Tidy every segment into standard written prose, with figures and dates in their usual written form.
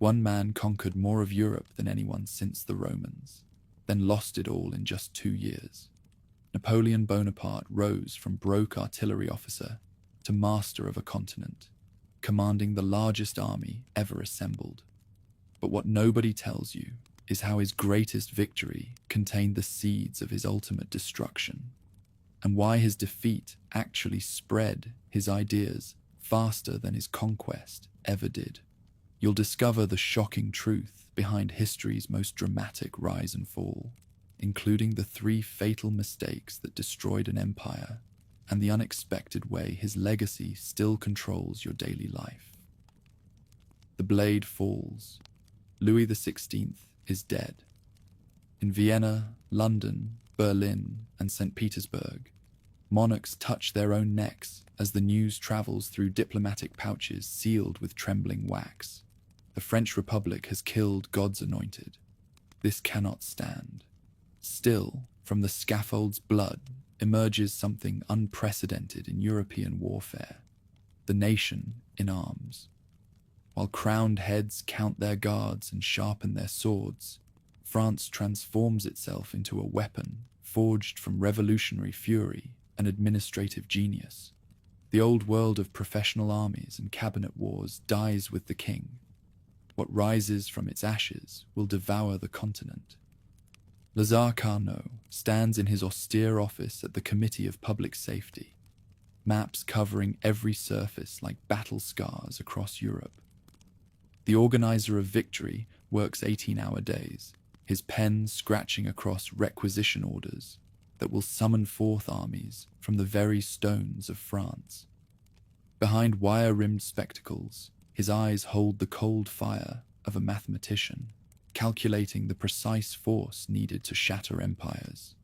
One man conquered more of Europe than anyone since the Romans, then lost it all in just 2 years. Napoleon Bonaparte rose from broke artillery officer to master of a continent, commanding the largest army ever assembled. But what nobody tells you is how his greatest victory contained the seeds of his ultimate destruction, and why his defeat actually spread his ideas faster than his conquest ever did. You'll discover the shocking truth behind history's most dramatic rise and fall, including the 3 fatal mistakes that destroyed an empire and the unexpected way his legacy still controls your daily life. The blade falls. Louis XVI is dead. In Vienna, London, Berlin, and St. Petersburg, monarchs touch their own necks as the news travels through diplomatic pouches sealed with trembling wax. The French Republic has killed God's anointed. This cannot stand. Still, from the scaffold's blood emerges something unprecedented in European warfare: the nation in arms. While crowned heads count their guards and sharpen their swords, France transforms itself into a weapon forged from revolutionary fury and administrative genius. The old world of professional armies and cabinet wars dies with the king. What rises from its ashes will devour the continent. Lazare Carnot stands in his austere office at the Committee of Public Safety, maps covering every surface like battle scars across Europe. The organizer of victory works 18-hour days, his pen scratching across requisition orders that will summon forth armies from the very stones of France. Behind wire-rimmed spectacles, his eyes hold the cold fire of a mathematician, calculating the precise force needed to shatter empires.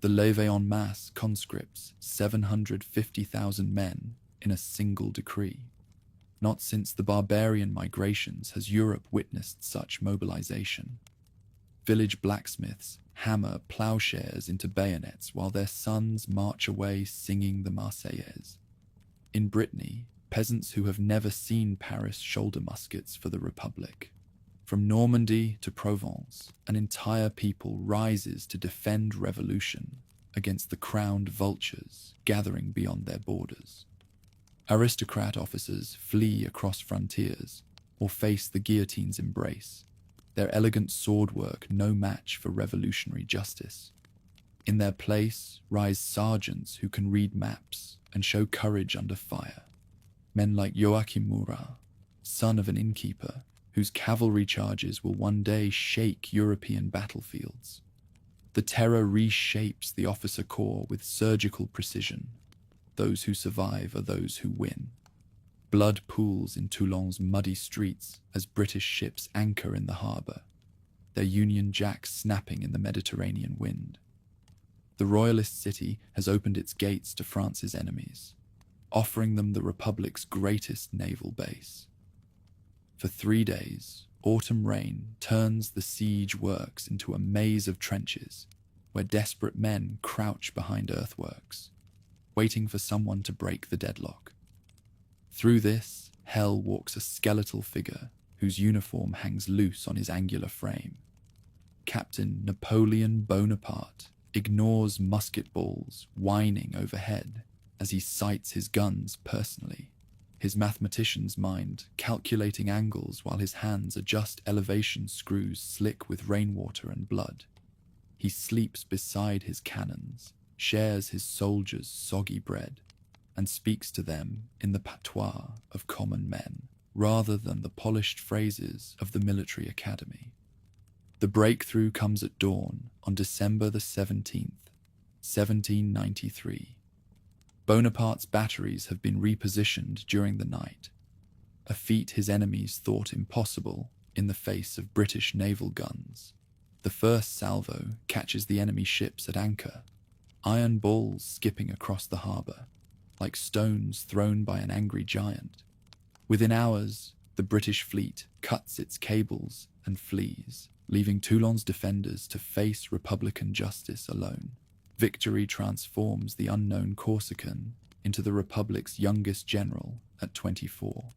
The levée en masse conscripts 750,000 men in a single decree. Not since the barbarian migrations has Europe witnessed such mobilization. Village blacksmiths hammer plowshares into bayonets while their sons march away singing the Marseillaise. In Brittany, peasants who have never seen Paris shoulder muskets for the Republic. From Normandy to Provence, an entire people rises to defend revolution against the crowned vultures gathering beyond their borders. Aristocrat officers flee across frontiers or face the guillotine's embrace, their elegant swordwork no match for revolutionary justice. In their place rise sergeants who can read maps and show courage under fire. Men like Joachim Murat, son of an innkeeper, whose cavalry charges will one day shake European battlefields. The terror reshapes the officer corps with surgical precision. Those who survive are those who win. Blood pools in Toulon's muddy streets as British ships anchor in the harbour, their Union Jacks snapping in the Mediterranean wind. The royalist city has opened its gates to France's enemies, offering them the Republic's greatest naval base. For 3 days, autumn rain turns the siege works into a maze of trenches where desperate men crouch behind earthworks, waiting for someone to break the deadlock. Through this, hell walks a skeletal figure whose uniform hangs loose on his angular frame. Captain Napoleon Bonaparte ignores musket balls whining overhead as he sights his guns personally, his mathematician's mind calculating angles while his hands adjust elevation screws slick with rainwater and blood. He sleeps beside his cannons, shares his soldiers' soggy bread, and speaks to them in the patois of common men, rather than the polished phrases of the military academy. The breakthrough comes at dawn on December the 17th, 1793. Bonaparte's batteries have been repositioned during the night, a feat his enemies thought impossible in the face of British naval guns. The first salvo catches the enemy ships at anchor, iron balls skipping across the harbour, like stones thrown by an angry giant. Within hours, the British fleet cuts its cables and flees, leaving Toulon's defenders to face Republican justice alone. Victory transforms the unknown Corsican into the Republic's youngest general at 24.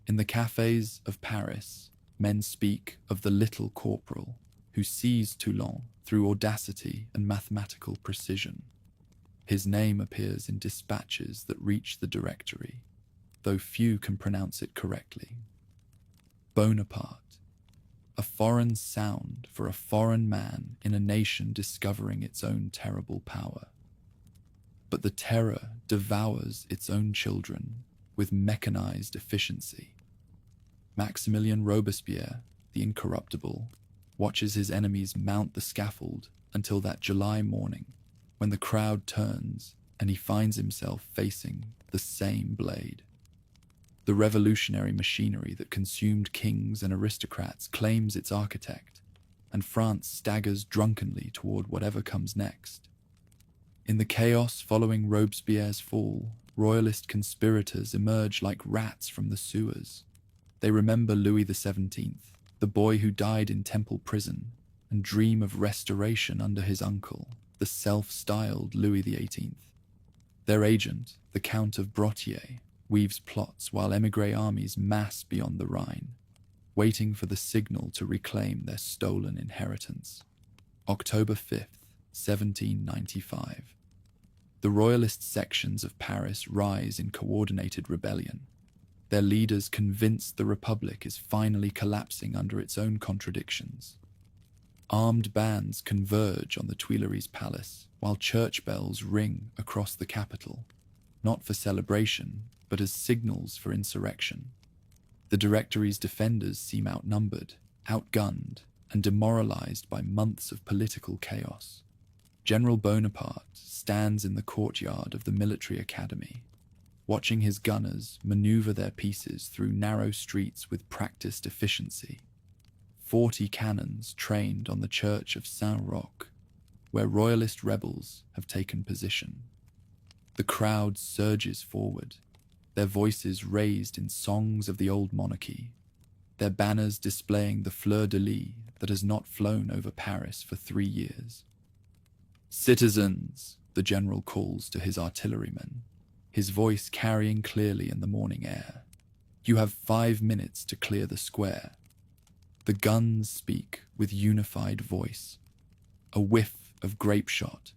In the cafes of Paris, Men speak of the little corporal who seized Toulon through audacity and mathematical precision. His name appears in dispatches that reach the Directory, though few can pronounce it correctly. Bonaparte, a foreign sound for a foreign man in a nation discovering its own terrible power. But the terror devours its own children with mechanized efficiency. Maximilien Robespierre, the incorruptible, watches his enemies mount the scaffold until that July morning when the crowd turns and he finds himself facing the same blade. The revolutionary machinery that consumed kings and aristocrats claims its architect, and France staggers drunkenly toward whatever comes next. In the chaos following Robespierre's fall, royalist conspirators emerge like rats from the sewers. They remember Louis XVII, the boy who died in Temple prison, and dream of restoration under his uncle, the self-styled Louis XVIII. Their agent, the Count of Brottier, weaves plots while émigré armies mass beyond the Rhine, waiting for the signal to reclaim their stolen inheritance. October 5th, 1795. The royalist sections of Paris rise in coordinated rebellion, their leaders convinced the Republic is finally collapsing under its own contradictions. Armed bands converge on the Tuileries Palace, while church bells ring across the capital, not for celebration, but as signals for insurrection. The Directory's defenders seem outnumbered, outgunned, and demoralized by months of political chaos. General Bonaparte stands in the courtyard of the military academy, watching his gunners maneuver their pieces through narrow streets with practiced efficiency. 40 cannons trained on the church of Saint-Roch, where royalist rebels have taken position. The crowd surges forward, their voices raised in songs of the old monarchy, their banners displaying the fleur-de-lis that has not flown over Paris for 3 years. "Citizens," the general calls to his artillerymen, his voice carrying clearly in the morning air. "You have 5 minutes to clear the square." The guns speak with unified voice, a whiff of grape shot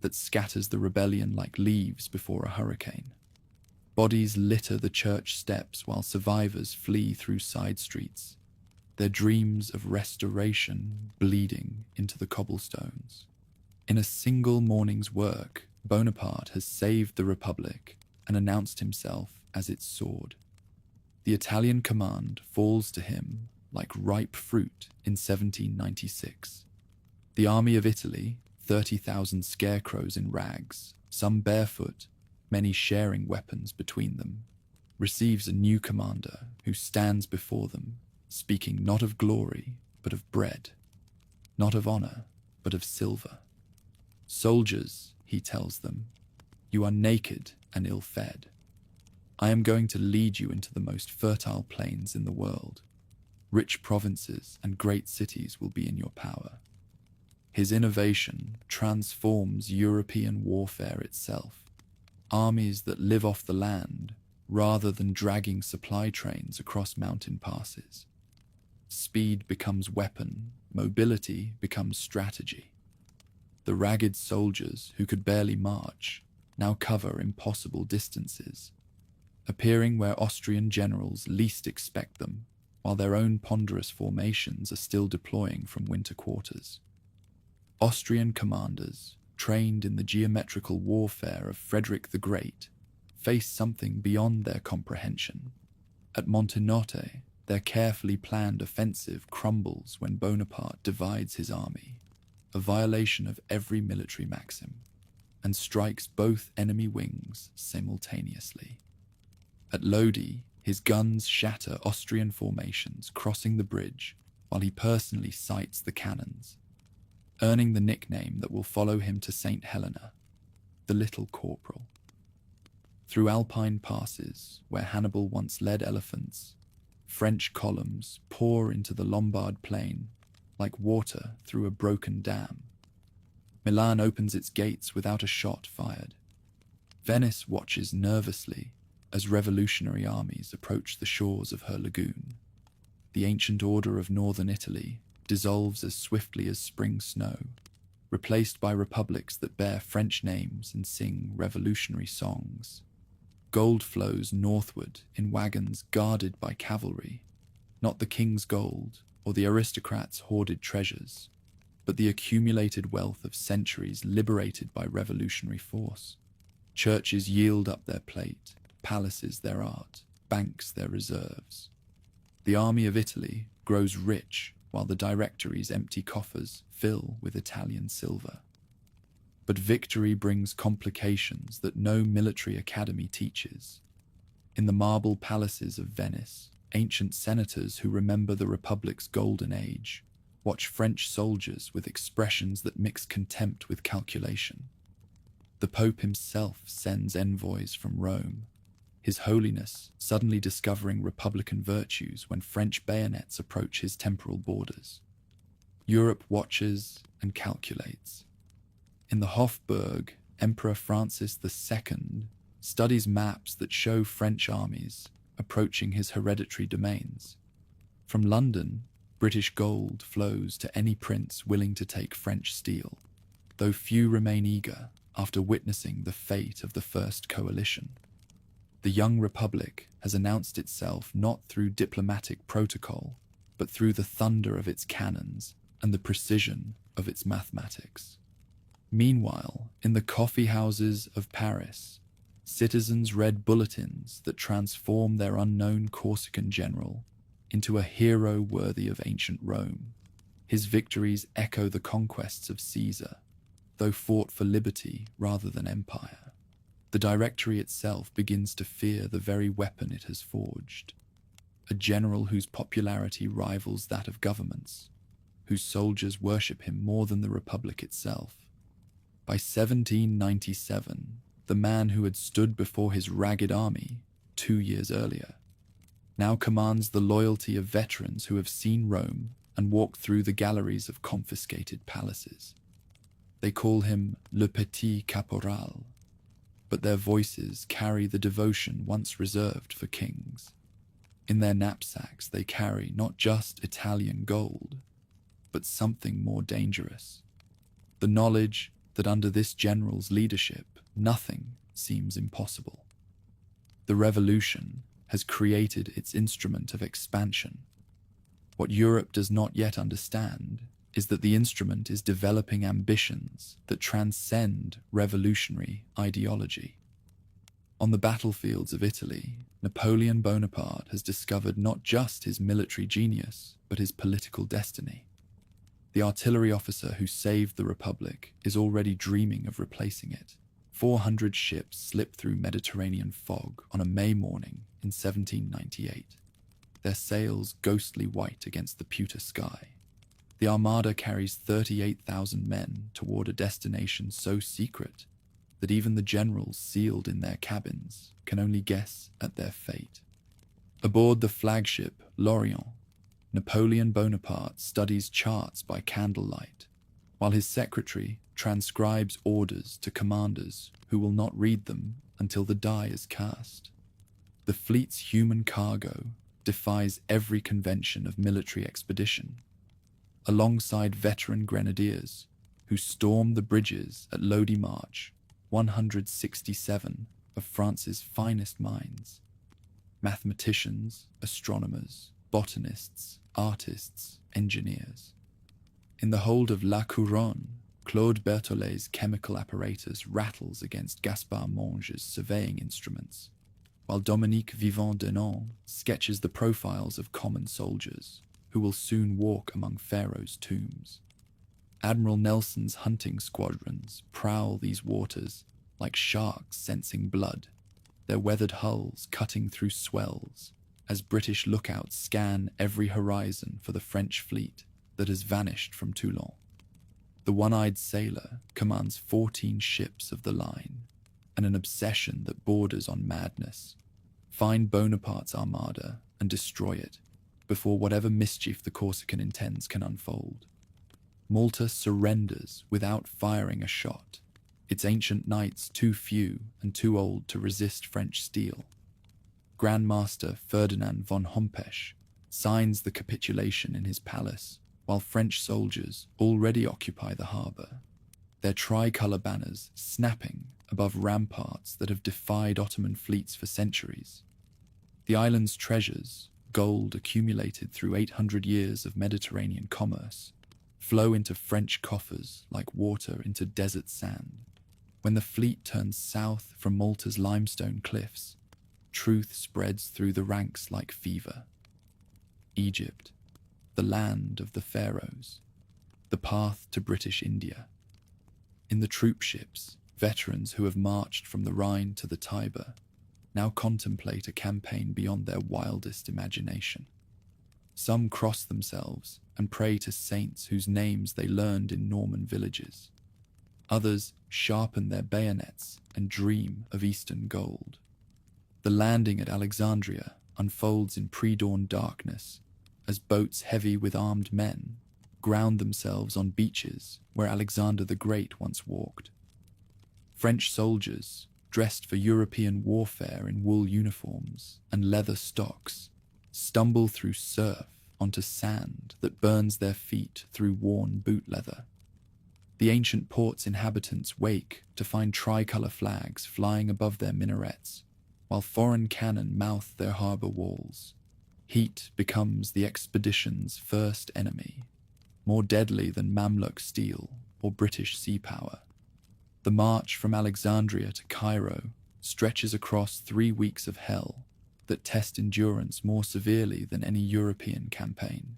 that scatters the rebellion like leaves before a hurricane. Bodies litter the church steps while survivors flee through side streets, their dreams of restoration bleeding into the cobblestones. In a single morning's work, Bonaparte has saved the Republic and announced himself as its sword. The Italian command falls to him like ripe fruit in 1796. The army of Italy, 30,000 scarecrows in rags, some barefoot, many sharing weapons between them, receives a new commander who stands before them, speaking not of glory, but of bread, not of honor, but of silver. "Soldiers," he tells them, "you are naked and ill-fed. I am going to lead you into the most fertile plains in the world. Rich provinces and great cities will be in your power." His innovation transforms European warfare itself. Armies that live off the land rather than dragging supply trains across mountain passes. Speed becomes weapon, mobility becomes strategy. The ragged soldiers who could barely march now cover impossible distances, appearing where Austrian generals least expect them, while their own ponderous formations are still deploying from winter quarters. Austrian commanders, trained in the geometrical warfare of Frederick the Great, face something beyond their comprehension. At Montenotte, their carefully planned offensive crumbles when Bonaparte divides his army, a violation of every military maxim, and strikes both enemy wings simultaneously. At Lodi, his guns shatter Austrian formations crossing the bridge while he personally sights the cannons, earning the nickname that will follow him to St. Helena, the Little Corporal. Through Alpine passes, where Hannibal once led elephants, French columns pour into the Lombard plain like water through a broken dam. Milan opens its gates without a shot fired. Venice watches nervously as revolutionary armies approach the shores of her lagoon. the ancient order of northern Italy dissolves as swiftly as spring snow, replaced by republics that bear French names and sing revolutionary songs. Gold flows northward in wagons guarded by cavalry, not the king's gold or the aristocrats' hoarded treasures, but the accumulated wealth of centuries liberated by revolutionary force. Churches yield up their plate, palaces their art, banks their reserves. The army of Italy grows rich while the Directory's empty coffers fill with Italian silver. But victory brings complications that no military academy teaches. In the marble palaces of Venice, ancient senators who remember the Republic's golden age watch French soldiers with expressions that mix contempt with calculation. The Pope himself sends envoys from Rome, His Holiness suddenly discovering republican virtues when French bayonets approach his temporal borders. Europe watches and calculates. In the Hofburg, Emperor Francis II studies maps that show French armies approaching his hereditary domains. From London, British gold flows to any prince willing to take French steel, though few remain eager after witnessing the fate of the First Coalition. The young republic has announced itself not through diplomatic protocol, but through the thunder of its cannons and the precision of its mathematics. Meanwhile, in the coffee houses of Paris, citizens read bulletins that transform their unknown Corsican general into a hero worthy of ancient Rome. His victories echo the conquests of Caesar, though fought for liberty rather than empire. The Directory itself begins to fear the very weapon it has forged. A general whose popularity rivals that of governments, whose soldiers worship him more than the Republic itself. By 1797, the man who had stood before his ragged army 2 years earlier now commands the loyalty of veterans who have seen Rome and walked through the galleries of confiscated palaces. They call him Le Petit Caporal, but their voices carry the devotion once reserved for kings. In their knapsacks they carry not just Italian gold, but something more dangerous: the knowledge that under this general's leadership nothing seems impossible. The revolution has created its instrument of expansion. What Europe does not yet understand is that the instrument is developing ambitions that transcend revolutionary ideology. On the battlefields of Italy, Napoleon Bonaparte has discovered not just his military genius, but his political destiny. The artillery officer who saved the Republic is already dreaming of replacing it. 400 ships slipped through Mediterranean fog on a May morning in 1798, their sails ghostly white against the pewter sky. The armada carries 38,000 men toward a destination so secret that even the generals sealed in their cabins can only guess at their fate. Aboard the flagship L'Orient, Napoleon Bonaparte studies charts by candlelight, while his secretary transcribes orders to commanders who will not read them until the die is cast. The fleet's human cargo defies every convention of military expedition. Alongside veteran grenadiers who storm the bridges at Lodi March, 167 of France's finest minds, mathematicians, astronomers, botanists, artists, engineers. In the hold of La Couronne, Claude Berthollet's chemical apparatus rattles against Gaspard Monge's surveying instruments, while Dominique Vivant-Denon sketches the profiles of common soldiers who will soon walk among Pharaoh's tombs. Admiral Nelson's hunting squadrons prowl these waters like sharks sensing blood, their weathered hulls cutting through swells as British lookouts scan every horizon for the French fleet that has vanished from Toulon. The one-eyed sailor commands 14 ships of the line, and an obsession that borders on madness. Find Bonaparte's armada and destroy it before whatever mischief the Corsican intends can unfold. Malta surrenders without firing a shot, its ancient knights too few and too old to resist French steel. Grand Master Ferdinand von Hompesch signs the capitulation in his palace, while French soldiers already occupy the harbour, their tricolour banners snapping above ramparts that have defied Ottoman fleets for centuries. The island's treasures, gold accumulated through 800 years of Mediterranean commerce, flow into French coffers like water into desert sand. When the fleet turns south from Malta's limestone cliffs, truth spreads through the ranks like fever. Egypt, the land of the pharaohs, the path to British India. In the troop ships, veterans who have marched from the Rhine to the Tiber now contemplate a campaign beyond their wildest imagination. Some cross themselves and pray to saints whose names they learned in Norman villages. Others sharpen their bayonets and dream of eastern gold. The landing at Alexandria unfolds in pre-dawn darkness as boats heavy with armed men ground themselves on beaches where Alexander the Great once walked. French soldiers, dressed for European warfare in wool uniforms and leather stocks, stumble through surf onto sand that burns their feet through worn boot leather. The ancient port's inhabitants wake to find tricolour flags flying above their minarets, while foreign cannon mouth their harbour walls. Heat becomes the expedition's first enemy, more deadly than Mamluk steel or British sea power. The march from Alexandria to Cairo stretches across 3 weeks of hell that test endurance more severely than any European campaign.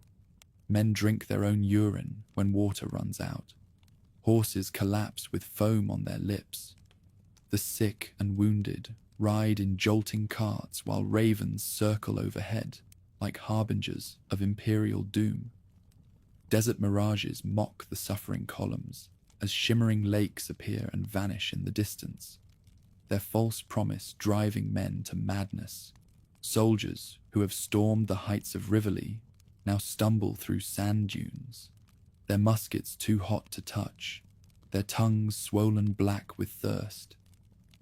Men drink their own urine when water runs out. Horses collapse with foam on their lips. The sick and wounded ride in jolting carts while ravens circle overhead like harbingers of imperial doom. Desert mirages mock the suffering columns as shimmering lakes appear and vanish in the distance, their false promise driving men to madness. Soldiers who have stormed the heights of Rivoli now stumble through sand dunes, their muskets too hot to touch, their tongues swollen black with thirst.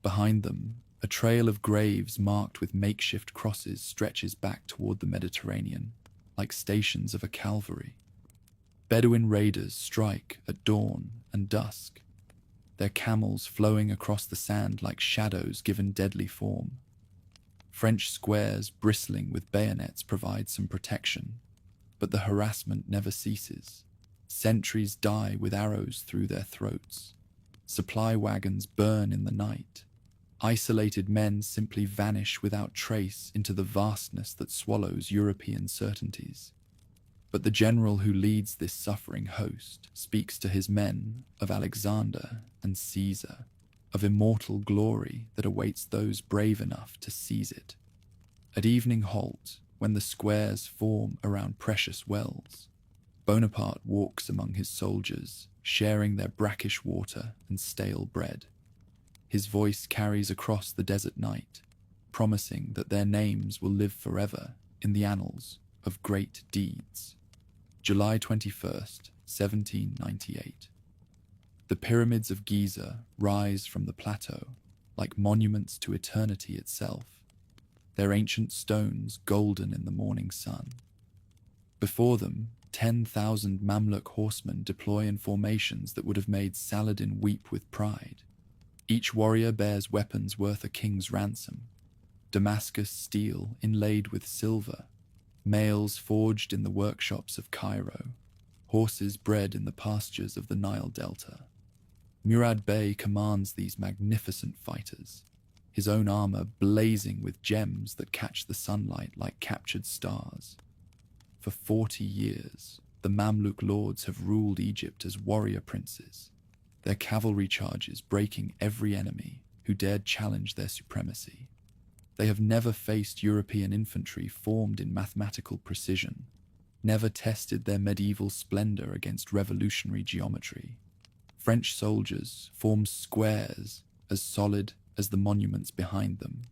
Behind them, a trail of graves marked with makeshift crosses stretches back toward the Mediterranean, like stations of a cavalry. Bedouin raiders strike at dawn and dusk, their camels flowing across the sand like shadows given deadly form. French squares bristling with bayonets provide some protection, but the harassment never ceases. Sentries die with arrows through their throats. Supply wagons burn in the night. Isolated men simply vanish without trace into the vastness that swallows European certainties. But the general who leads this suffering host speaks to his men of Alexander and Caesar, of immortal glory that awaits those brave enough to seize it. At evening halt, when the squares form around precious wells, Bonaparte walks among his soldiers, sharing their brackish water and stale bread. His voice carries across the desert night, promising that their names will live forever in the annals of great deeds. July 21st, 1798. The pyramids of Giza rise from the plateau like monuments to eternity itself, their ancient stones golden in the morning sun. Before them, 10,000 Mamluk horsemen deploy in formations that would have made Saladin weep with pride. Each warrior bears weapons worth a king's ransom, Damascus steel inlaid with silver, mails forged in the workshops of Cairo, horses bred in the pastures of the Nile Delta. Murad Bey commands these magnificent fighters, his own armor blazing with gems that catch the sunlight like captured stars. For 40 years, the Mamluk lords have ruled Egypt as warrior princes, their cavalry charges breaking every enemy who dared challenge their supremacy. They have never faced European infantry formed in mathematical precision, never tested their medieval splendor against revolutionary geometry. French soldiers form squares as solid as the monuments behind them,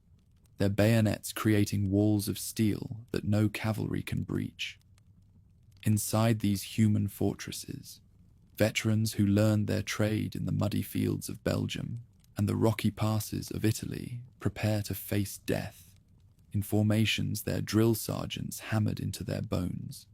their bayonets creating walls of steel that no cavalry can breach. Inside these human fortresses, veterans who learned their trade in the muddy fields of Belgium and the rocky passes of Italy prepare to face death. in formations their drill sergeants hammered into their bones.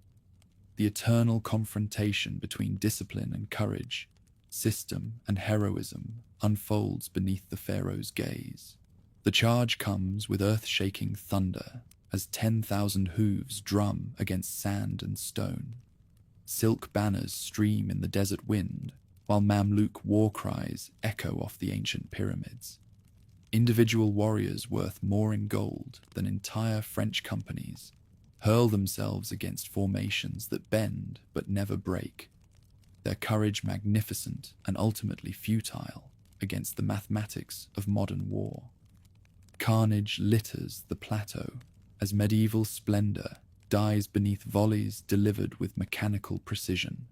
The eternal confrontation between discipline and courage, system and heroism, unfolds beneath the pharaoh's gaze. The charge comes with earth-shaking thunder as 10,000 hooves drum against sand and stone. Silk banners stream in the desert wind, while Mamluk war cries echo off the ancient pyramids. Individual warriors worth more in gold than entire French companies hurl themselves against formations that bend but never break, their courage magnificent and ultimately futile against the mathematics of modern war. Carnage litters the plateau as medieval splendor dies beneath volleys delivered with mechanical precision.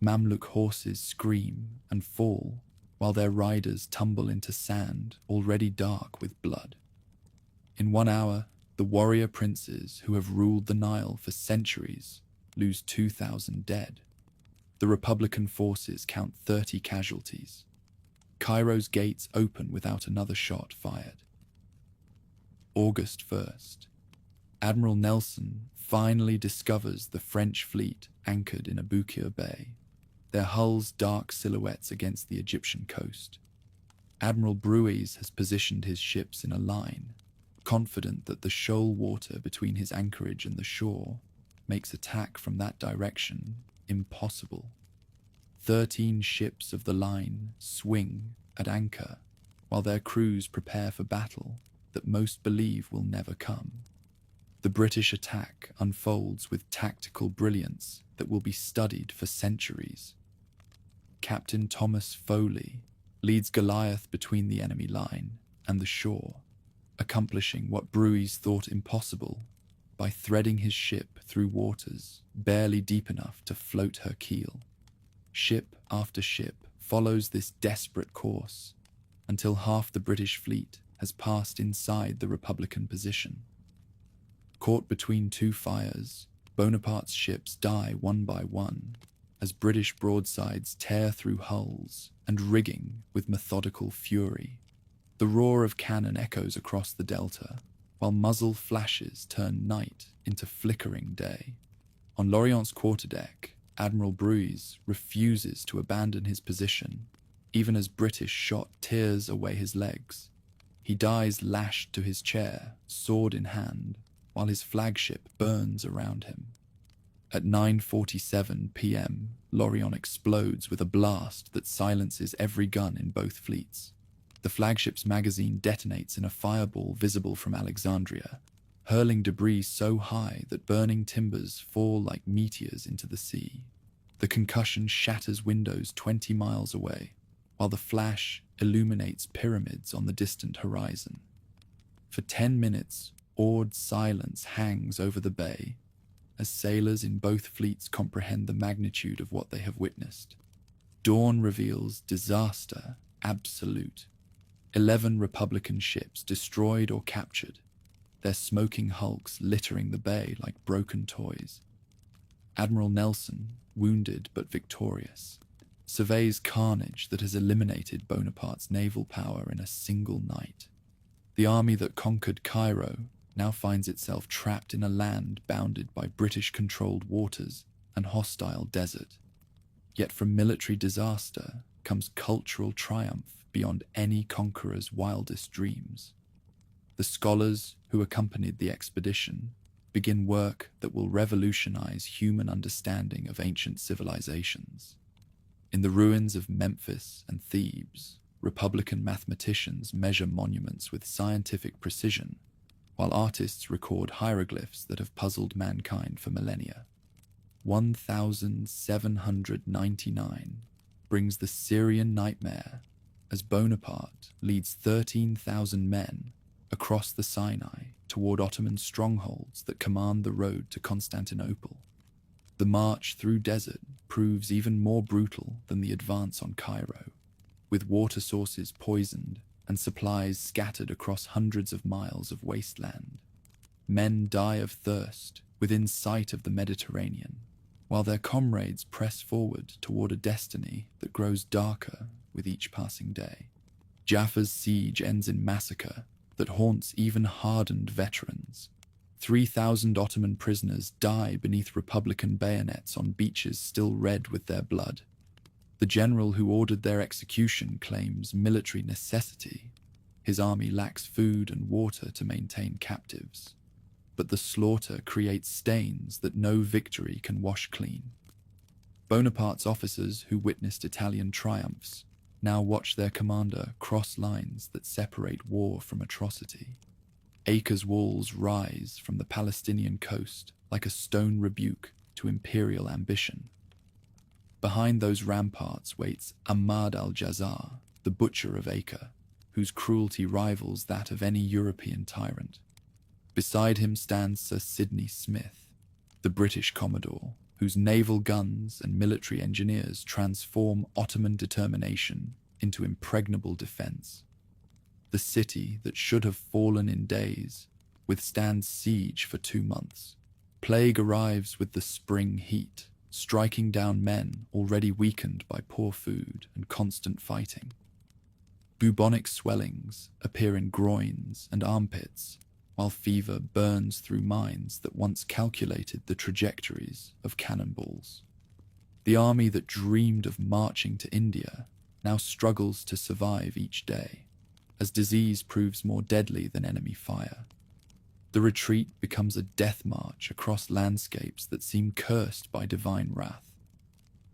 Mamluk horses scream and fall while their riders tumble into sand already dark with blood. In 1 hour, the warrior princes who have ruled the Nile for centuries lose 2,000 dead. The Republican forces count 30 casualties. Cairo's gates open without another shot fired. August 1st. Admiral Nelson finally discovers the French fleet anchored in Aboukir Bay, their hulls dark silhouettes against the Egyptian coast. Admiral Brueys has positioned his ships in a line, confident that the shoal water between his anchorage and the shore makes attack from that direction impossible. 13 ships of the line swing at anchor, while their crews prepare for battle that most believe will never come. The British attack unfolds with tactical brilliance that will be studied for centuries. Captain Thomas Foley leads Goliath between the enemy line and the shore, accomplishing what Brueys thought impossible by threading his ship through waters barely deep enough to float her keel. Ship after ship follows this desperate course until half the British fleet has passed inside the Republican position. Caught between two fires, Bonaparte's ships die one by one as British broadsides tear through hulls and rigging with methodical fury. The roar of cannon echoes across the delta, while muzzle flashes turn night into flickering day. On Lorient's quarterdeck, Admiral Brueys refuses to abandon his position, even as British shot tears away his legs. He dies lashed to his chair, sword in hand, while his flagship burns around him. At 9:47 p.m., Lorient explodes with a blast that silences every gun in both fleets. The flagship's magazine detonates in a fireball visible from Alexandria, hurling debris so high that burning timbers fall like meteors into the sea. The concussion shatters windows 20 miles away, while the flash illuminates pyramids on the distant horizon. For 10 minutes, awed silence hangs over the bay, as sailors in both fleets comprehend the magnitude of what they have witnessed. Dawn reveals disaster absolute. 11 Republican ships destroyed or captured, their smoking hulks littering the bay like broken toys. Admiral Nelson, wounded but victorious, surveys carnage that has eliminated Bonaparte's naval power in a single night. The army that conquered Cairo now finds itself trapped in a land bounded by British-controlled waters and hostile desert. Yet from military disaster comes cultural triumph beyond any conqueror's wildest dreams. The scholars who accompanied the expedition begin work that will revolutionize human understanding of ancient civilizations. In the ruins of Memphis and Thebes, Republican mathematicians measure monuments with scientific precision, while artists record hieroglyphs that have puzzled mankind for millennia. 1799 brings the Syrian nightmare as Bonaparte leads 13,000 men across the Sinai toward Ottoman strongholds that command the road to Constantinople. The march through desert proves even more brutal than the advance on Cairo, with water sources poisoned and supplies scattered across hundreds of miles of wasteland. Men die of thirst within sight of the Mediterranean, while their comrades press forward toward a destiny that grows darker with each passing day. Jaffa's siege ends in massacre, that haunts even hardened veterans. 3,000 Ottoman prisoners die beneath Republican bayonets on beaches still red with their blood. The general who ordered their execution claims military necessity. His army lacks food and water to maintain captives. But the slaughter creates stains that no victory can wash clean. Bonaparte's officers who witnessed Italian triumphs now watch their commander cross lines that separate war from atrocity. Acre's walls rise from the Palestinian coast like a stone rebuke to imperial ambition. Behind those ramparts waits Ahmad al-Jazar, the butcher of Acre, whose cruelty rivals that of any European tyrant. Beside him stands Sir Sidney Smith, the British Commodore, whose naval guns and military engineers transform Ottoman determination into impregnable defense. The city that should have fallen in days withstands siege for 2 months. Plague arrives with the spring heat, striking down men already weakened by poor food and constant fighting. Bubonic swellings appear in groins and armpits, while fever burns through minds that once calculated the trajectories of cannonballs. The army that dreamed of marching to India now struggles to survive each day, as disease proves more deadly than enemy fire. The retreat becomes a death march across landscapes that seem cursed by divine wrath.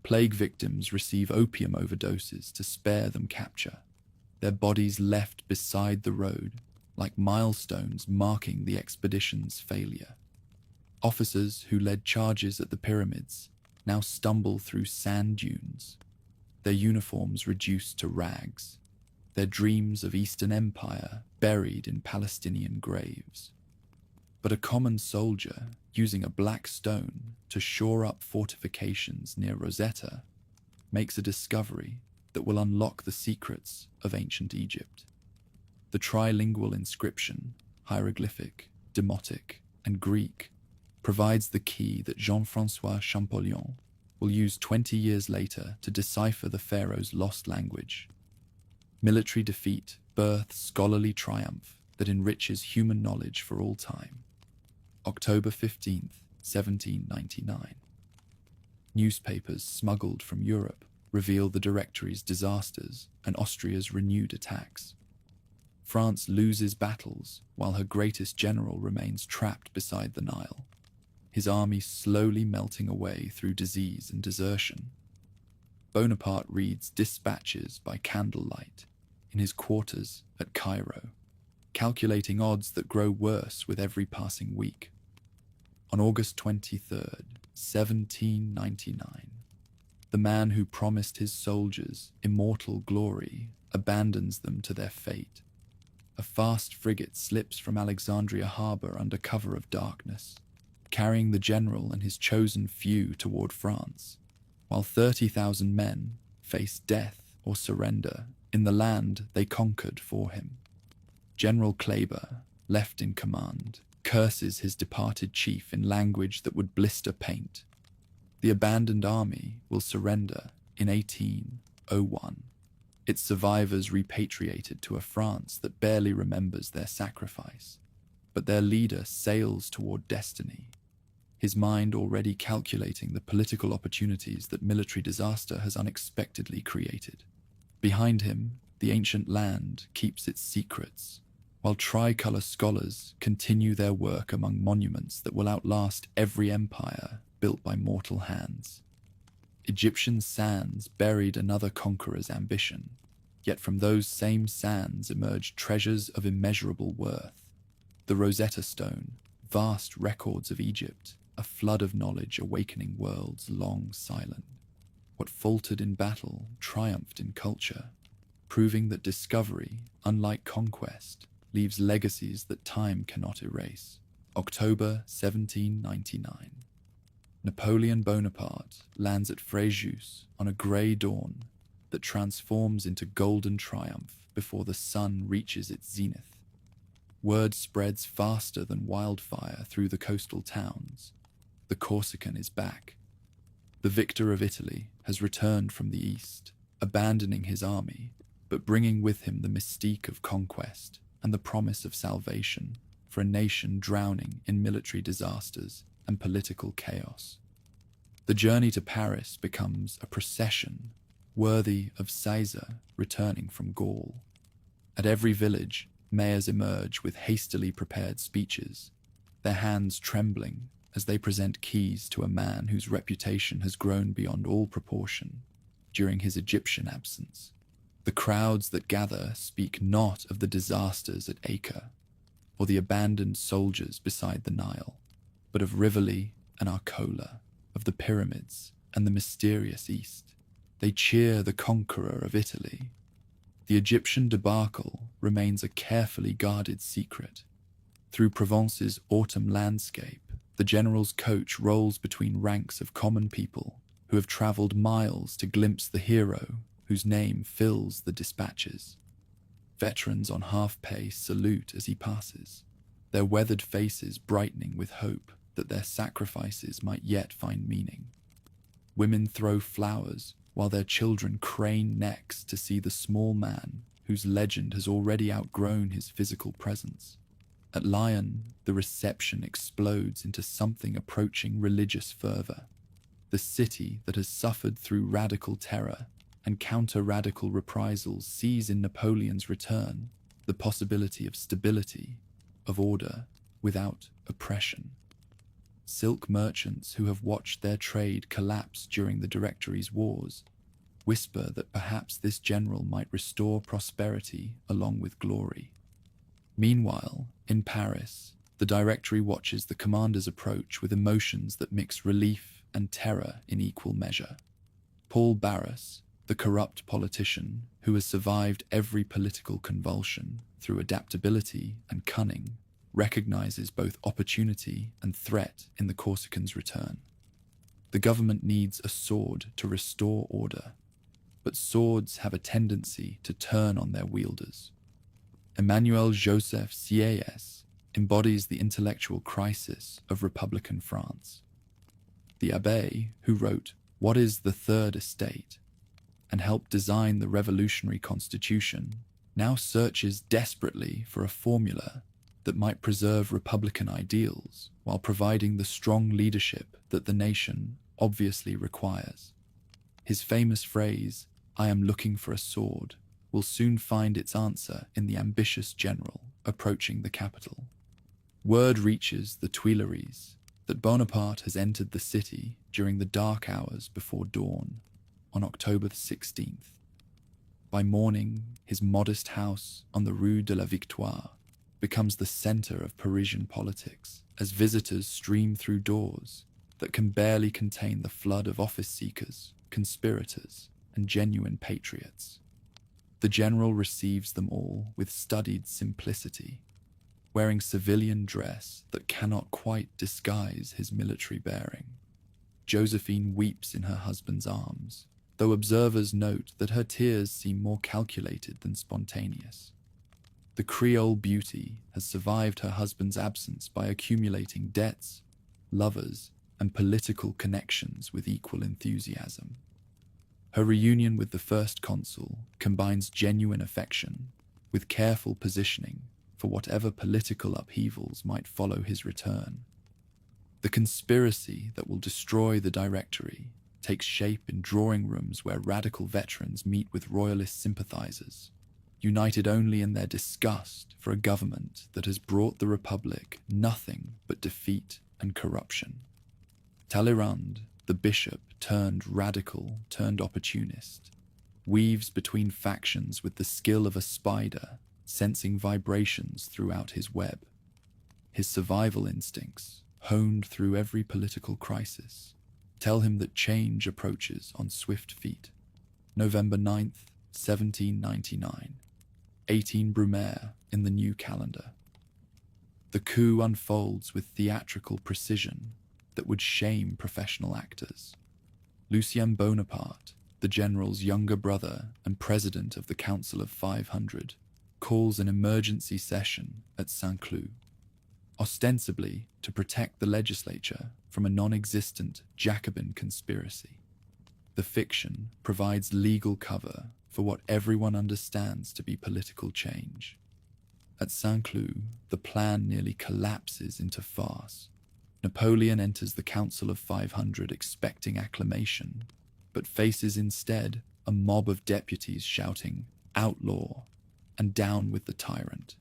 Plague victims receive opium overdoses to spare them capture, their bodies left beside the road like milestones marking the expedition's failure. Officers who led charges at the pyramids now stumble through sand dunes, their uniforms reduced to rags, their dreams of Eastern Empire buried in Palestinian graves. But a common soldier using a black stone to shore up fortifications near Rosetta makes a discovery that will unlock the secrets of ancient Egypt. The trilingual inscription, hieroglyphic, demotic, and Greek, provides the key that Jean-François Champollion will use 20 years later to decipher the pharaoh's lost language. Military defeat births scholarly triumph that enriches human knowledge for all time. October 15th, 1799. Newspapers smuggled from Europe reveal the Directory's disasters and Austria's renewed attacks. France loses battles while her greatest general remains trapped beside the Nile, his army slowly melting away through disease and desertion. Bonaparte reads dispatches by candlelight in his quarters at Cairo, calculating odds that grow worse with every passing week. On August 23rd, 1799, the man who promised his soldiers immortal glory abandons them to their fate. A fast frigate slips from Alexandria harbor under cover of darkness, carrying the general and his chosen few toward France, while 30,000 men face death or surrender in the land they conquered for him. General Kleber, left in command, curses his departed chief in language that would blister paint. The abandoned army will surrender in 1801. Its survivors repatriated to a France that barely remembers their sacrifice. But their leader sails toward destiny, his mind already calculating the political opportunities that military disaster has unexpectedly created. Behind him, the ancient land keeps its secrets, while tricolour scholars continue their work among monuments that will outlast every empire built by mortal hands. Egyptian sands buried another conqueror's ambition, yet from those same sands emerged treasures of immeasurable worth. The Rosetta Stone, vast records of Egypt, a flood of knowledge awakening worlds long silent. What faltered in battle triumphed in culture, proving that discovery, unlike conquest, leaves legacies that time cannot erase. October 1799. Napoleon Bonaparte lands at Fréjus on a grey dawn that transforms into golden triumph before the sun reaches its zenith. Word spreads faster than wildfire through the coastal towns. The Corsican is back. The victor of Italy has returned from the east, abandoning his army, but bringing with him the mystique of conquest. and the promise of salvation for a nation drowning in military disasters and political chaos. The journey to Paris becomes a procession worthy of Caesar returning from Gaul. At every village, mayors emerge with hastily prepared speeches, their hands trembling as they present keys to a man whose reputation has grown beyond all proportion during his Egyptian absence. The crowds that gather speak not of the disasters at Acre or the abandoned soldiers beside the Nile, but of Rivoli and Arcola, of the pyramids and the mysterious East. They cheer the conqueror of Italy. The Egyptian debacle remains a carefully guarded secret. Through Provence's autumn landscape, the general's coach rolls between ranks of common people who have traveled miles to glimpse the hero whose name fills the dispatches. Veterans on half-pay salute as he passes, their weathered faces brightening with hope that their sacrifices might yet find meaning. Women throw flowers while their children crane necks to see the small man whose legend has already outgrown his physical presence. At Lyon, the reception explodes into something approaching religious fervor. The city that has suffered through radical terror and counter-radical reprisals sees in Napoleon's return the possibility of stability, of order, without oppression. Silk merchants who have watched their trade collapse during the Directory's wars whisper that perhaps this general might restore prosperity along with glory. Meanwhile, in Paris, the Directory watches the commander's approach with emotions that mix relief and terror in equal measure. Paul Barras, the corrupt politician who has survived every political convulsion through adaptability and cunning, recognizes both opportunity and threat in the Corsican's return. The government needs a sword to restore order, but swords have a tendency to turn on their wielders. Emmanuel Joseph Sieyès embodies the intellectual crisis of Republican France. The abbé who wrote What is the Third Estate and helped design the revolutionary constitution now searches desperately for a formula that might preserve republican ideals while providing the strong leadership that the nation obviously requires. His famous phrase, "I am looking for a sword," will soon find its answer in the ambitious general approaching the capital. Word reaches the Tuileries that Bonaparte has entered the city during the dark hours before dawn on October 16th. By morning, his modest house on the Rue de la Victoire becomes the center of Parisian politics as visitors stream through doors that can barely contain the flood of office seekers, conspirators, and genuine patriots. The general receives them all with studied simplicity, wearing civilian dress that cannot quite disguise his military bearing. Josephine weeps in her husband's arms, though observers note that her tears seem more calculated than spontaneous. The Creole beauty has survived her husband's absence by accumulating debts, lovers, and political connections with equal enthusiasm. Her reunion with the first consul combines genuine affection with careful positioning for whatever political upheavals might follow his return. The conspiracy that will destroy the Directory takes shape in drawing rooms where radical veterans meet with royalist sympathizers, united only in their disgust for a government that has brought the Republic nothing but defeat and corruption. Talleyrand, the bishop turned radical turned opportunist, weaves between factions with the skill of a spider, sensing vibrations throughout his web. His survival instincts, honed through every political crisis, tell him that change approaches on swift feet. November 9th, 1799. 18 Brumaire in the new calendar. The coup unfolds with theatrical precision that would shame professional actors. Lucien Bonaparte, the general's younger brother and president of the Council of 500, calls an emergency session at Saint-Cloud, ostensibly to protect the legislature from a non-existent Jacobin conspiracy. The fiction provides legal cover for what everyone understands to be political change. At Saint-Cloud, the plan nearly collapses into farce. Napoleon enters the Council of 500 expecting acclamation, but faces instead a mob of deputies shouting, "Outlaw!" and "Down with the tyrant."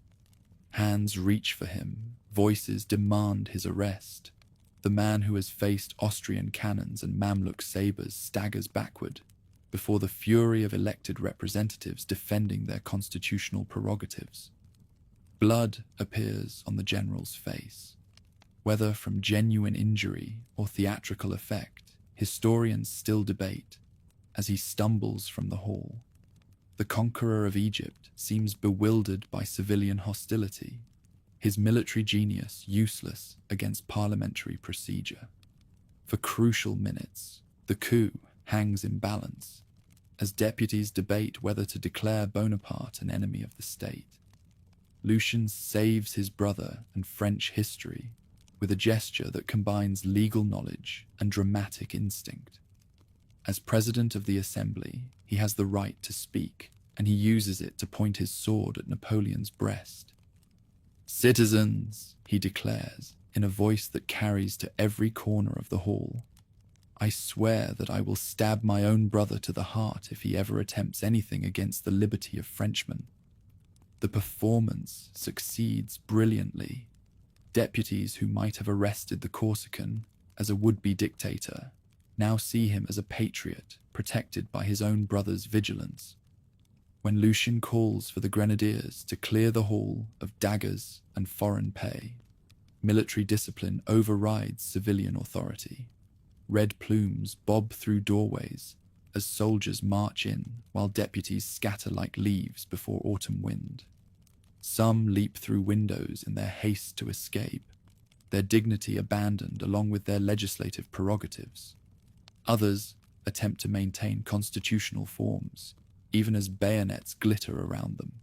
Hands reach for him, voices demand his arrest. The man who has faced Austrian cannons and Mamluk sabers staggers backward before the fury of elected representatives defending their constitutional prerogatives. Blood appears on the general's face. Whether from genuine injury or theatrical effect, historians still debate as he stumbles from the hall. The conqueror of Egypt seems bewildered by civilian hostility, his military genius useless against parliamentary procedure. For crucial minutes, the coup hangs in balance as deputies debate whether to declare Bonaparte an enemy of the state. Lucien saves his brother and French history with a gesture that combines legal knowledge and dramatic instinct. As president of the Assembly, he has the right to speak, and he uses it to point his sword at Napoleon's breast. "Citizens," he declares, in a voice that carries to every corner of the hall, "I swear that I will stab my own brother to the heart if he ever attempts anything against the liberty of Frenchmen." The performance succeeds brilliantly. Deputies who might have arrested the Corsican as a would-be dictator now see him as a patriot protected by his own brother's vigilance. When Lucien calls for the grenadiers to clear the hall of daggers and foreign pay, military discipline overrides civilian authority. Red plumes bob through doorways as soldiers march in while deputies scatter like leaves before autumn wind. Some leap through windows in their haste to escape, their dignity abandoned along with their legislative prerogatives. Others attempt to maintain constitutional forms, even as bayonets glitter around them.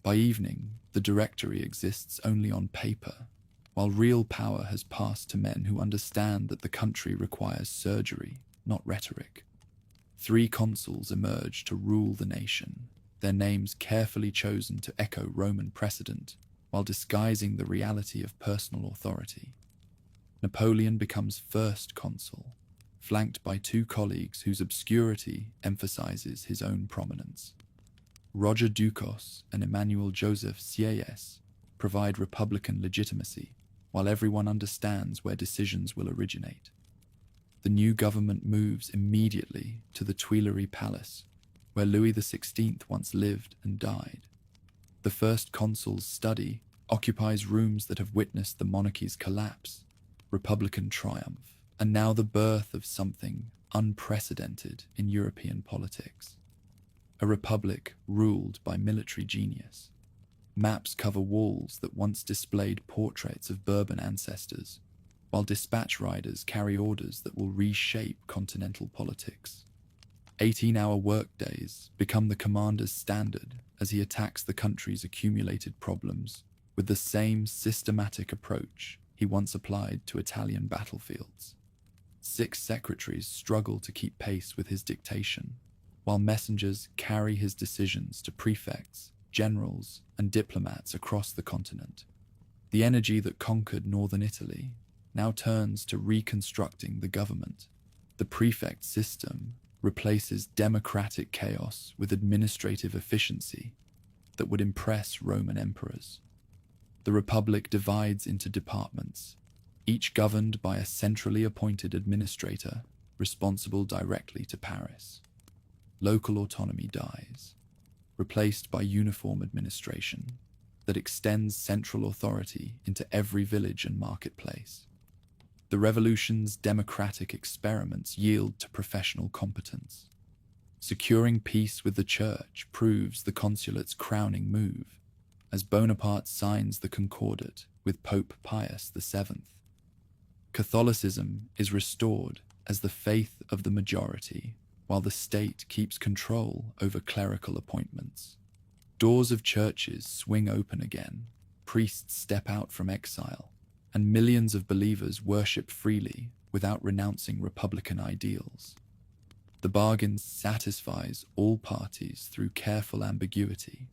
By evening, the Directory exists only on paper, while real power has passed to men who understand that the country requires surgery, not rhetoric. 3 consuls emerge to rule the nation, their names carefully chosen to echo Roman precedent, while disguising the reality of personal authority. Napoleon becomes first consul, flanked by 2 colleagues whose obscurity emphasizes his own prominence. Roger Ducos and Emmanuel Joseph Sieyès provide republican legitimacy, while everyone understands where decisions will originate. The new government moves immediately to the Tuileries Palace, where Louis XVI once lived and died. The first consul's study occupies rooms that have witnessed the monarchy's collapse, republican triumph, and now the birth of something unprecedented in European politics. A republic ruled by military genius. Maps cover walls that once displayed portraits of Bourbon ancestors, while dispatch riders carry orders that will reshape continental politics. 18-hour workdays become the commander's standard as he attacks the country's accumulated problems with the same systematic approach he once applied to Italian battlefields. 6 secretaries struggle to keep pace with his dictation, while messengers carry his decisions to prefects, generals, and diplomats across the continent. The energy that conquered northern Italy now turns to reconstructing the government. The prefect system replaces democratic chaos with administrative efficiency that would impress Roman emperors. The republic divides into departments, each governed by a centrally appointed administrator responsible directly to Paris. Local autonomy dies, replaced by uniform administration that extends central authority into every village and marketplace. The revolution's democratic experiments yield to professional competence. Securing peace with the church proves the consulate's crowning move, as Bonaparte signs the Concordat with Pope Pius VII. Catholicism is restored as the faith of the majority, while the state keeps control over clerical appointments. Doors of churches swing open again, priests step out from exile, and millions of believers worship freely without renouncing republican ideals. The bargain satisfies all parties through careful ambiguity.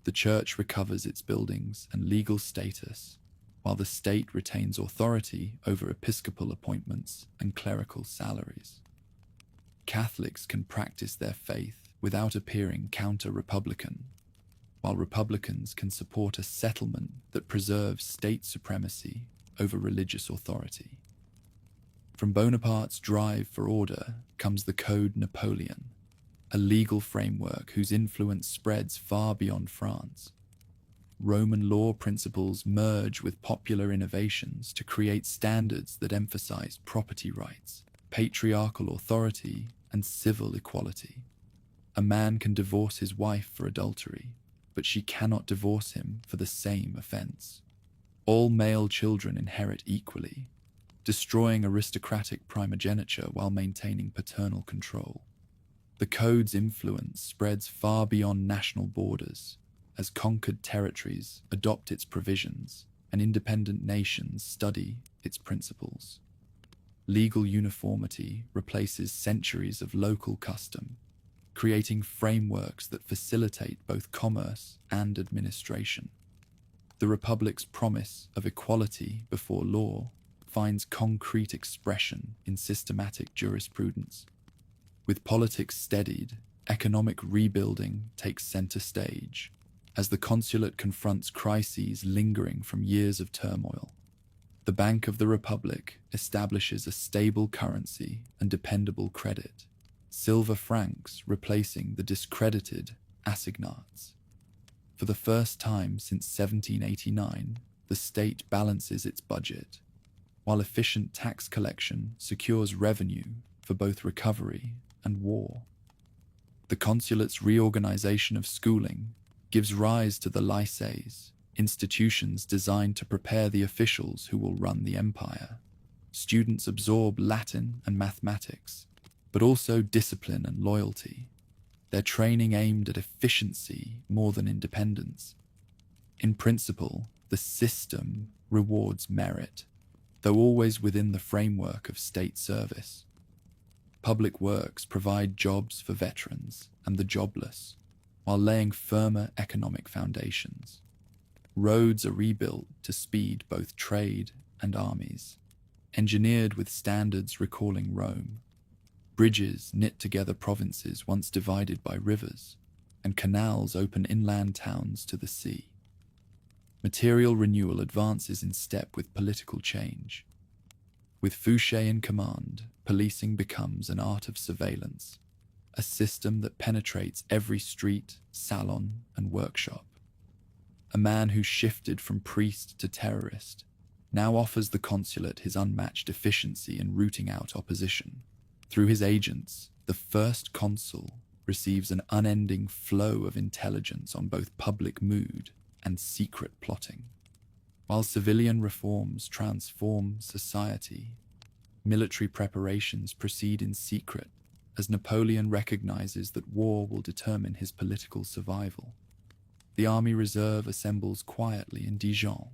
The The church recovers its buildings and legal status, while the state retains authority over episcopal appointments and clerical salaries. Catholics can practice their faith without appearing counter-republican, while republicans can support a settlement that preserves state supremacy over religious authority. From Bonaparte's drive for order comes the Code Napoleon, a legal framework whose influence spreads far beyond France. Roman law principles merge with popular innovations to create standards that emphasize property rights, patriarchal authority, and civil equality. A man can divorce his wife for adultery, but she cannot divorce him for the same offense. All male children inherit equally, destroying aristocratic primogeniture while maintaining paternal control. The code's influence spreads far beyond national borders, as conquered territories adopt its provisions and independent nations study its principles. Legal uniformity replaces centuries of local custom, creating frameworks that facilitate both commerce and administration. The Republic's promise of equality before law finds concrete expression in systematic jurisprudence. With politics steadied, economic rebuilding takes center stage, as the consulate confronts crises lingering from years of turmoil. The Bank of the Republic establishes a stable currency and dependable credit, silver francs replacing the discredited assignats. For the first time since 1789, the state balances its budget, while efficient tax collection secures revenue for both recovery and war. The consulate's reorganization of schooling gives rise to the lycées, institutions designed to prepare the officials who will run the empire. Students absorb Latin and mathematics, but also discipline and loyalty, their training aimed at efficiency more than independence. In principle, the system rewards merit, though always within the framework of state service. Public works provide jobs for veterans and the jobless, while laying firmer economic foundations. Roads are rebuilt to speed both trade and armies, engineered with standards recalling Rome. Bridges knit together provinces once divided by rivers, and canals open inland towns to the sea. Material renewal advances in step with political change. With Fouché in command, policing becomes an art of surveillance, a system that penetrates every street, salon, and workshop. A man who shifted from priest to terrorist now offers the consulate his unmatched efficiency in rooting out opposition. Through his agents, the first consul receives an unending flow of intelligence on both public mood and secret plotting. While civilian reforms transform society, military preparations proceed in secret as Napoleon recognizes that war will determine his political survival. The army reserve assembles quietly in Dijon,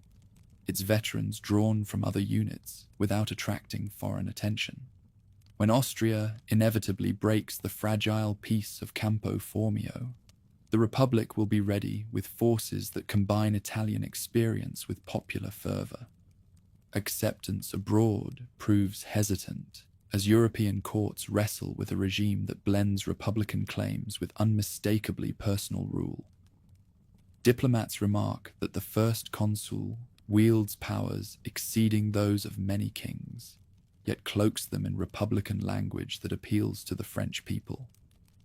its veterans drawn from other units without attracting foreign attention. When Austria inevitably breaks the fragile peace of Campo Formio, the Republic will be ready with forces that combine Italian experience with popular fervor. Acceptance abroad proves hesitant as European courts wrestle with a regime that blends Republican claims with unmistakably personal rule. Diplomats remark that the first consul wields powers exceeding those of many kings, yet cloaks them in Republican language that appeals to the French people.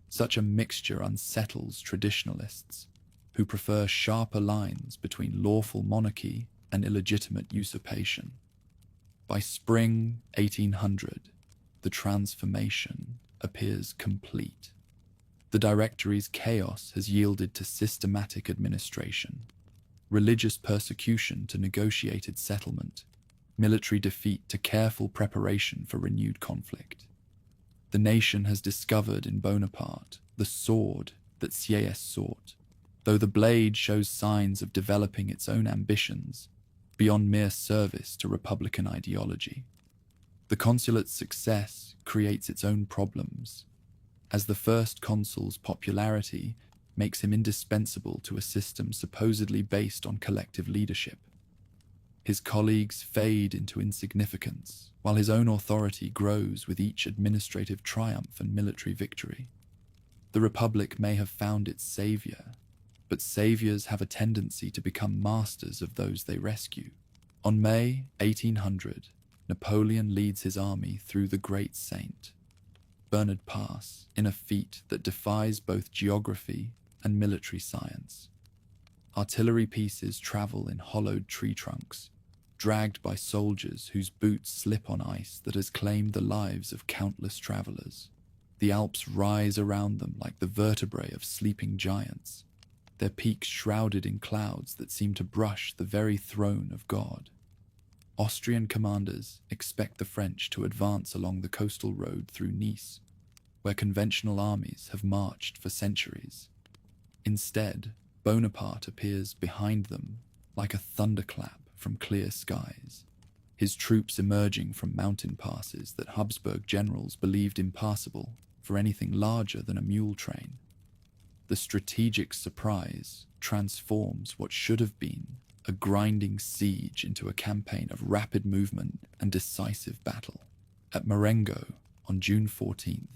Such a mixture unsettles traditionalists, who prefer sharper lines between lawful monarchy and illegitimate usurpation. By spring 1800, the transformation appears complete. The Directory's chaos has yielded to systematic administration, religious persecution to negotiated settlement, military defeat to careful preparation for renewed conflict. The nation has discovered in Bonaparte the sword that Sieyès sought, though the blade shows signs of developing its own ambitions beyond mere service to republican ideology. The consulate's success creates its own problems, as the first consul's popularity makes him indispensable to a system supposedly based on collective leadership. His colleagues fade into insignificance, while his own authority grows with each administrative triumph and military victory. The Republic may have found its savior, but saviors have a tendency to become masters of those they rescue. On May 1800, Napoleon leads his army through the Great Saint Bernard Pass in a feat that defies both geography and military science. Artillery pieces travel in hollowed tree trunks, dragged by soldiers whose boots slip on ice that has claimed the lives of countless travelers. The Alps rise around them like the vertebrae of sleeping giants, their peaks shrouded in clouds that seem to brush the very throne of God. Austrian commanders expect the French to advance along the coastal road through Nice, where conventional armies have marched for centuries. Instead, Bonaparte appears behind them like a thunderclap from clear skies, his troops emerging from mountain passes that Habsburg generals believed impassable for anything larger than a mule train. The strategic surprise transforms what should have been a grinding siege into a campaign of rapid movement and decisive battle. At Marengo, on June 14th,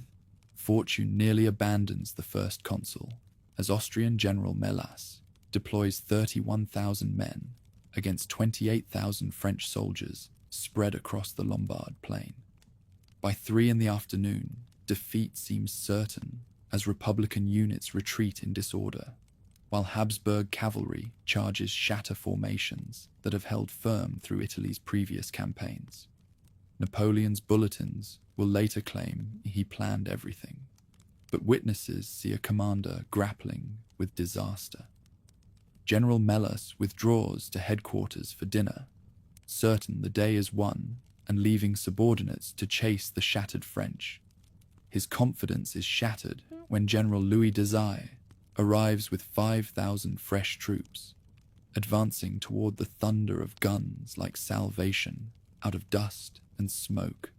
fortune nearly abandons the first consul as Austrian General Melas deploys 31,000 men against 28,000 French soldiers spread across the Lombard plain. By 3 in the afternoon, defeat seems certain as Republican units retreat in disorder, while Habsburg cavalry charges shatter formations that have held firm through Italy's previous campaigns. Napoleon's bulletins will later claim he planned everything, but witnesses see a commander grappling with disaster. General Melas withdraws to headquarters for dinner, certain the day is won and leaving subordinates to chase the shattered French. His confidence is shattered when General Louis Desire arrives with 5,000 fresh troops, advancing toward the thunder of guns like salvation out of dust and smoke.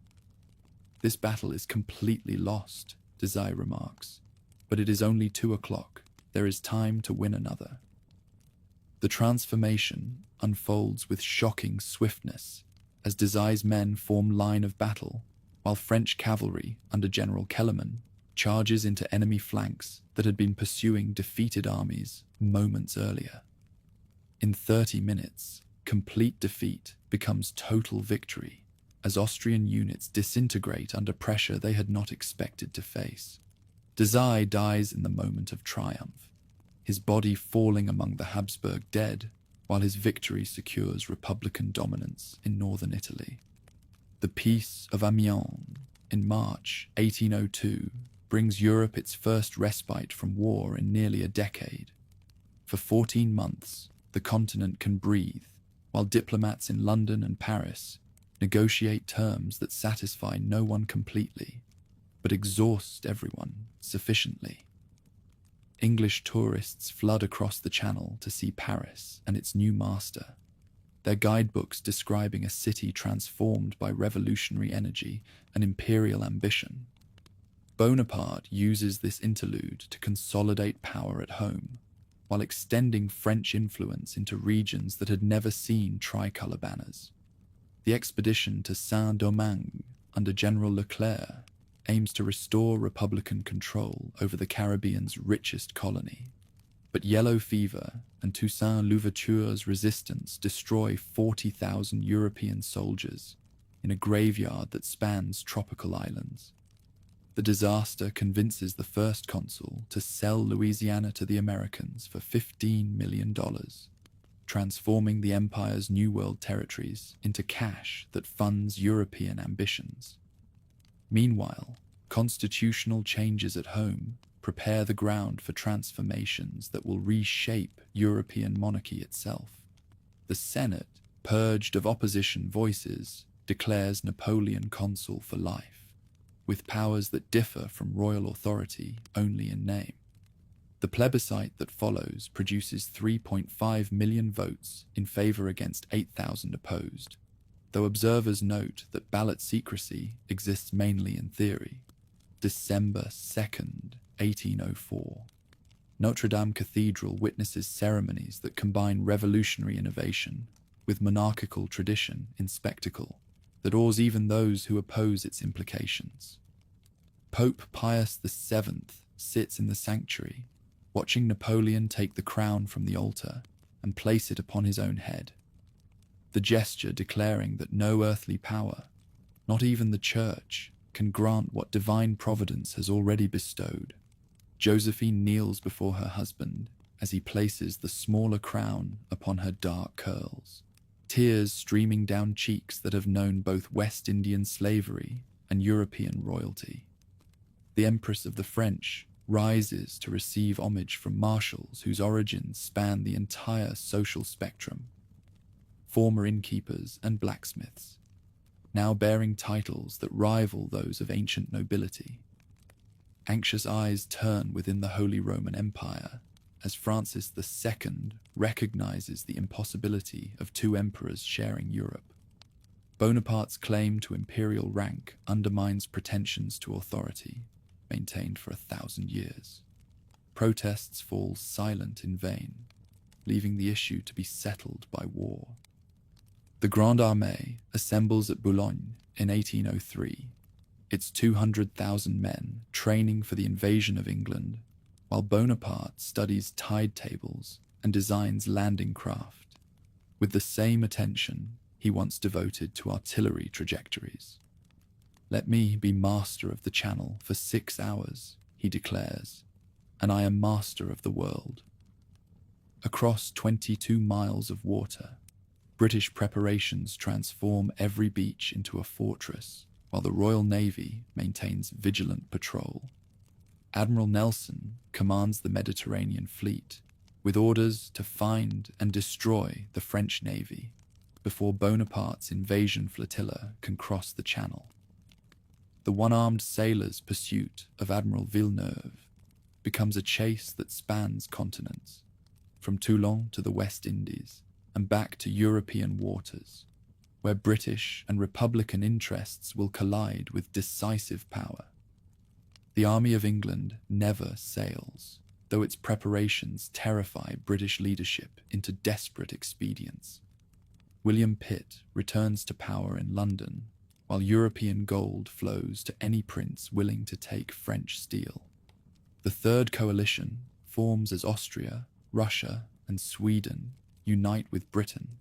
This battle is completely lost, Desire remarks, but it is only 2 o'clock. There is time to win another. The transformation unfolds with shocking swiftness as Desire's men form line of battle, while French cavalry under General Kellerman charges into enemy flanks that had been pursuing defeated armies moments earlier. In 30 minutes, complete defeat becomes total victory as Austrian units disintegrate under pressure they had not expected to face. Desire dies in the moment of triumph, his body falling among the Habsburg dead, while his victory secures Republican dominance in northern Italy. The Peace of Amiens in March 1802 brings Europe its first respite from war in nearly a decade. For 14 months, the continent can breathe, while diplomats in London and Paris negotiate terms that satisfy no one completely, but exhaust everyone sufficiently. English tourists flood across the Channel to see Paris and its new master, their guidebooks describing a city transformed by revolutionary energy and imperial ambition. Bonaparte uses this interlude to consolidate power at home, while extending French influence into regions that had never seen tricolour banners. The expedition to Saint-Domingue under General Leclerc aims to restore Republican control over the Caribbean's richest colony. But yellow fever and Toussaint Louverture's resistance destroy 40,000 European soldiers in a graveyard that spans tropical islands. The disaster convinces the first consul to sell Louisiana to the Americans for $15 million, transforming the empire's New World territories into cash that funds European ambitions. Meanwhile, constitutional changes at home prepare the ground for transformations that will reshape European monarchy itself. The Senate, purged of opposition voices, declares Napoleon consul for life, with powers that differ from royal authority only in name. The plebiscite that follows produces 3.5 million votes in favour against 8,000 opposed, though observers note that ballot secrecy exists mainly in theory. December 2nd, 1804. Notre Dame Cathedral witnesses ceremonies that combine revolutionary innovation with monarchical tradition in spectacle that awes even those who oppose its implications. Pope Pius VII sits in the sanctuary, watching Napoleon take the crown from the altar and place it upon his own head, the gesture declaring that no earthly power, not even the Church, can grant what divine providence has already bestowed. Josephine kneels before her husband as he places the smaller crown upon her dark curls, tears streaming down cheeks that have known both West Indian slavery and European royalty. The Empress of the French rises to receive homage from marshals whose origins span the entire social spectrum, former innkeepers and blacksmiths, now bearing titles that rival those of ancient nobility. Anxious eyes turn within the Holy Roman Empire as Francis II recognizes the impossibility of two emperors sharing Europe. Bonaparte's claim to imperial rank undermines pretensions to authority, maintained for 1,000 years. Protests fall silent in vain, leaving the issue to be settled by war. The Grande Armée assembles at Boulogne in 1803, its 200,000 men training for the invasion of England, while Bonaparte studies tide tables and designs landing craft, with the same attention he once devoted to artillery trajectories. "Let me be master of the Channel for 6 hours," he declares, "and I am master of the world." Across 22 miles of water, British preparations transform every beach into a fortress, while the Royal Navy maintains vigilant patrol. Admiral Nelson commands the Mediterranean fleet, with orders to find and destroy the French Navy before Bonaparte's invasion flotilla can cross the Channel. The one-armed sailor's pursuit of Admiral Villeneuve becomes a chase that spans continents, from Toulon to the West Indies and back to European waters, where British and Republican interests will collide with decisive power. The Army of England never sails, though its preparations terrify British leadership into desperate expedients. William Pitt returns to power in London, while European gold flows to any prince willing to take French steel. The Third Coalition forms as Austria, Russia, and Sweden unite with Britain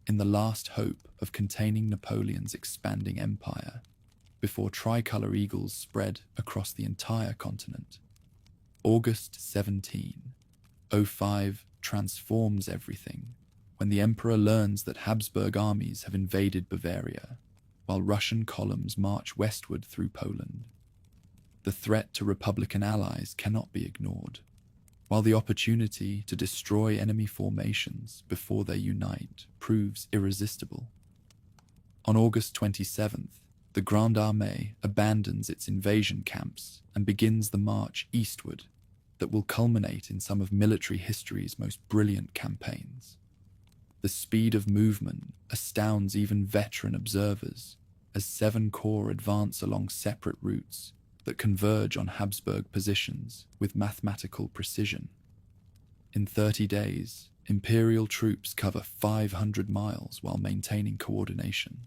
in the last hope of containing Napoleon's expanding empire before tricolour eagles spread across the entire continent. August 1705 transforms everything when the emperor learns that Habsburg armies have invaded Bavaria, while Russian columns march westward through Poland. The threat to Republican allies cannot be ignored, while the opportunity to destroy enemy formations before they unite proves irresistible. On August 27th, the Grande Armée abandons its invasion camps and begins the march eastward that will culminate in some of military history's most brilliant campaigns. The speed of movement astounds even veteran observers as 7 corps advance along separate routes that converge on Habsburg positions with mathematical precision. In 30 days, imperial troops cover 500 miles while maintaining coordination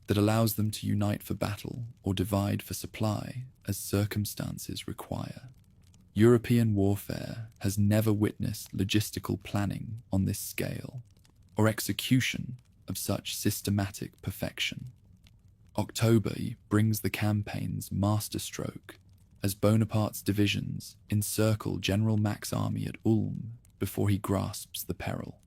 that allows them to unite for battle or divide for supply as circumstances require. European warfare has never witnessed logistical planning on this scale or execution of such systematic perfection. October brings the campaign's masterstroke as Bonaparte's divisions encircle General Mack's army at Ulm before he grasps the peril.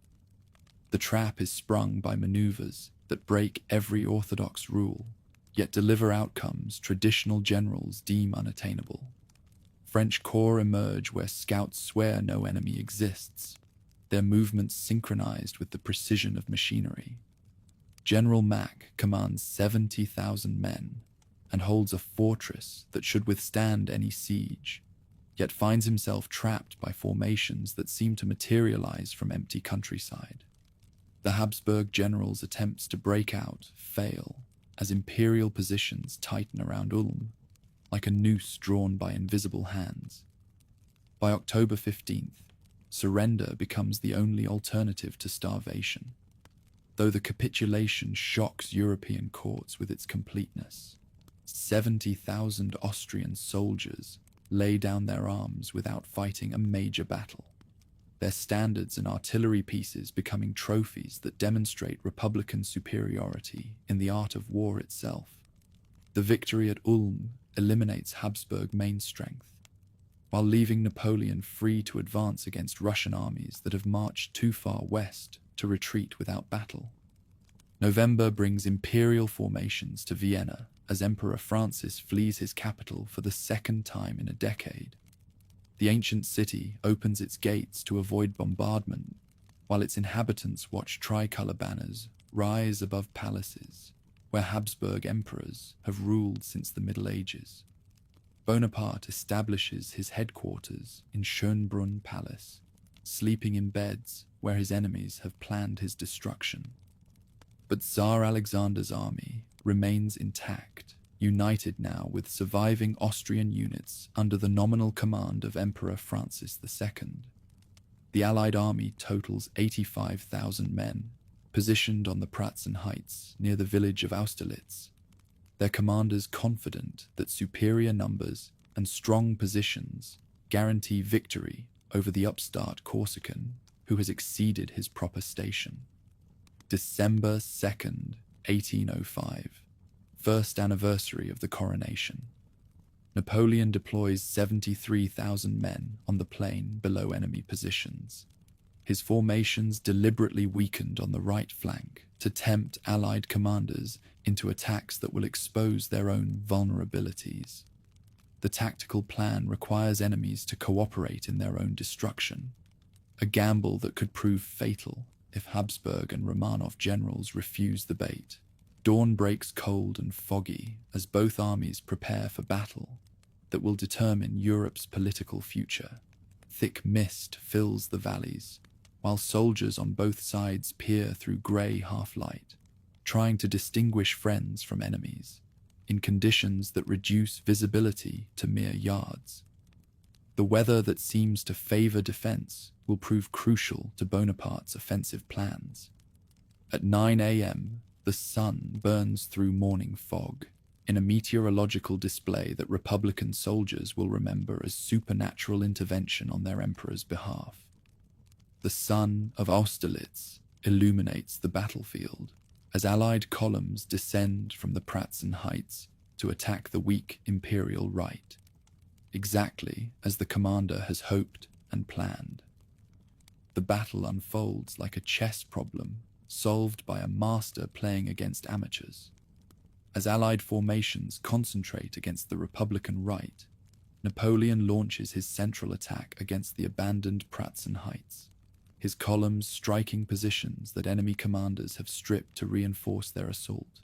The trap is sprung by maneuvers that break every orthodox rule, yet deliver outcomes traditional generals deem unattainable. French corps emerge where scouts swear no enemy exists, their movements synchronized with the precision of machinery. General Mack commands 70,000 men and holds a fortress that should withstand any siege, yet finds himself trapped by formations that seem to materialize from empty countryside. The Habsburg generals' attempts to break out fail as imperial positions tighten around Ulm, like a noose drawn by invisible hands. By October 15th, surrender becomes the only alternative to starvation, though the capitulation shocks European courts with its completeness. 70,000 Austrian soldiers lay down their arms without fighting a major battle, their standards and artillery pieces becoming trophies that demonstrate Republican superiority in the art of war itself. The victory at Ulm eliminates Habsburg main strength, while leaving Napoleon free to advance against Russian armies that have marched too far west to retreat without battle. November brings imperial formations to Vienna as Emperor Francis flees his capital for the second time in a decade. The ancient city opens its gates to avoid bombardment, while its inhabitants watch tricolour banners rise above palaces where Habsburg emperors have ruled since the Middle Ages. Bonaparte establishes his headquarters in Schönbrunn Palace, sleeping in beds where his enemies have planned his destruction. But Tsar Alexander's army remains intact, united now with surviving Austrian units under the nominal command of Emperor Francis II. The Allied army totals 85,000 men, positioned on the Pratzen Heights near the village of Austerlitz, their commanders confident that superior numbers and strong positions guarantee victory over the upstart Corsican who has exceeded his proper station. December 2nd, 1805. First anniversary of the coronation. Napoleon deploys 73,000 men on the plain below enemy positions. His formations deliberately weakened on the right flank to tempt Allied commanders into attacks that will expose their own vulnerabilities. The tactical plan requires enemies to cooperate in their own destruction, a gamble that could prove fatal if Habsburg and Romanov generals refuse the bait. Dawn breaks cold and foggy as both armies prepare for battle that will determine Europe's political future. Thick mist fills the valleys, while soldiers on both sides peer through grey half-light, trying to distinguish friends from enemies, in conditions that reduce visibility to mere yards. The weather that seems to favour defence will prove crucial to Bonaparte's offensive plans. At 9 a.m., the sun burns through morning fog, in a meteorological display that Republican soldiers will remember as supernatural intervention on their emperor's behalf. The sun of Austerlitz illuminates the battlefield as Allied columns descend from the Pratzen Heights to attack the weak imperial right, exactly as the commander has hoped and planned. The battle unfolds like a chess problem solved by a master playing against amateurs. As Allied formations concentrate against the Republican right, Napoleon launches his central attack against the abandoned Pratzen Heights, his columns striking positions that enemy commanders have stripped to reinforce their assault.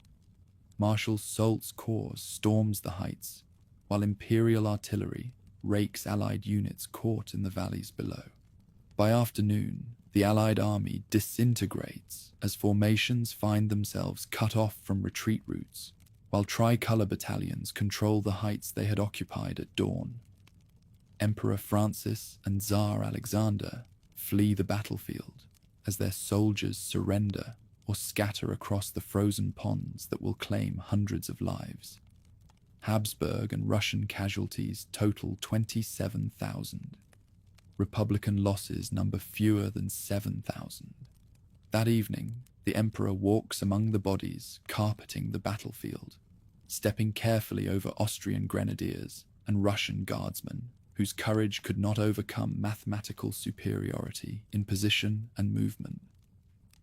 Marshal Soult's corps storms the heights, while Imperial artillery rakes Allied units caught in the valleys below. By afternoon, the Allied army disintegrates as formations find themselves cut off from retreat routes, while tricolour battalions control the heights they had occupied at dawn. Emperor Francis and Tsar Alexander flee the battlefield as their soldiers surrender or scatter across the frozen ponds that will claim hundreds of lives. Habsburg and Russian casualties total 27,000. Republican losses number fewer than 7,000. That evening, the emperor walks among the bodies, carpeting the battlefield, stepping carefully over Austrian grenadiers and Russian guardsmen, whose courage could not overcome mathematical superiority in position and movement.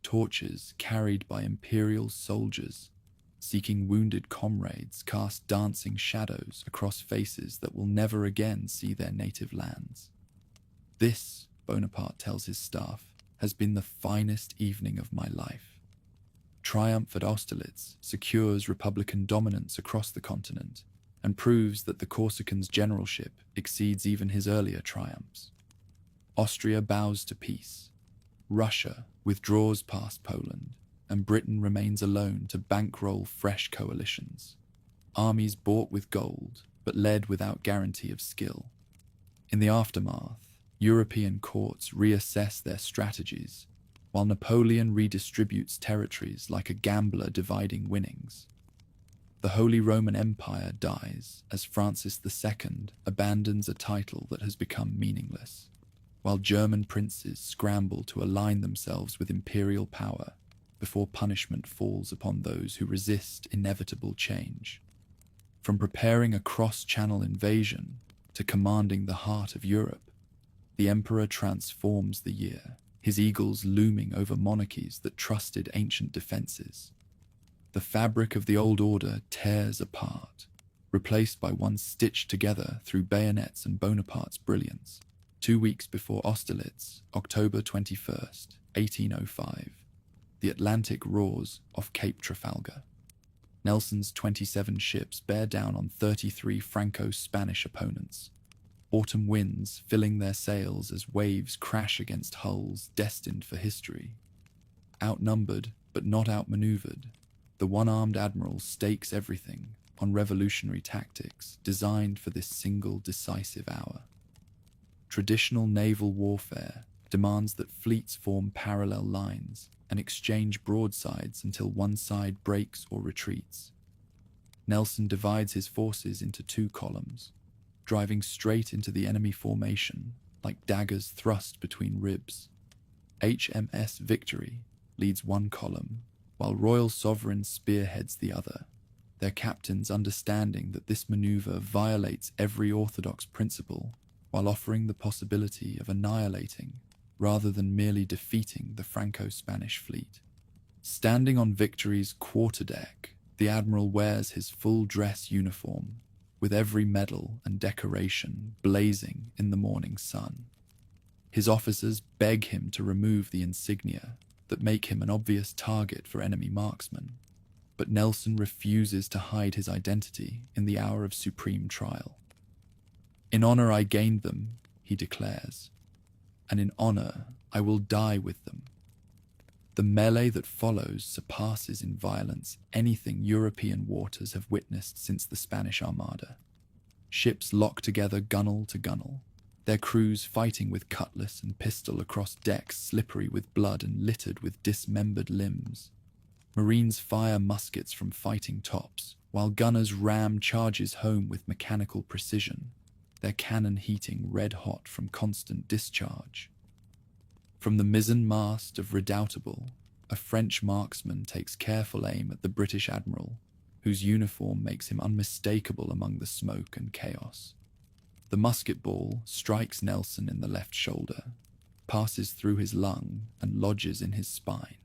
Torches carried by imperial soldiers, seeking wounded comrades, cast dancing shadows across faces that will never again see their native lands. This, Bonaparte tells his staff, has been the finest evening of my life. Triumph at Austerlitz secures Republican dominance across the continent and proves that the Corsican's generalship exceeds even his earlier triumphs. Austria bows to peace. Russia withdraws past Poland, and Britain remains alone to bankroll fresh coalitions. Armies bought with gold, but led without guarantee of skill. In the aftermath, European courts reassess their strategies, while Napoleon redistributes territories like a gambler dividing winnings. The Holy Roman Empire dies as Francis II abandons a title that has become meaningless, while German princes scramble to align themselves with imperial power before punishment falls upon those who resist inevitable change. From preparing a cross-channel invasion to commanding the heart of Europe, the emperor transforms the year, his eagles looming over monarchies that trusted ancient defenses. The fabric of the old order tears apart, replaced by one stitched together through bayonets and Bonaparte's brilliance. 2 weeks before Austerlitz, October 21st, 1805, the Atlantic roars off Cape Trafalgar. Nelson's 27 ships bear down on 33 Franco-Spanish opponents, autumn winds filling their sails as waves crash against hulls destined for history. Outnumbered but not outmaneuvered, the one-armed admiral stakes everything on revolutionary tactics designed for this single decisive hour. Traditional naval warfare demands that fleets form parallel lines and exchange broadsides until one side breaks or retreats. Nelson divides his forces into 2 columns, driving straight into the enemy formation like daggers thrust between ribs. HMS Victory leads one column, while Royal Sovereign spearheads the other, their captains understanding that this maneuver violates every orthodox principle while offering the possibility of annihilating rather than merely defeating the Franco-Spanish fleet. Standing on Victory's quarterdeck, the admiral wears his full-dress uniform, with every medal and decoration blazing in the morning sun. His officers beg him to remove the insignia that make him an obvious target for enemy marksmen, but Nelson refuses to hide his identity in the hour of supreme trial. "In honor I gained them," he declares, "and in honor I will die with them." The melee that follows surpasses in violence anything European waters have witnessed since the Spanish Armada. Ships lock together gunwale to gunwale, their crews fighting with cutlass and pistol across decks slippery with blood and littered with dismembered limbs. Marines fire muskets from fighting tops, while gunners ram charges home with mechanical precision, their cannon heating red-hot from constant discharge. From the mizzen mast of Redoutable, a French marksman takes careful aim at the British admiral, whose uniform makes him unmistakable among the smoke and chaos. The musket ball strikes Nelson in the left shoulder, passes through his lung, and lodges in his spine.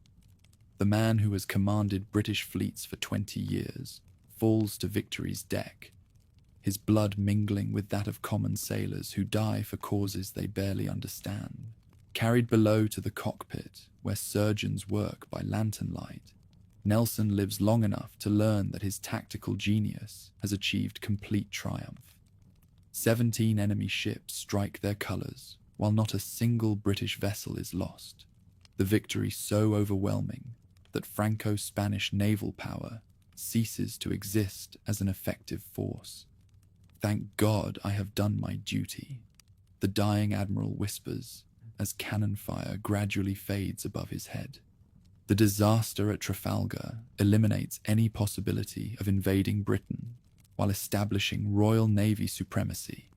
The man who has commanded British fleets for 20 years falls to Victory's deck, his blood mingling with that of common sailors who die for causes they barely understand. Carried below to the cockpit, where surgeons work by lantern light, Nelson lives long enough to learn that his tactical genius has achieved complete triumph. 17 enemy ships strike their colours, while not a single British vessel is lost, the victory so overwhelming that Franco-Spanish naval power ceases to exist as an effective force. "Thank God I have done my duty," the dying admiral whispers as cannon fire gradually fades above his head. The disaster at Trafalgar eliminates any possibility of invading Britain while establishing Royal Navy supremacy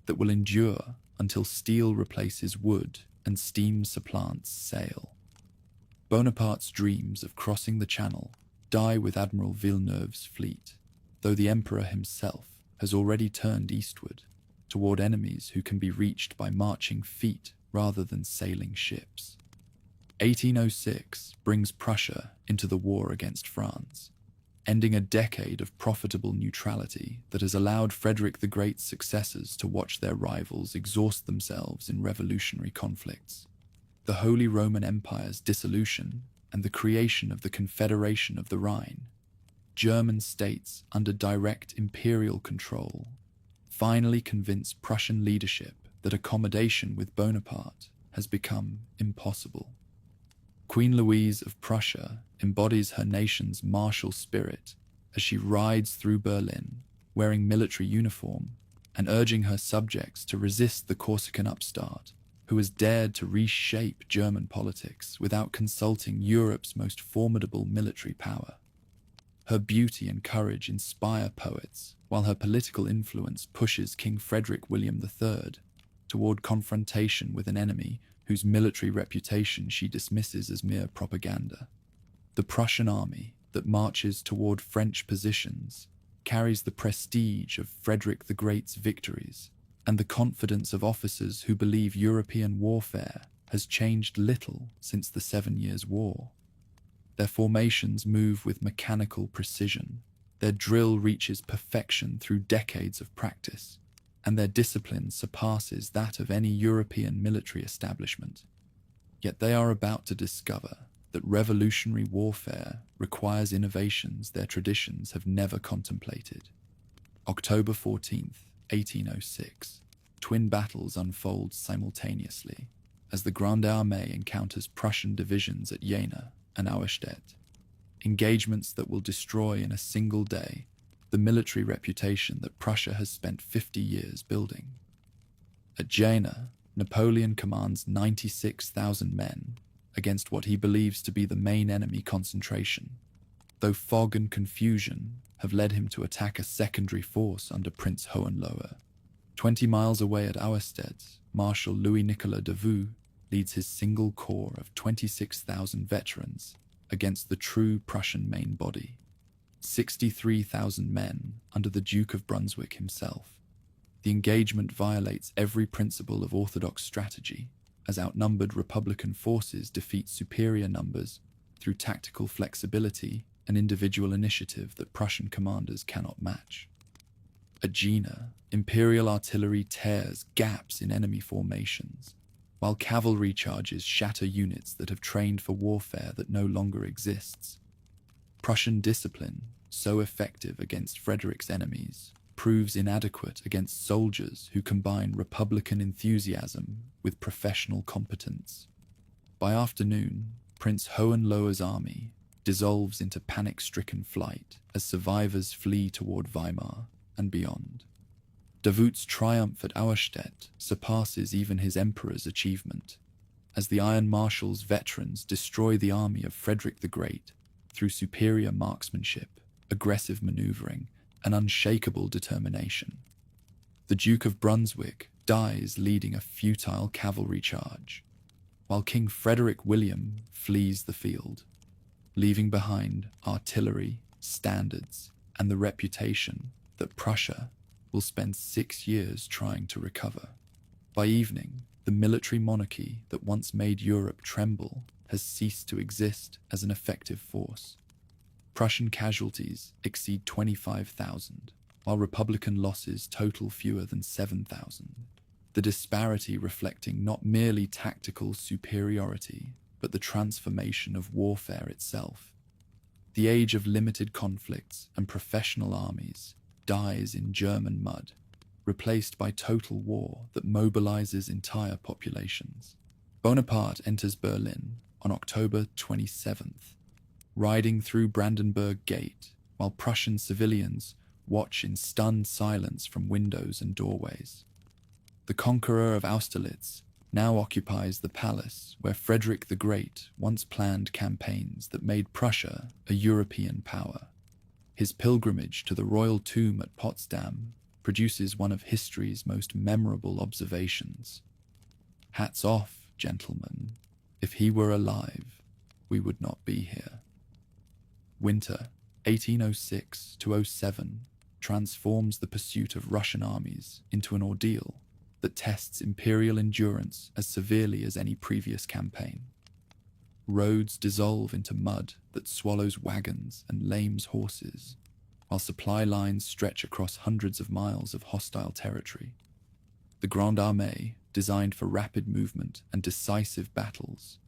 that will endure until steel replaces wood and steam supplants sail. Bonaparte's dreams of crossing the Channel die with Admiral Villeneuve's fleet, though the Emperor himself has already turned eastward, toward enemies who can be reached by marching feet rather than sailing ships. 1806 brings Prussia into the war against France, ending a decade of profitable neutrality that has allowed Frederick the Great's successors to watch their rivals exhaust themselves in revolutionary conflicts. The Holy Roman Empire's dissolution and the creation of the Confederation of the Rhine, German states under direct imperial control, finally convince Prussian leadership that accommodation with Bonaparte has become impossible. Queen Louise of Prussia embodies her nation's martial spirit as she rides through Berlin, wearing military uniform and urging her subjects to resist the Corsican upstart who has dared to reshape German politics without consulting Europe's most formidable military power. Her beauty and courage inspire poets, while her political influence pushes King Frederick William III toward confrontation with an enemy whose military reputation she dismisses as mere propaganda. The Prussian army that marches toward French positions carries the prestige of Frederick the Great's victories and the confidence of officers who believe European warfare has changed little since the 7 Years' War. Their formations move with mechanical precision, their drill reaches perfection through decades of practice, and their discipline surpasses that of any European military establishment. Yet they are about to discover that revolutionary warfare requires innovations their traditions have never contemplated. October 14th, 1806, twin battles unfold simultaneously as the Grande Armée encounters Prussian divisions at Jena and Austerlitz, engagements that will destroy in a single day the military reputation that Prussia has spent 50 years building. At Jena, Napoleon commands 96,000 men against what he believes to be the main enemy concentration, though fog and confusion have led him to attack a secondary force under Prince Hohenlohe. 20 miles away at Austerlitz, Marshal Louis-Nicolas Davout leads his single corps of 26,000 veterans against the true Prussian main body, 63,000 men under the Duke of Brunswick himself. The engagement violates every principle of orthodox strategy, as outnumbered Republican forces defeat superior numbers through tactical flexibility and individual initiative that Prussian commanders cannot match. At Jena, Imperial artillery tears gaps in enemy formations, while cavalry charges shatter units that have trained for warfare that no longer exists. Prussian discipline, so effective against Frederick's enemies, proves inadequate against soldiers who combine Republican enthusiasm with professional competence. By afternoon, Prince Hohenlohe's army dissolves into panic-stricken flight as survivors flee toward Weimar and beyond. Davout's triumph at Austerlitz surpasses even his emperor's achievement, as the Iron Marshal's veterans destroy the army of Frederick the Great through superior marksmanship, aggressive maneuvering, and unshakable determination. The Duke of Brunswick dies leading a futile cavalry charge, while King Frederick William flees the field, leaving behind artillery, standards, and the reputation that Prussia will spend 6 years trying to recover. By evening, the military monarchy that once made Europe tremble has ceased to exist as an effective force. Prussian casualties exceed 25,000, while Republican losses total fewer than 7,000. The disparity reflecting not merely tactical superiority, but the transformation of warfare itself. The age of limited conflicts and professional armies dies in German mud, replaced by total war that mobilizes entire populations. Bonaparte enters Berlin on October 27th, riding through Brandenburg Gate, while Prussian civilians watch in stunned silence from windows and doorways. The conqueror of Austerlitz now occupies the palace where Frederick the Great once planned campaigns that made Prussia a European power. His pilgrimage to the royal tomb at Potsdam produces one of history's most memorable observations. "Hats off, gentlemen. If he were alive, we would not be here." Winter 1806-07 transforms the pursuit of Russian armies into an ordeal that tests imperial endurance as severely as any previous campaign. Roads dissolve into mud that swallows wagons and lames horses, while supply lines stretch across hundreds of miles of hostile territory. The Grande Armée, designed for rapid movement and decisive battles,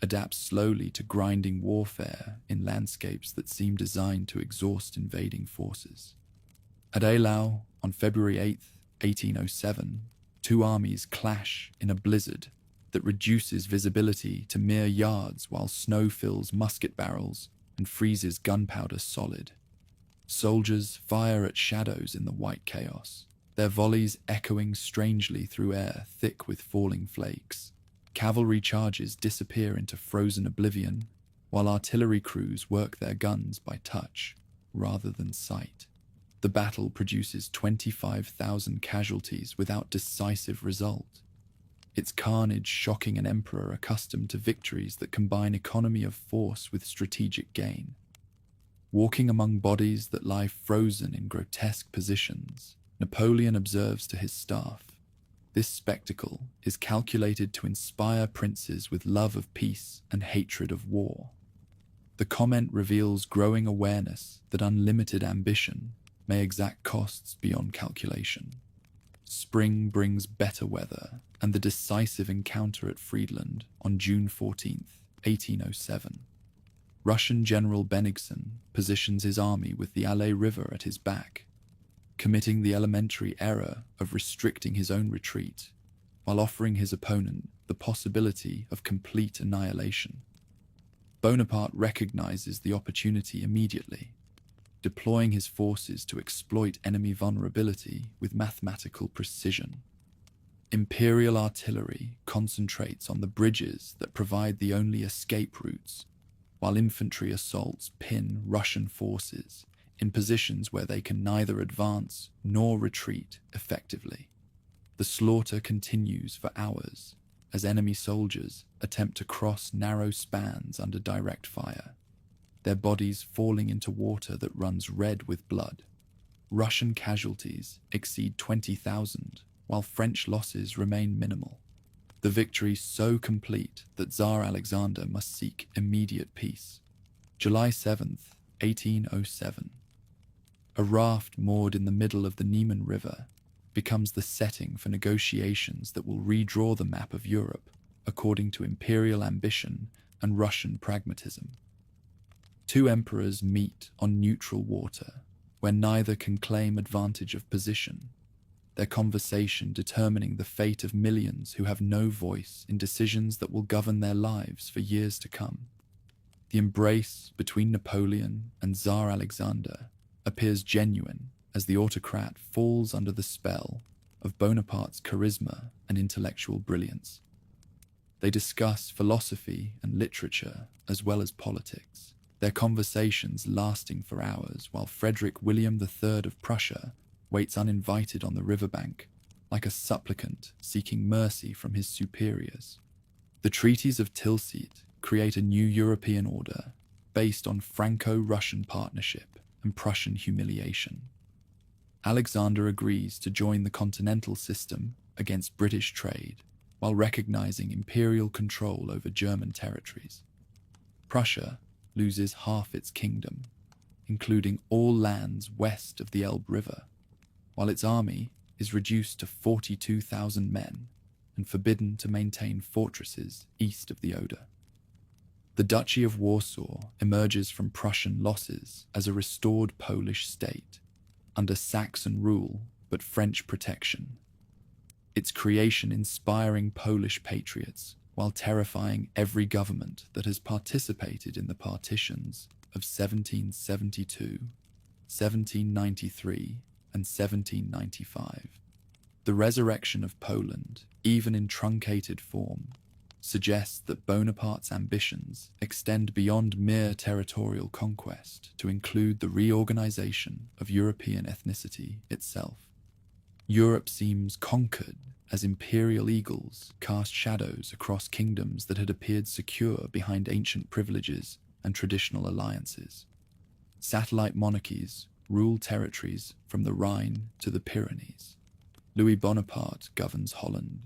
adapts slowly to grinding warfare in landscapes that seem designed to exhaust invading forces. At Eylau, on February 8, 1807, two armies clash in a blizzard that reduces visibility to mere yards while snow fills musket barrels and freezes gunpowder solid. Soldiers fire at shadows in the white chaos, their volleys echoing strangely through air thick with falling flakes. Cavalry charges disappear into frozen oblivion, while artillery crews work their guns by touch rather than sight. The battle produces 25,000 casualties without decisive result, its carnage shocking an emperor accustomed to victories that combine economy of force with strategic gain. Walking among bodies that lie frozen in grotesque positions, Napoleon observes to his staff, "This spectacle is calculated to inspire princes with love of peace and hatred of war." The comment reveals growing awareness that unlimited ambition may exact costs beyond calculation. Spring brings better weather, and the decisive encounter at Friedland on June 14th, 1807. Russian General Bennigsen positions his army with the Alais River at his back, committing the elementary error of restricting his own retreat, while offering his opponent the possibility of complete annihilation. Bonaparte recognizes the opportunity immediately, deploying his forces to exploit enemy vulnerability with mathematical precision. Imperial artillery concentrates on the bridges that provide the only escape routes, while infantry assaults pin Russian forces in positions where they can neither advance nor retreat effectively. The slaughter continues for hours as enemy soldiers attempt to cross narrow spans under direct fire, their bodies falling into water that runs red with blood. Russian casualties exceed 20,000, while French losses remain minimal. The victory so complete that Tsar Alexander must seek immediate peace. July 7th, 1807. A raft moored in the middle of the Niemen River becomes the setting for negotiations that will redraw the map of Europe according to imperial ambition and Russian pragmatism. Two emperors meet on neutral water, where neither can claim advantage of position, their conversation determining the fate of millions who have no voice in decisions that will govern their lives for years to come. The embrace between Napoleon and Tsar Alexander appears genuine as the autocrat falls under the spell of Bonaparte's charisma and intellectual brilliance. They discuss philosophy and literature as well as politics, their conversations lasting for hours while Frederick William III of Prussia waits uninvited on the riverbank, like a supplicant seeking mercy from his superiors. The treaties of Tilsit create a new European order based on Franco-Russian partnership and Prussian humiliation. Alexander agrees to join the continental system against British trade, while recognizing imperial control over German territories. Prussia loses half its kingdom, including all lands west of the Elbe River, while its army is reduced to 42,000 men and forbidden to maintain fortresses east of the Oder. The Duchy of Warsaw emerges from Prussian losses as a restored Polish state, under Saxon rule but French protection. Its creation inspiring Polish patriots while terrifying every government that has participated in the partitions of 1772, 1793, and 1795. The resurrection of Poland, even in truncated form, suggests that Bonaparte's ambitions extend beyond mere territorial conquest to include the reorganization of European ethnicity itself. Europe seems conquered as imperial eagles cast shadows across kingdoms that had appeared secure behind ancient privileges and traditional alliances. Satellite monarchies rule territories from the Rhine to the Pyrenees. Louis Bonaparte governs Holland.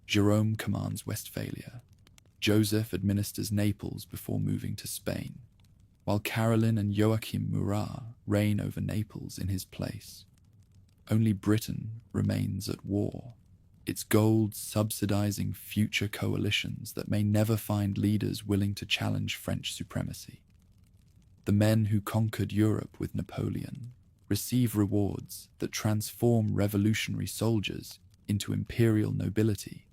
Jerome commands Westphalia. Joseph administers Naples before moving to Spain, while Caroline and Joachim Murat reign over Naples in his place. Only Britain remains at war, its gold subsidizing future coalitions that may never find leaders willing to challenge French supremacy. The men who conquered Europe with Napoleon receive rewards that transform revolutionary soldiers into imperial nobility.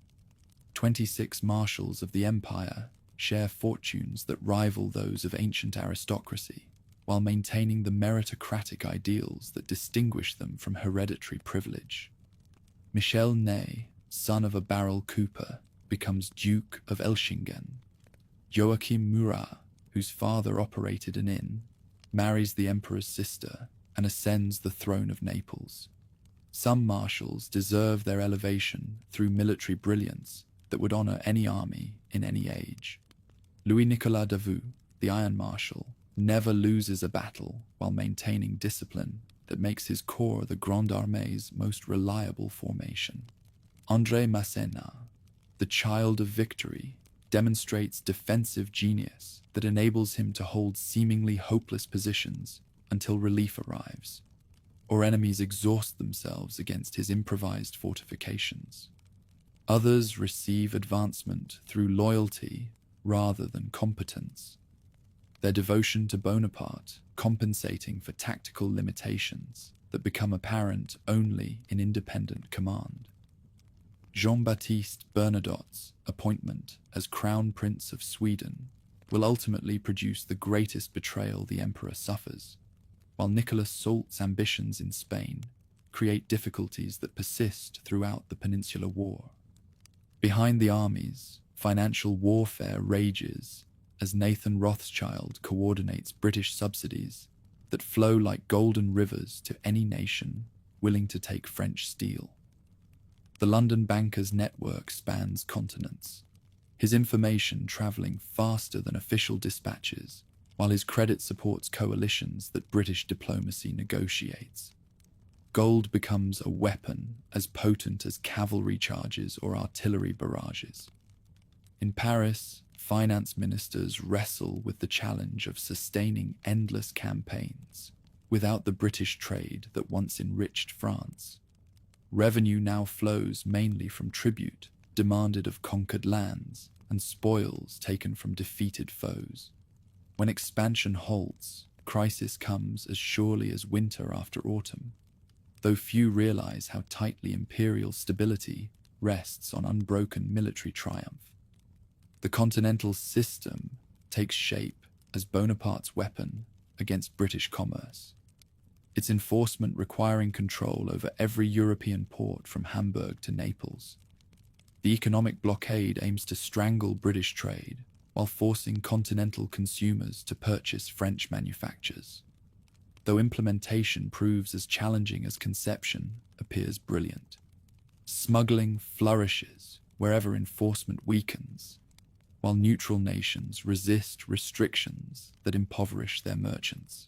26 marshals of the empire share fortunes that rival those of ancient aristocracy, while maintaining the meritocratic ideals that distinguish them from hereditary privilege. Michel Ney, son of a barrel cooper, becomes Duke of Elchingen. Joachim Murat, whose father operated an inn, marries the emperor's sister and ascends the throne of Naples. Some marshals deserve their elevation through military brilliance that would honor any army in any age. Louis-Nicolas Davout, the Iron Marshal, never loses a battle while maintaining discipline that makes his corps the Grande Armée's most reliable formation. André Masséna, the child of victory, demonstrates defensive genius that enables him to hold seemingly hopeless positions until relief arrives, or enemies exhaust themselves against his improvised fortifications. Others receive advancement through loyalty rather than competence, their devotion to Bonaparte compensating for tactical limitations that become apparent only in independent command. Jean-Baptiste Bernadotte's appointment as Crown Prince of Sweden will ultimately produce the greatest betrayal the emperor suffers, while Nicolas Soult's ambitions in Spain create difficulties that persist throughout the Peninsular War. Behind the armies, financial warfare rages as Nathan Rothschild coordinates British subsidies that flow like golden rivers to any nation willing to take French steel. The London banker's network spans continents, his information travelling faster than official dispatches, while his credit supports coalitions that British diplomacy negotiates. Gold becomes a weapon as potent as cavalry charges or artillery barrages. In Paris, finance ministers wrestle with the challenge of sustaining endless campaigns without the British trade that once enriched France. Revenue now flows mainly from tribute demanded of conquered lands and spoils taken from defeated foes. When expansion halts, crisis comes as surely as winter after autumn, though few realize how tightly imperial stability rests on unbroken military triumph. The continental system takes shape as Bonaparte's weapon against British commerce, its enforcement requiring control over every European port from Hamburg to Naples. The economic blockade aims to strangle British trade while forcing continental consumers to purchase French manufactures. Though implementation proves as challenging as conception appears brilliant. Smuggling flourishes wherever enforcement weakens, while neutral nations resist restrictions that impoverish their merchants.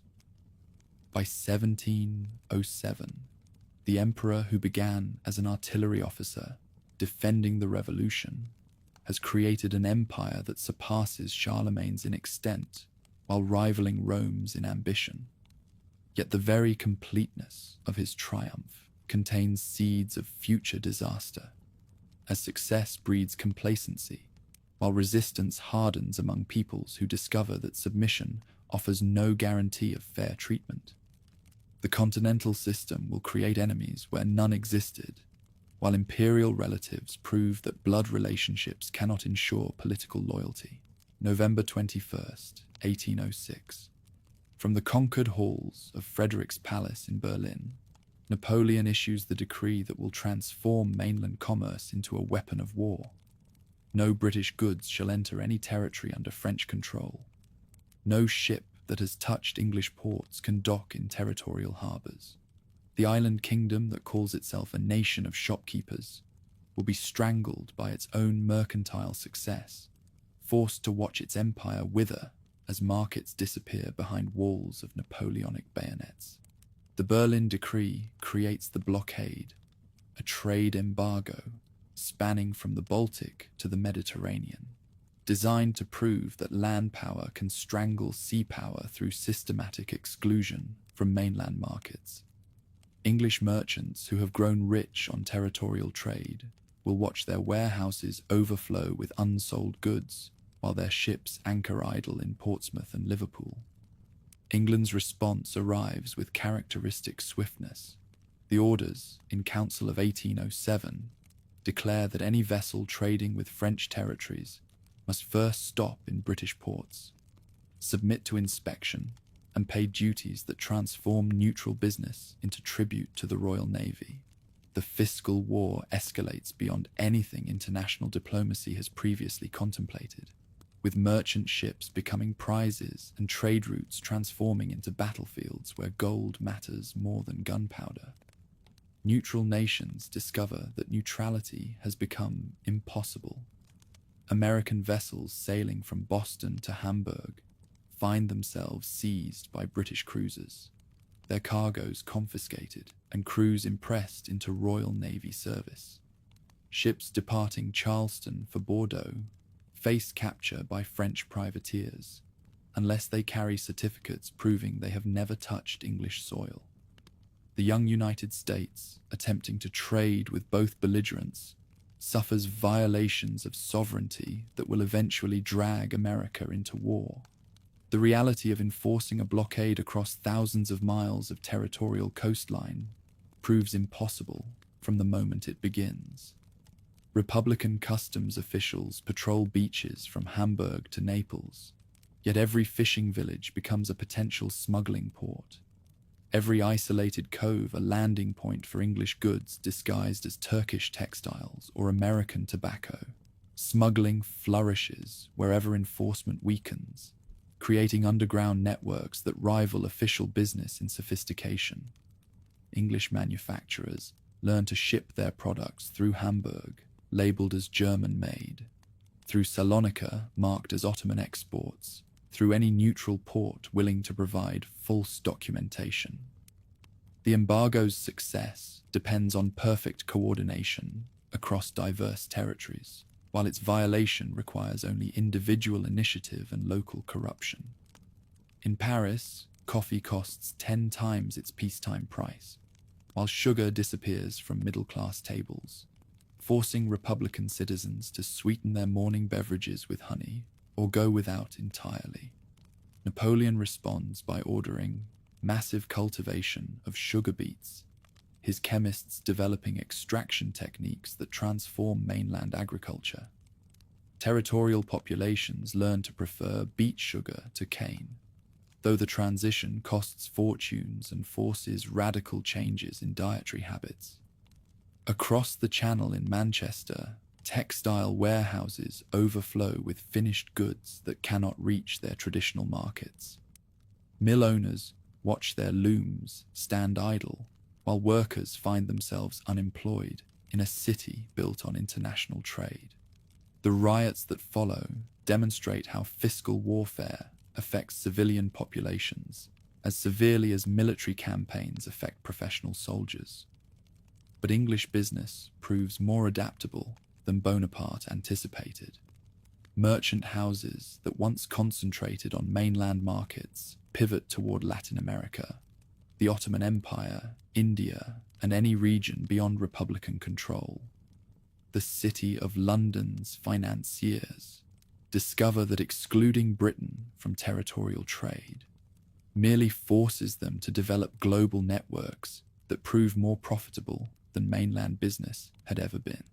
By 1707, the emperor who began as an artillery officer defending the revolution has created an empire that surpasses Charlemagne's in extent while rivaling Rome's in ambition. Yet the very completeness of his triumph contains seeds of future disaster, as success breeds complacency, while resistance hardens among peoples who discover that submission offers no guarantee of fair treatment. The continental system will create enemies where none existed, while imperial relatives prove that blood relationships cannot ensure political loyalty. November 21st, 1806. From the conquered halls of Frederick's Palace in Berlin, Napoleon issues the decree that will transform mainland commerce into a weapon of war. No British goods shall enter any territory under French control. No ship that has touched English ports can dock in territorial harbours. The island kingdom that calls itself a nation of shopkeepers will be strangled by its own mercantile success, forced to watch its empire wither as markets disappear behind walls of Napoleonic bayonets. The Berlin Decree creates the blockade, a trade embargo spanning from the Baltic to the Mediterranean, designed to prove that land power can strangle sea power through systematic exclusion from mainland markets. English merchants who have grown rich on territorial trade will watch their warehouses overflow with unsold goods while their ships anchor idle in Portsmouth and Liverpool. England's response arrives with characteristic swiftness. The orders, in Council of 1807, declare that any vessel trading with French territories must first stop in British ports, submit to inspection, and pay duties that transform neutral business into tribute to the Royal Navy. The fiscal war escalates beyond anything international diplomacy has previously contemplated, with merchant ships becoming prizes and trade routes transforming into battlefields where gold matters more than gunpowder. Neutral nations discover that neutrality has become impossible. American vessels sailing from Boston to Hamburg find themselves seized by British cruisers, their cargoes confiscated and crews impressed into Royal Navy service. Ships departing Charleston for Bordeaux face capture by French privateers, unless they carry certificates proving they have never touched English soil. The young United States, attempting to trade with both belligerents, suffers violations of sovereignty that will eventually drag America into war. The reality of enforcing a blockade across thousands of miles of territorial coastline proves impossible from the moment it begins. Republican customs officials patrol beaches from Hamburg to Naples, yet every fishing village becomes a potential smuggling port. Every isolated cove a landing point for English goods disguised as Turkish textiles or American tobacco. Smuggling flourishes wherever enforcement weakens, creating underground networks that rival official business in sophistication. English manufacturers learn to ship their products through Hamburg, labeled as German-made, through Salonika, marked as Ottoman exports, through any neutral port willing to provide false documentation. The embargo's success depends on perfect coordination across diverse territories, while its violation requires only individual initiative and local corruption. In Paris, coffee costs 10 times its peacetime price, while sugar disappears from middle-class tables, forcing Republican citizens to sweeten their morning beverages with honey or go without entirely. Napoleon responds by ordering massive cultivation of sugar beets, his chemists developing extraction techniques that transform mainland agriculture. Territorial populations learn to prefer beet sugar to cane, though the transition costs fortunes and forces radical changes in dietary habits. Across the Channel in Manchester, textile warehouses overflow with finished goods that cannot reach their traditional markets. Mill owners watch their looms stand idle, while workers find themselves unemployed in a city built on international trade. The riots that follow demonstrate how fiscal warfare affects civilian populations as severely as military campaigns affect professional soldiers. But English business proves more adaptable than Bonaparte anticipated. Merchant houses that once concentrated on mainland markets pivot toward Latin America, the Ottoman Empire, India, and any region beyond Republican control. The City of London's financiers discover that excluding Britain from territorial trade merely forces them to develop global networks that prove more profitable than mainland business had ever been.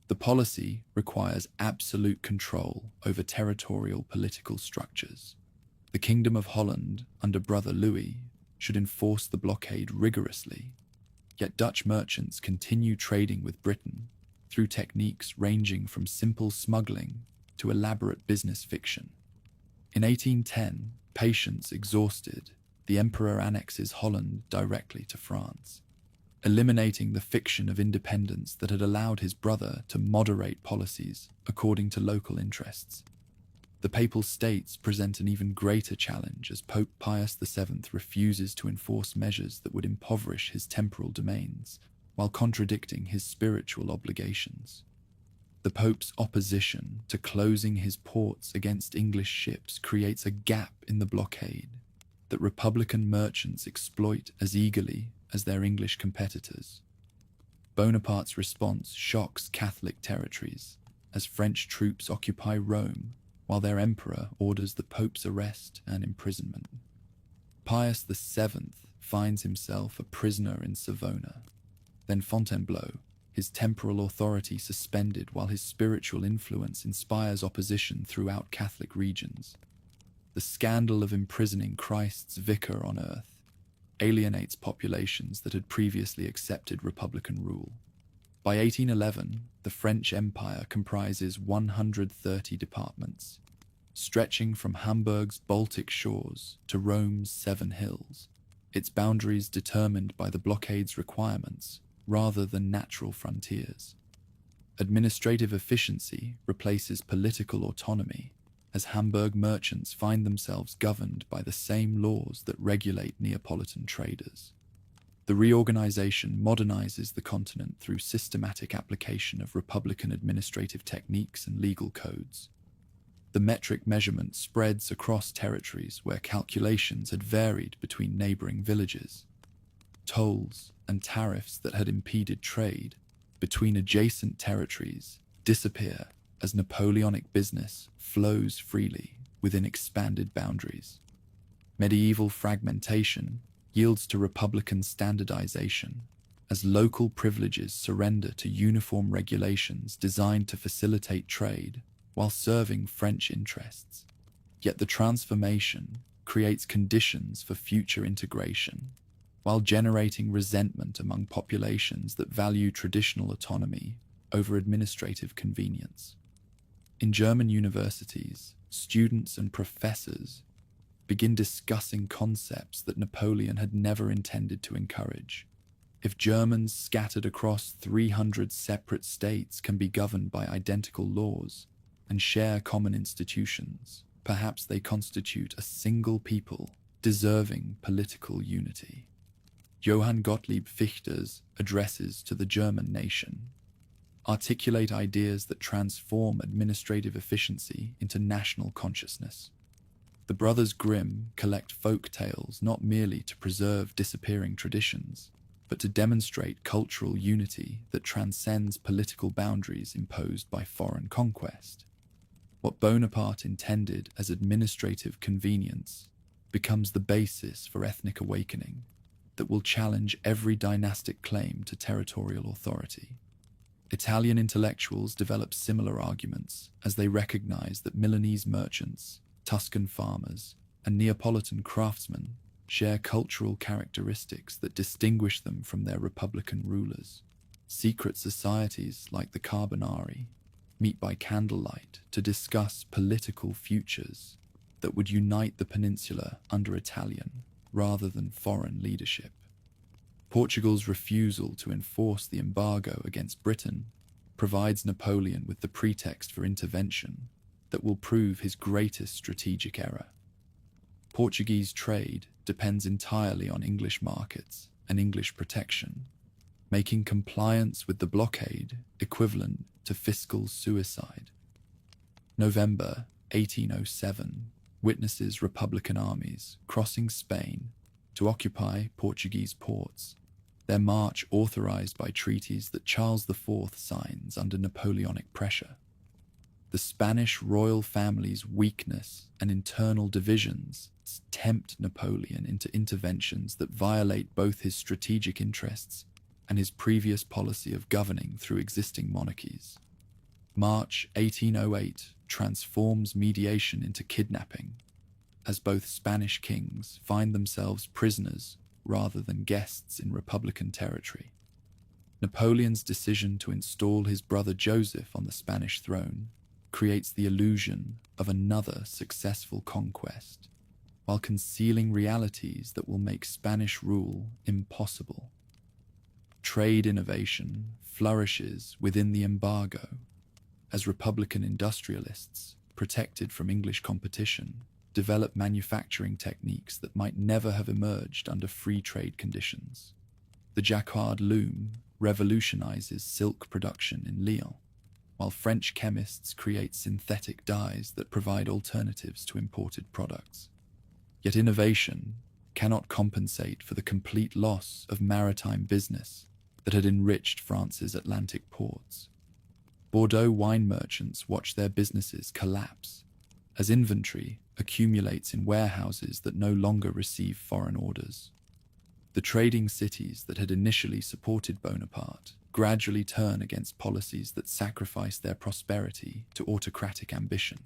The policy requires absolute control over territorial political structures. The Kingdom of Holland, under Brother Louis, should enforce the blockade rigorously, yet Dutch merchants continue trading with Britain through techniques ranging from simple smuggling to elaborate business fiction. In 1810, patience exhausted, the Emperor annexes Holland directly to France, eliminating the fiction of independence that had allowed his brother to moderate policies according to local interests. The Papal States present an even greater challenge as Pope Pius VII refuses to enforce measures that would impoverish his temporal domains, while contradicting his spiritual obligations. The Pope's opposition to closing his ports against English ships creates a gap in the blockade that Republican merchants exploit as eagerly as their English competitors. Bonaparte's response shocks Catholic territories as French troops occupy Rome, while their emperor orders the Pope's arrest and imprisonment. Pius VII finds himself a prisoner in Savona. Then Fontainebleau, his temporal authority suspended while his spiritual influence inspires opposition throughout Catholic regions. The scandal of imprisoning Christ's vicar on earth, alienates populations that had previously accepted republican rule. By 1811, the French Empire comprises 130 departments, stretching from Hamburg's Baltic shores to Rome's Seven Hills, its boundaries determined by the blockade's requirements rather than natural frontiers. Administrative efficiency replaces political autonomy, as Hamburg merchants find themselves governed by the same laws that regulate Neapolitan traders. The reorganization modernizes the continent through systematic application of republican administrative techniques and legal codes. The metric measurement spreads across territories where calculations had varied between neighboring villages. Tolls and tariffs that had impeded trade between adjacent territories disappear as Napoleonic business flows freely within expanded boundaries. Medieval fragmentation yields to republican standardization, as local privileges surrender to uniform regulations designed to facilitate trade while serving French interests. Yet the transformation creates conditions for future integration, while generating resentment among populations that value traditional autonomy over administrative convenience. In German universities, students and professors begin discussing concepts that Napoleon had never intended to encourage. If Germans scattered across 300 separate states can be governed by identical laws and share common institutions, perhaps they constitute a single people deserving political unity. Johann Gottlieb Fichte's addresses to the German nation articulate ideas that transform administrative efficiency into national consciousness. The Brothers Grimm collect folk tales not merely to preserve disappearing traditions, but to demonstrate cultural unity that transcends political boundaries imposed by foreign conquest. What Bonaparte intended as administrative convenience becomes the basis for ethnic awakening that will challenge every dynastic claim to territorial authority. Italian intellectuals develop similar arguments as they recognize that Milanese merchants, Tuscan farmers, and Neapolitan craftsmen share cultural characteristics that distinguish them from their republican rulers. Secret societies like the Carbonari meet by candlelight to discuss political futures that would unite the peninsula under Italian rather than foreign leadership. Portugal's refusal to enforce the embargo against Britain provides Napoleon with the pretext for intervention that will prove his greatest strategic error. Portuguese trade depends entirely on English markets and English protection, making compliance with the blockade equivalent to fiscal suicide. November 1807 witnesses Republican armies crossing Spain to occupy Portuguese ports, their march authorized by treaties that Charles IV signs under Napoleonic pressure. The Spanish royal family's weakness and internal divisions tempt Napoleon into interventions that violate both his strategic interests and his previous policy of governing through existing monarchies. March 1808 transforms mediation into kidnapping, as both Spanish kings find themselves prisoners rather than guests in Republican territory. Napoleon's decision to install his brother Joseph on the Spanish throne creates the illusion of another successful conquest, while concealing realities that will make Spanish rule impossible. Trade innovation flourishes within the embargo, as Republican industrialists, protected from English competition, develop manufacturing techniques that might never have emerged under free trade conditions. The jacquard loom revolutionizes silk production in Lyon, while French chemists create synthetic dyes that provide alternatives to imported products. Yet innovation cannot compensate for the complete loss of maritime business that had enriched France's Atlantic ports. Bordeaux wine merchants watch their businesses collapse as inventory accumulates in warehouses that no longer receive foreign orders. The trading cities that had initially supported Bonaparte gradually turn against policies that sacrifice their prosperity to autocratic ambition.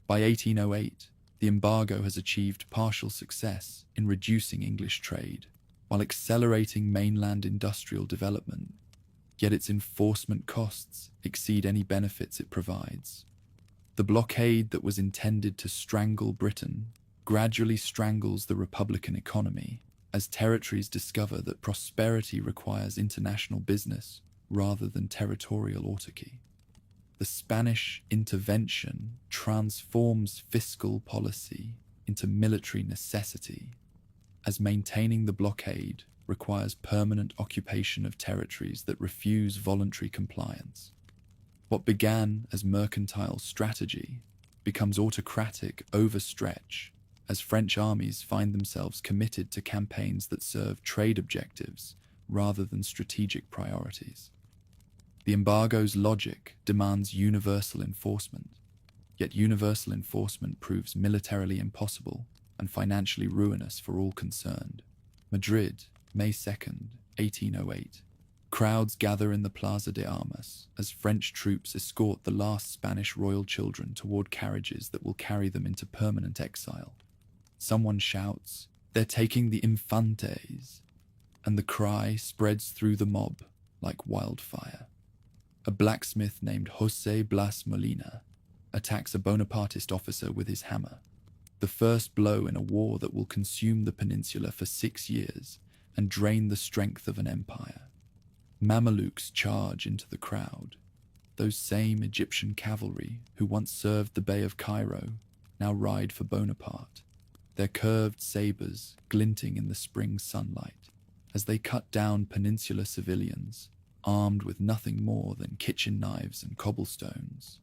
By 1808, The embargo has achieved partial success in reducing English trade, while accelerating mainland industrial development, yet its enforcement costs exceed any benefits it provides. The blockade that was intended to strangle Britain gradually strangles the Republican economy as territories discover that prosperity requires international business rather than territorial autarky. The Spanish intervention transforms fiscal policy into military necessity, as maintaining the blockade requires permanent occupation of territories that refuse voluntary compliance. What began as mercantile strategy becomes autocratic overstretch as French armies find themselves committed to campaigns that serve trade objectives rather than strategic priorities. The embargo's logic demands universal enforcement, yet universal enforcement proves militarily impossible and financially ruinous for all concerned. Madrid, May 2nd, 1808. Crowds gather in the Plaza de Armas as French troops escort the last Spanish royal children toward carriages that will carry them into permanent exile. Someone shouts, "They're taking the Infantes," and the cry spreads through the mob like wildfire. A blacksmith named José Blas Molina attacks a Bonapartist officer with his hammer, the first blow in a war that will consume the peninsula for 6 years and drain the strength of an empire. Mamelukes charge into the crowd. Those same Egyptian cavalry who once served the Bey of Cairo now ride for Bonaparte, their curved sabers glinting in the spring sunlight as they cut down peninsular civilians armed with nothing more than kitchen knives and cobblestones.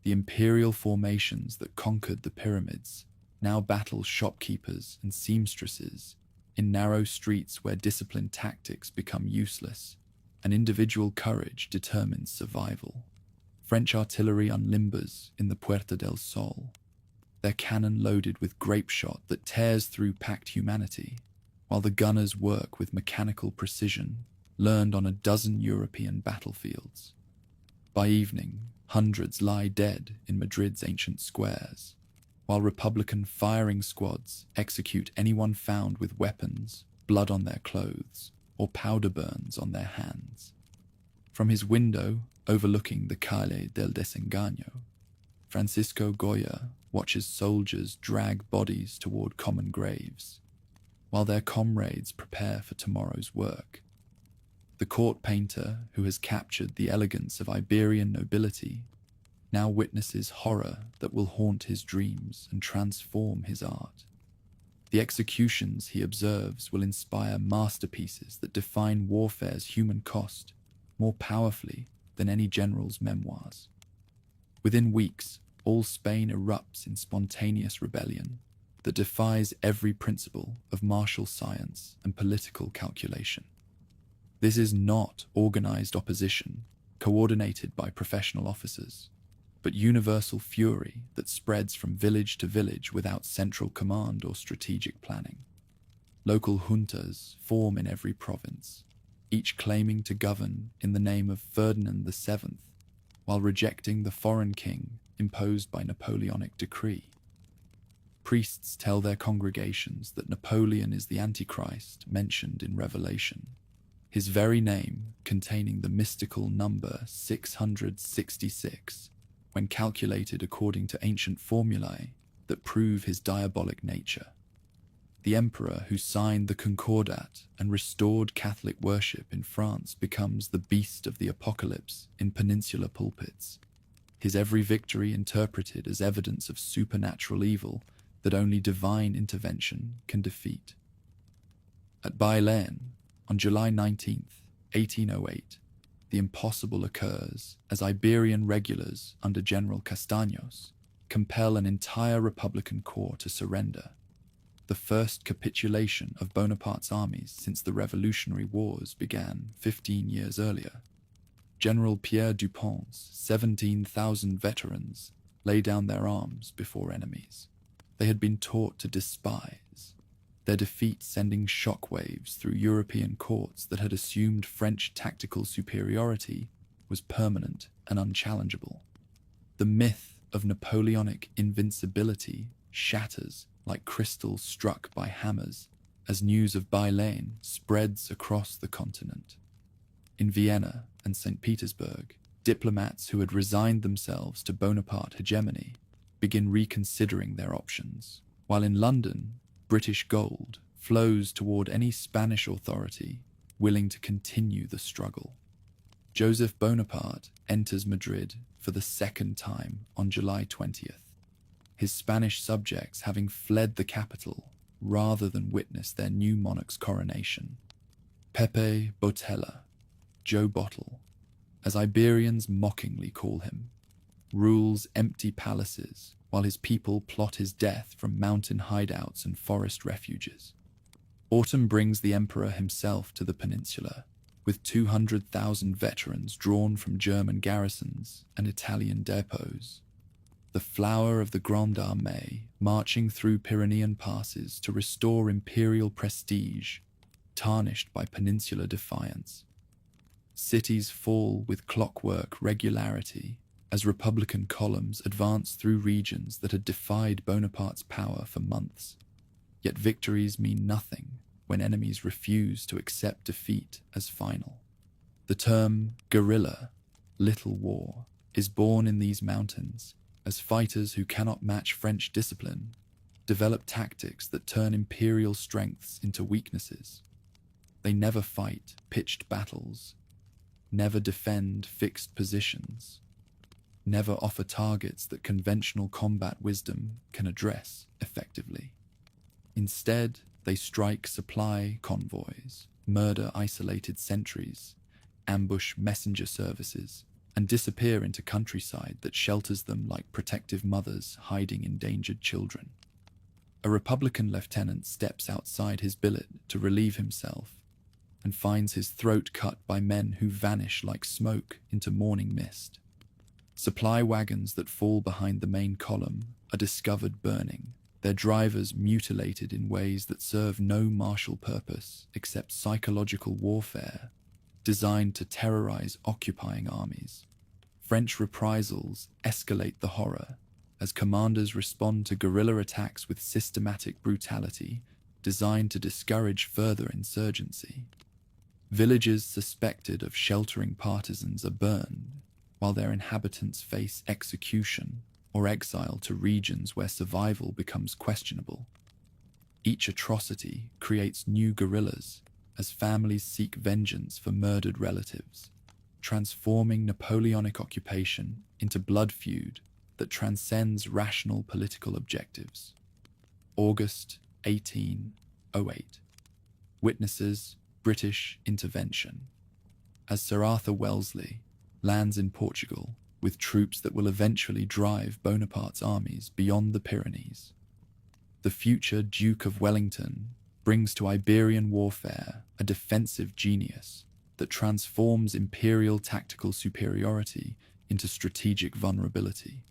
The imperial formations that conquered the pyramids now battle shopkeepers and seamstresses in narrow streets where disciplined tactics become useless and individual courage determines survival. French artillery unlimbers in the Puerta del Sol, their cannon loaded with grape shot that tears through packed humanity, while the gunners work with mechanical precision learned on a dozen European battlefields. By evening, hundreds lie dead in Madrid's ancient squares, while Republican firing squads execute anyone found with weapons, blood on their clothes, or powder burns on their hands. From his window overlooking the Calle del Desengaño, Francisco Goya watches soldiers drag bodies toward common graves, while their comrades prepare for tomorrow's work. The court painter who has captured the elegance of Iberian nobility now witnesses horror that will haunt his dreams and transform his art. The executions he observes will inspire masterpieces that define warfare's human cost more powerfully than any general's memoirs. Within weeks, all Spain erupts in spontaneous rebellion that defies every principle of martial science and political calculation. This is not organized opposition coordinated by professional officers, but universal fury that spreads from village to village without central command or strategic planning. Local juntas form in every province, each claiming to govern in the name of Ferdinand VII, while rejecting the foreign king imposed by Napoleonic decree. Priests tell their congregations that Napoleon is the Antichrist mentioned in Revelation, his very name containing the mystical number 666, when calculated according to ancient formulae that prove his diabolic nature. The emperor who signed the Concordat and restored Catholic worship in France becomes the beast of the apocalypse in peninsular pulpits, his every victory interpreted as evidence of supernatural evil that only divine intervention can defeat. At Bailen, on July 19th, 1808, the impossible occurs as Iberian regulars under General Castaños compel an entire Republican corps to surrender, the first capitulation of Bonaparte's armies since the Revolutionary Wars began 15 years earlier. General Pierre Dupont's 17,000 veterans lay down their arms before enemies they had been taught to despise, their defeat sending shockwaves through European courts that had assumed French tactical superiority was permanent and unchallengeable. The myth of Napoleonic invincibility shatters like crystals struck by hammers as news of Bailain spreads across the continent. In Vienna and St. Petersburg, diplomats who had resigned themselves to Bonaparte hegemony begin reconsidering their options, while in London, British gold flows toward any Spanish authority willing to continue the struggle. Joseph Bonaparte enters Madrid for the second time on July 20th, his Spanish subjects having fled the capital rather than witness their new monarch's coronation. Pepe Botella, Joe Bottle, as Iberians mockingly call him, rules empty palaces while his people plot his death from mountain hideouts and forest refuges. Autumn brings the emperor himself to the peninsula, with 200,000 veterans drawn from German garrisons and Italian depots. The flower of the Grande Armée marching through Pyrenean passes to restore imperial prestige, tarnished by peninsular defiance. Cities fall with clockwork regularity as Republican columns advance through regions that had defied Bonaparte's power for months. Yet victories mean nothing when enemies refuse to accept defeat as final. The term guerrilla, little war, is born in these mountains as fighters who cannot match French discipline develop tactics that turn imperial strengths into weaknesses. They never fight pitched battles, never defend fixed positions, never offer targets that conventional combat wisdom can address effectively. Instead, they strike supply convoys, murder isolated sentries, ambush messenger services, and disappear into countryside that shelters them like protective mothers hiding endangered children. A Republican lieutenant steps outside his billet to relieve himself and finds his throat cut by men who vanish like smoke into morning mist. Supply wagons that fall behind the main column are discovered burning, their drivers mutilated in ways that serve no martial purpose except psychological warfare designed to terrorize occupying armies. French reprisals escalate the horror as commanders respond to guerrilla attacks with systematic brutality designed to discourage further insurgency. Villages suspected of sheltering partisans are burned, while their inhabitants face execution or exile to regions where survival becomes questionable. Each atrocity creates new guerrillas as families seek vengeance for murdered relatives, transforming Napoleonic occupation into blood feud that transcends rational political objectives. August 1808. Witnesses British intervention. As Sir Arthur Wellesley lands in Portugal with troops that will eventually drive Bonaparte's armies beyond the Pyrenees, the future Duke of Wellington brings to Iberian warfare a defensive genius that transforms imperial tactical superiority into strategic vulnerability.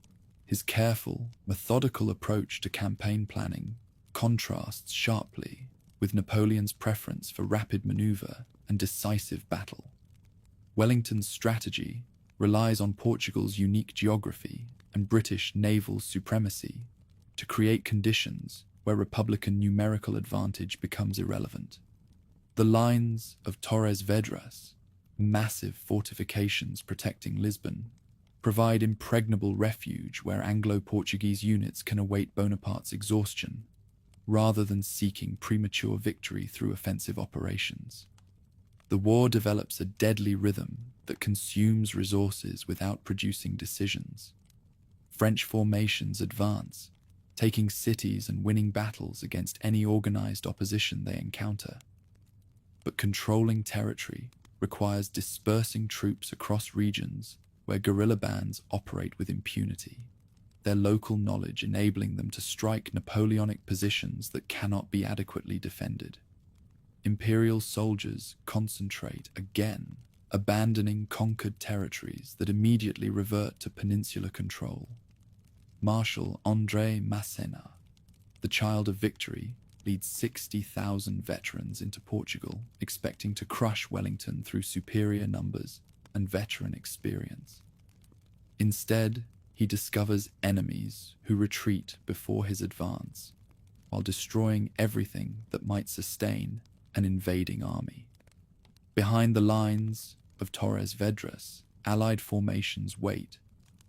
His careful, methodical approach to campaign planning contrasts sharply with Napoleon's preference for rapid maneuver and decisive battle. Wellington's strategy relies on Portugal's unique geography and British naval supremacy to create conditions where Republican numerical advantage becomes irrelevant. The lines of Torres Vedras, massive fortifications protecting Lisbon, provide impregnable refuge where Anglo-Portuguese units can await Bonaparte's exhaustion, rather than seeking premature victory through offensive operations. The war develops a deadly rhythm that consumes resources without producing decisions. French formations advance, taking cities and winning battles against any organized opposition they encounter. But controlling territory requires dispersing troops across regions where guerrilla bands operate with impunity, their local knowledge enabling them to strike Napoleonic positions that cannot be adequately defended. Imperial soldiers concentrate again, abandoning conquered territories that immediately revert to peninsular control. Marshal André Massena, the child of victory, leads 60,000 veterans into Portugal, expecting to crush Wellington through superior numbers and veteran experience. Instead, he discovers enemies who retreat before his advance, while destroying everything that might sustain an invading army. Behind the lines of Torres Vedras, Allied formations wait,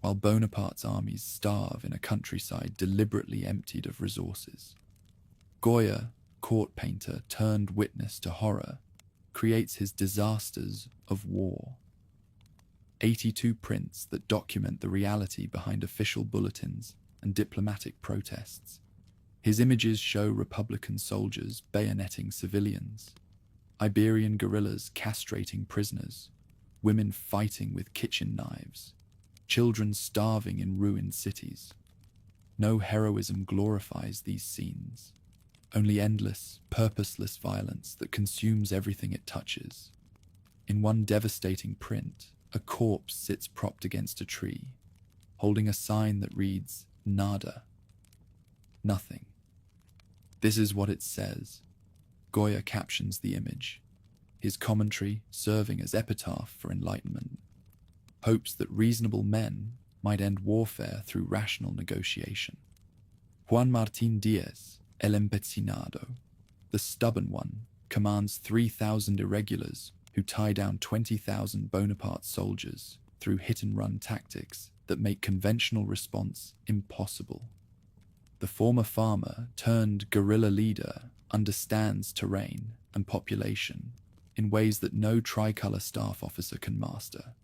while Bonaparte's armies starve in a countryside deliberately emptied of resources. Goya, court painter turned witness to horror, creates his disasters of war. 82 prints that document the reality behind official bulletins and diplomatic protests. His images show Republican soldiers bayoneting civilians, Iberian guerrillas castrating prisoners, women fighting with kitchen knives, children starving in ruined cities. No heroism glorifies these scenes, only endless, purposeless violence that consumes everything it touches. In one devastating print, a corpse sits propped against a tree, holding a sign that reads, "Nada." Nothing. This is what it says. Goya captions the image, his commentary serving as epitaph for enlightenment, hopes that reasonable men might end warfare through rational negotiation. Juan Martín Díaz, el empecinado, the stubborn one, commands 3,000 irregulars who tie down 20,000 Bonaparte soldiers through hit-and-run tactics that make conventional response impossible. The former farmer turned guerrilla leader understands terrain and population in ways that no tricolour staff officer can master,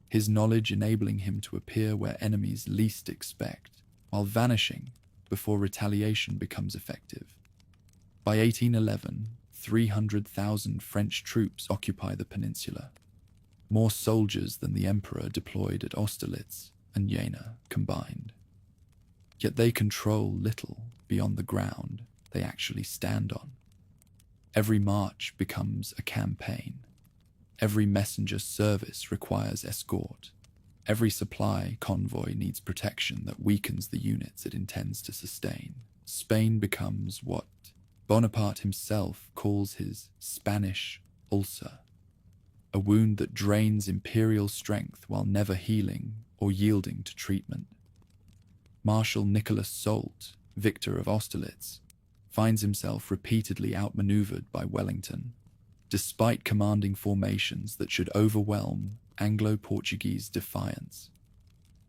his knowledge enabling him to appear where enemies least expect, while vanishing before retaliation becomes effective. By 1811, 300,000 French troops occupy the peninsula, more soldiers than the emperor deployed at Austerlitz and Jena combined. Yet they control little beyond the ground they actually stand on. Every march becomes a campaign. Every messenger service requires escort. Every supply convoy needs protection that weakens the units it intends to sustain. Spain becomes what Bonaparte himself calls his Spanish ulcer, a wound that drains imperial strength while never healing or yielding to treatment. Marshal Nicholas Soult, victor of Austerlitz, finds himself repeatedly outmaneuvered by Wellington, despite commanding formations that should overwhelm Anglo-Portuguese defiance.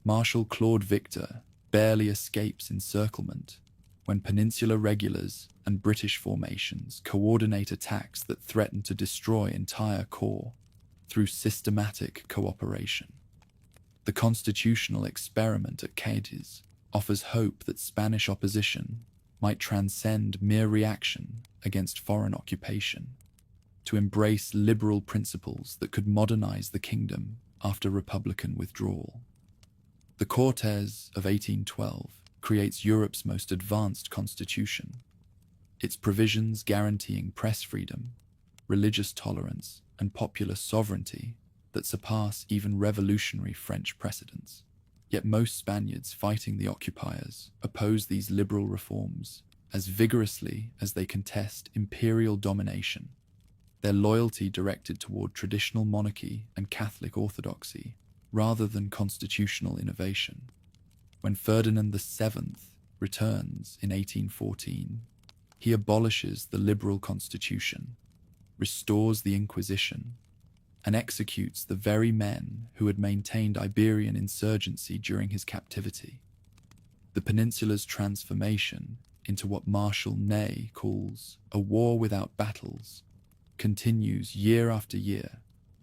Marshal Claude Victor barely escapes encirclement when Peninsular regulars and British formations coordinate attacks that threaten to destroy entire corps through systematic cooperation. The constitutional experiment at Cadiz offers hope that Spanish opposition might transcend mere reaction against foreign occupation to embrace liberal principles that could modernize the kingdom after Republican withdrawal. The Cortes of 1812 creates Europe's most advanced constitution, its provisions guaranteeing press freedom, religious tolerance, and popular sovereignty that surpass even revolutionary French precedents. Yet most Spaniards fighting the occupiers oppose these liberal reforms as vigorously as they contest imperial domination, their loyalty directed toward traditional monarchy and Catholic orthodoxy rather than constitutional innovation. When Ferdinand VII returns in 1814, he abolishes the liberal constitution, restores the Inquisition, and executes the very men who had maintained Iberian insurgency during his captivity. The peninsula's transformation into what Marshal Ney calls a war without battles continues year after year,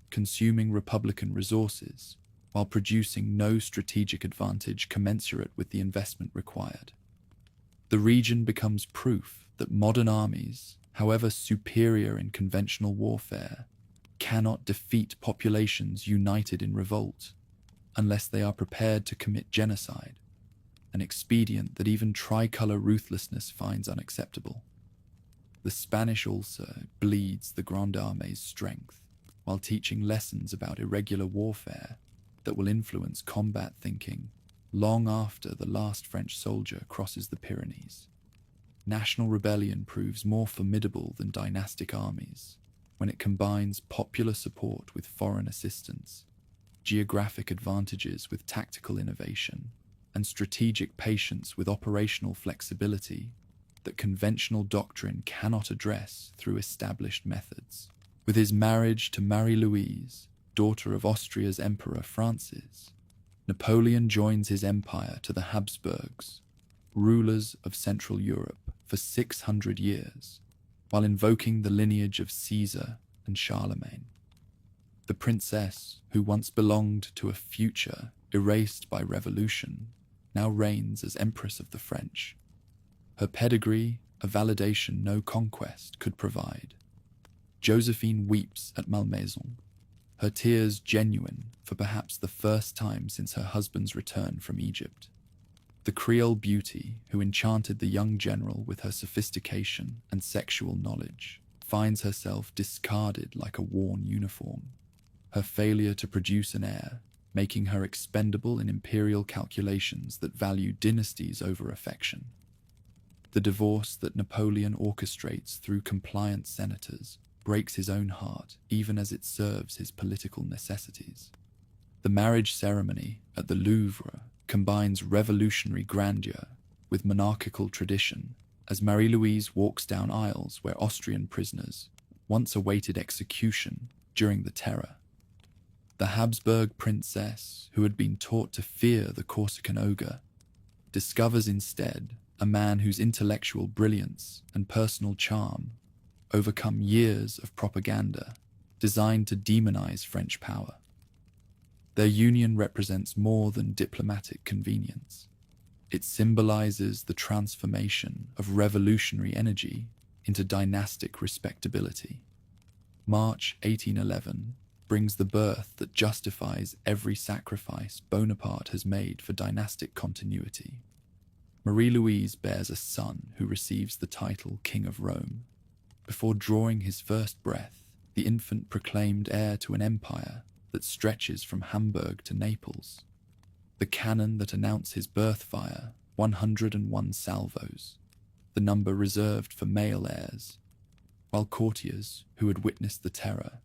consuming Republican resources while producing no strategic advantage commensurate with the investment required. The region becomes proof that modern armies, however superior in conventional warfare, cannot defeat populations united in revolt unless they are prepared to commit genocide, an expedient that even tricolour ruthlessness finds unacceptable. The Spanish ulcer bleeds the Grande Armée's strength while teaching lessons about irregular warfare that will influence combat thinking long after the last French soldier crosses the Pyrenees. National rebellion proves more formidable than dynastic armies when it combines popular support with foreign assistance, geographic advantages with tactical innovation, and strategic patience with operational flexibility that conventional doctrine cannot address through established methods. With his marriage to Marie-Louise, daughter of Austria's Emperor Francis, Napoleon joins his empire to the Habsburgs, rulers of Central Europe for 600 years, while invoking the lineage of Caesar and Charlemagne. The princess, who once belonged to a future erased by revolution, now reigns as Empress of the French. Her pedigree, a validation no conquest could provide. Josephine weeps at Malmaison, her tears genuine for perhaps the first time since her husband's return from Egypt. The Creole beauty, who enchanted the young general with her sophistication and sexual knowledge, finds herself discarded like a worn uniform, her failure to produce an heir making her expendable in imperial calculations that value dynasties over affection. The divorce that Napoleon orchestrates through compliant senators breaks his own heart even as it serves his political necessities. The marriage ceremony at the Louvre combines revolutionary grandeur with monarchical tradition as Marie-Louise walks down aisles where Austrian prisoners once awaited execution during the Terror. The Habsburg princess, who had been taught to fear the Corsican ogre, discovers instead a man whose intellectual brilliance and personal charm overcome years of propaganda designed to demonize French power. Their union represents more than diplomatic convenience. It symbolizes the transformation of revolutionary energy into dynastic respectability. March 1811 brings the birth that justifies every sacrifice Bonaparte has made for dynastic continuity. Marie-Louise bears a son who receives the title King of Rome. Before drawing his first breath, the infant proclaimed heir to an empire that stretches from Hamburg to Naples. The cannon that announced his birth fire 101 salvos, the number reserved for male heirs, while courtiers who had witnessed the Terror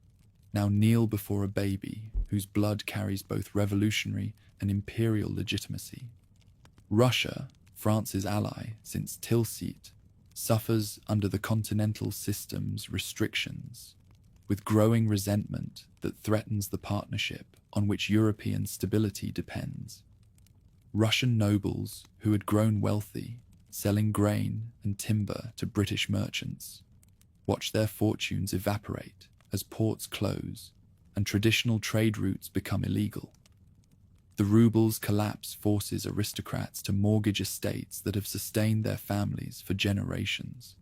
now kneel before a baby whose blood carries both revolutionary and imperial legitimacy. Russia, France's ally since Tilsit, suffers under the continental system's restrictions, with growing resentment that threatens the partnership on which European stability depends. Russian nobles who had grown wealthy, selling grain and timber to British merchants, watch their fortunes evaporate as ports close and traditional trade routes become illegal. The ruble's collapse forces aristocrats to mortgage estates that have sustained their families for generations,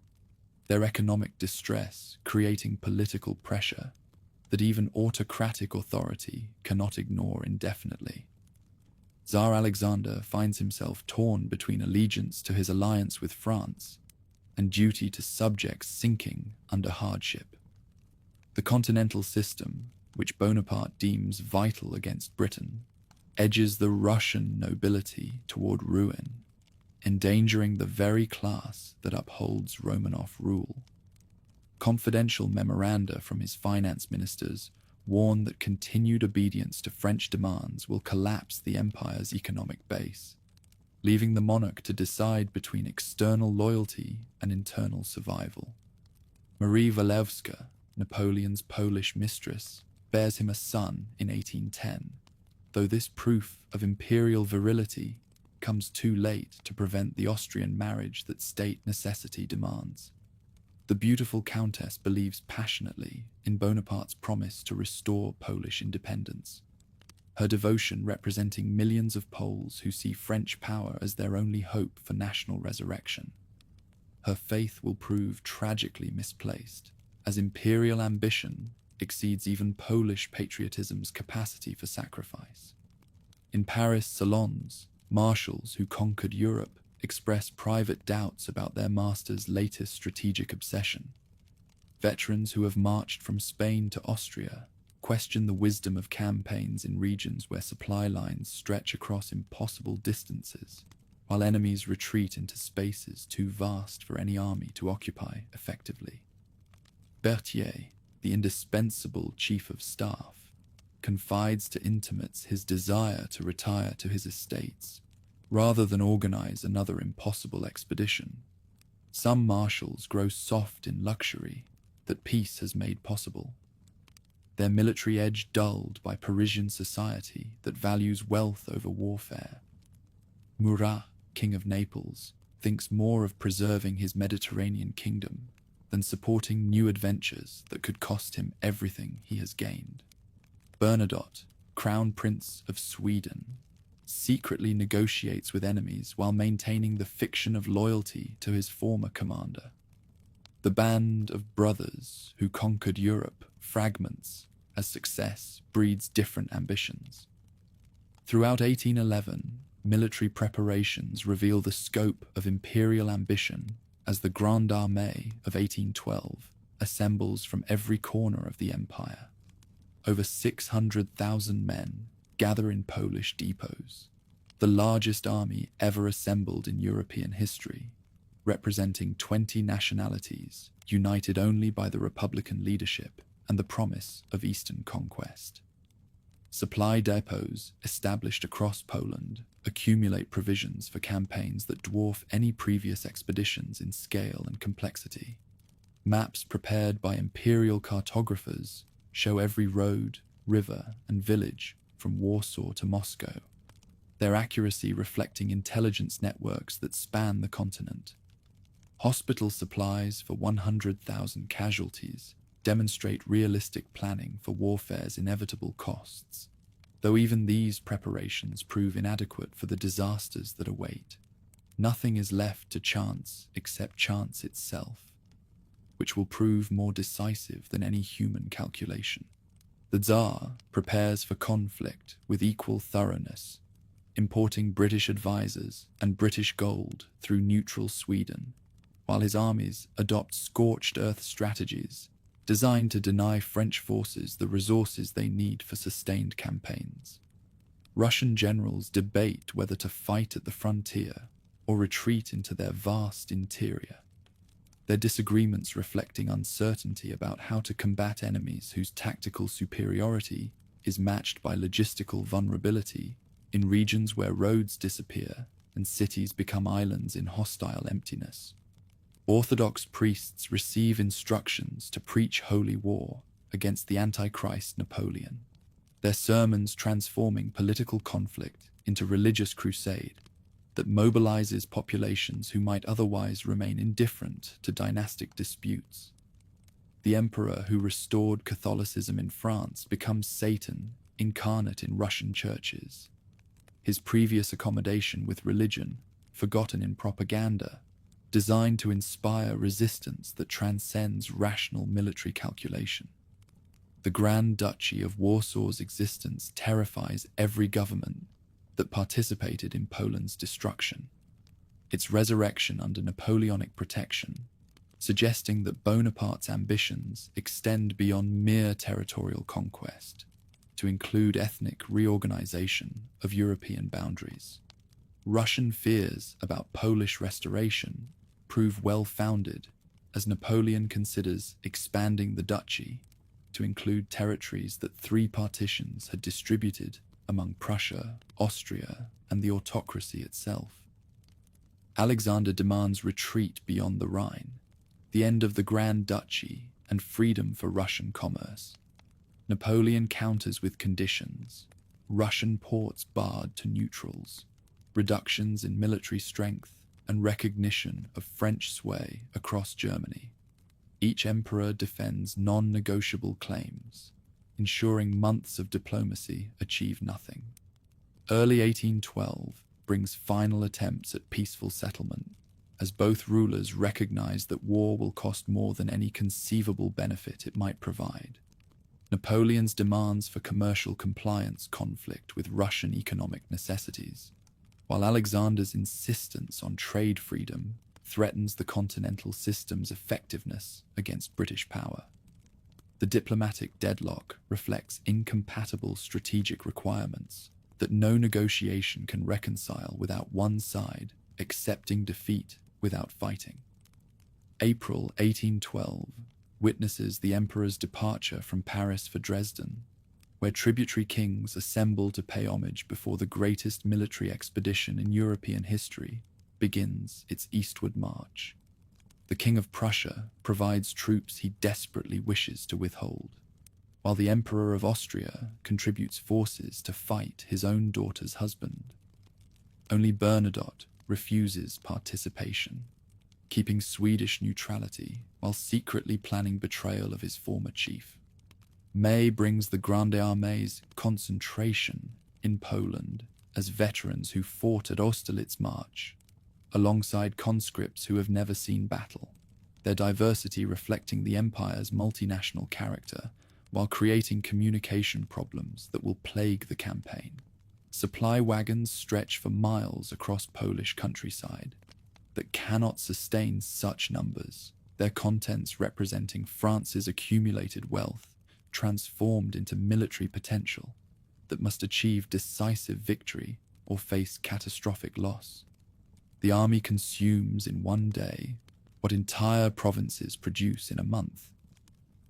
their economic distress creating political pressure that even autocratic authority cannot ignore indefinitely. Tsar Alexander finds himself torn between allegiance to his alliance with France and duty to subjects sinking under hardship. The continental system, which Bonaparte deems vital against Britain, edges the Russian nobility toward ruin, endangering the very class that upholds Romanov rule. Confidential memoranda from his finance ministers warn that continued obedience to French demands will collapse the empire's economic base, leaving the monarch to decide between external loyalty and internal survival. Marie Walewska, Napoleon's Polish mistress, bears him a son in 1810, though this proof of imperial virility comes too late to prevent the Austrian marriage that state necessity demands. The beautiful countess believes passionately in Bonaparte's promise to restore Polish independence, her devotion representing millions of Poles who see French power as their only hope for national resurrection. Her faith will prove tragically misplaced, as imperial ambition exceeds even Polish patriotism's capacity for sacrifice. In Paris salons, marshals who conquered Europe express private doubts about their master's latest strategic obsession. Veterans who have marched from Spain to Austria question the wisdom of campaigns in regions where supply lines stretch across impossible distances, while enemies retreat into spaces too vast for any army to occupy effectively. Berthier, the indispensable chief of staff, confides to intimates his desire to retire to his estates, Rather than organize another impossible expedition, some marshals grow soft in luxury that peace has made possible, their military edge dulled by Parisian society that values wealth over warfare. Murat, king of Naples, thinks more of preserving his Mediterranean kingdom than supporting new adventures that could cost him everything he has gained. Bernadotte, Crown Prince of Sweden, secretly negotiates with enemies while maintaining the fiction of loyalty to his former commander. The band of brothers who conquered Europe fragments as success breeds different ambitions. Throughout 1811, military preparations reveal the scope of imperial ambition as the Grande Armée of 1812 assembles from every corner of the empire. Over 600,000 men gather in Polish depots, the largest army ever assembled in European history, representing 20 nationalities united only by the Republican leadership and the promise of Eastern conquest. Supply depots established across Poland accumulate provisions for campaigns that dwarf any previous expeditions in scale and complexity. Maps prepared by imperial cartographers show every road, river, and village from Warsaw to Moscow, their accuracy reflecting intelligence networks that span the continent. Hospital supplies for 100,000 casualties demonstrate realistic planning for warfare's inevitable costs, though even these preparations prove inadequate for the disasters that await. Nothing is left to chance except chance itself, which will prove more decisive than any human calculation. The Tsar prepares for conflict with equal thoroughness, importing British advisors and British gold through neutral Sweden, while his armies adopt scorched earth strategies designed to deny French forces the resources they need for sustained campaigns. Russian generals debate whether to fight at the frontier or retreat into their vast interior, their disagreements reflecting uncertainty about how to combat enemies whose tactical superiority is matched by logistical vulnerability in regions where roads disappear and cities become islands in hostile emptiness. Orthodox priests receive instructions to preach holy war against the Antichrist Napoleon, their sermons transforming political conflict into religious crusade that mobilizes populations who might otherwise remain indifferent to dynastic disputes. The emperor who restored Catholicism in France becomes Satan incarnate in Russian churches, his previous accommodation with religion forgotten in propaganda, designed to inspire resistance that transcends rational military calculation. The Grand Duchy of Warsaw's existence terrifies every government that participated in Poland's destruction, its resurrection under Napoleonic protection, suggesting that Bonaparte's ambitions extend beyond mere territorial conquest to include ethnic reorganization of European boundaries. Russian fears about Polish restoration prove well-founded as Napoleon considers expanding the duchy to include territories that three partitions had distributed among Prussia, Austria, and the autocracy itself. Alexander demands retreat beyond the Rhine, the end of the Grand Duchy, and freedom for Russian commerce. Napoleon counters with conditions: Russian ports barred to neutrals, reductions in military strength, and recognition of French sway across Germany. Each emperor defends non-negotiable claims, ensuring months of diplomacy achieve nothing. Early 1812 brings final attempts at peaceful settlement, as both rulers recognize that war will cost more than any conceivable benefit it might provide. Napoleon's demands for commercial compliance conflict with Russian economic necessities, while Alexander's insistence on trade freedom threatens the continental system's effectiveness against British power. The diplomatic deadlock reflects incompatible strategic requirements that no negotiation can reconcile without one side accepting defeat without fighting. April 1812 witnesses the emperor's departure from Paris for Dresden, where tributary kings assemble to pay homage before the greatest military expedition in European history begins its eastward march. The King of Prussia provides troops he desperately wishes to withhold, while the Emperor of Austria contributes forces to fight his own daughter's husband. Only Bernadotte refuses participation, keeping Swedish neutrality while secretly planning betrayal of his former chief. May brings the Grande Armée's concentration in Poland as veterans who fought at Austerlitz march, alongside conscripts who have never seen battle, their diversity reflecting the empire's multinational character while creating communication problems that will plague the campaign. Supply wagons stretch for miles across Polish countryside that cannot sustain such numbers, their contents representing France's accumulated wealth transformed into military potential that must achieve decisive victory or face catastrophic loss. The army consumes in one day what entire provinces produce in a month,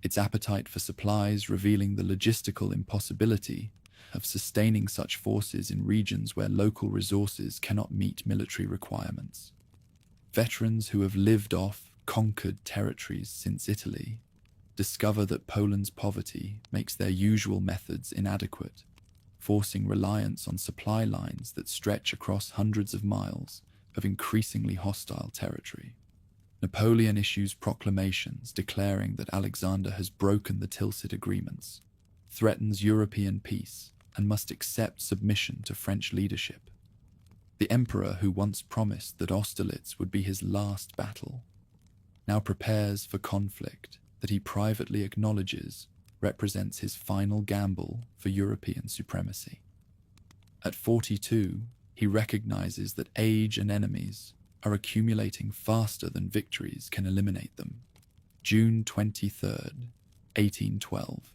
its appetite for supplies revealing the logistical impossibility of sustaining such forces in regions where local resources cannot meet military requirements. Veterans who have lived off conquered territories since Italy discover that Poland's poverty makes their usual methods inadequate, forcing reliance on supply lines that stretch across hundreds of miles of increasingly hostile territory. Napoleon issues proclamations declaring that Alexander has broken the Tilsit agreements, threatens European peace, and must accept submission to French leadership. The emperor who once promised that Austerlitz would be his last battle now prepares for conflict that he privately acknowledges represents his final gamble for European supremacy. At 42, he recognizes that age and enemies are accumulating faster than victories can eliminate them. June 23rd, 1812.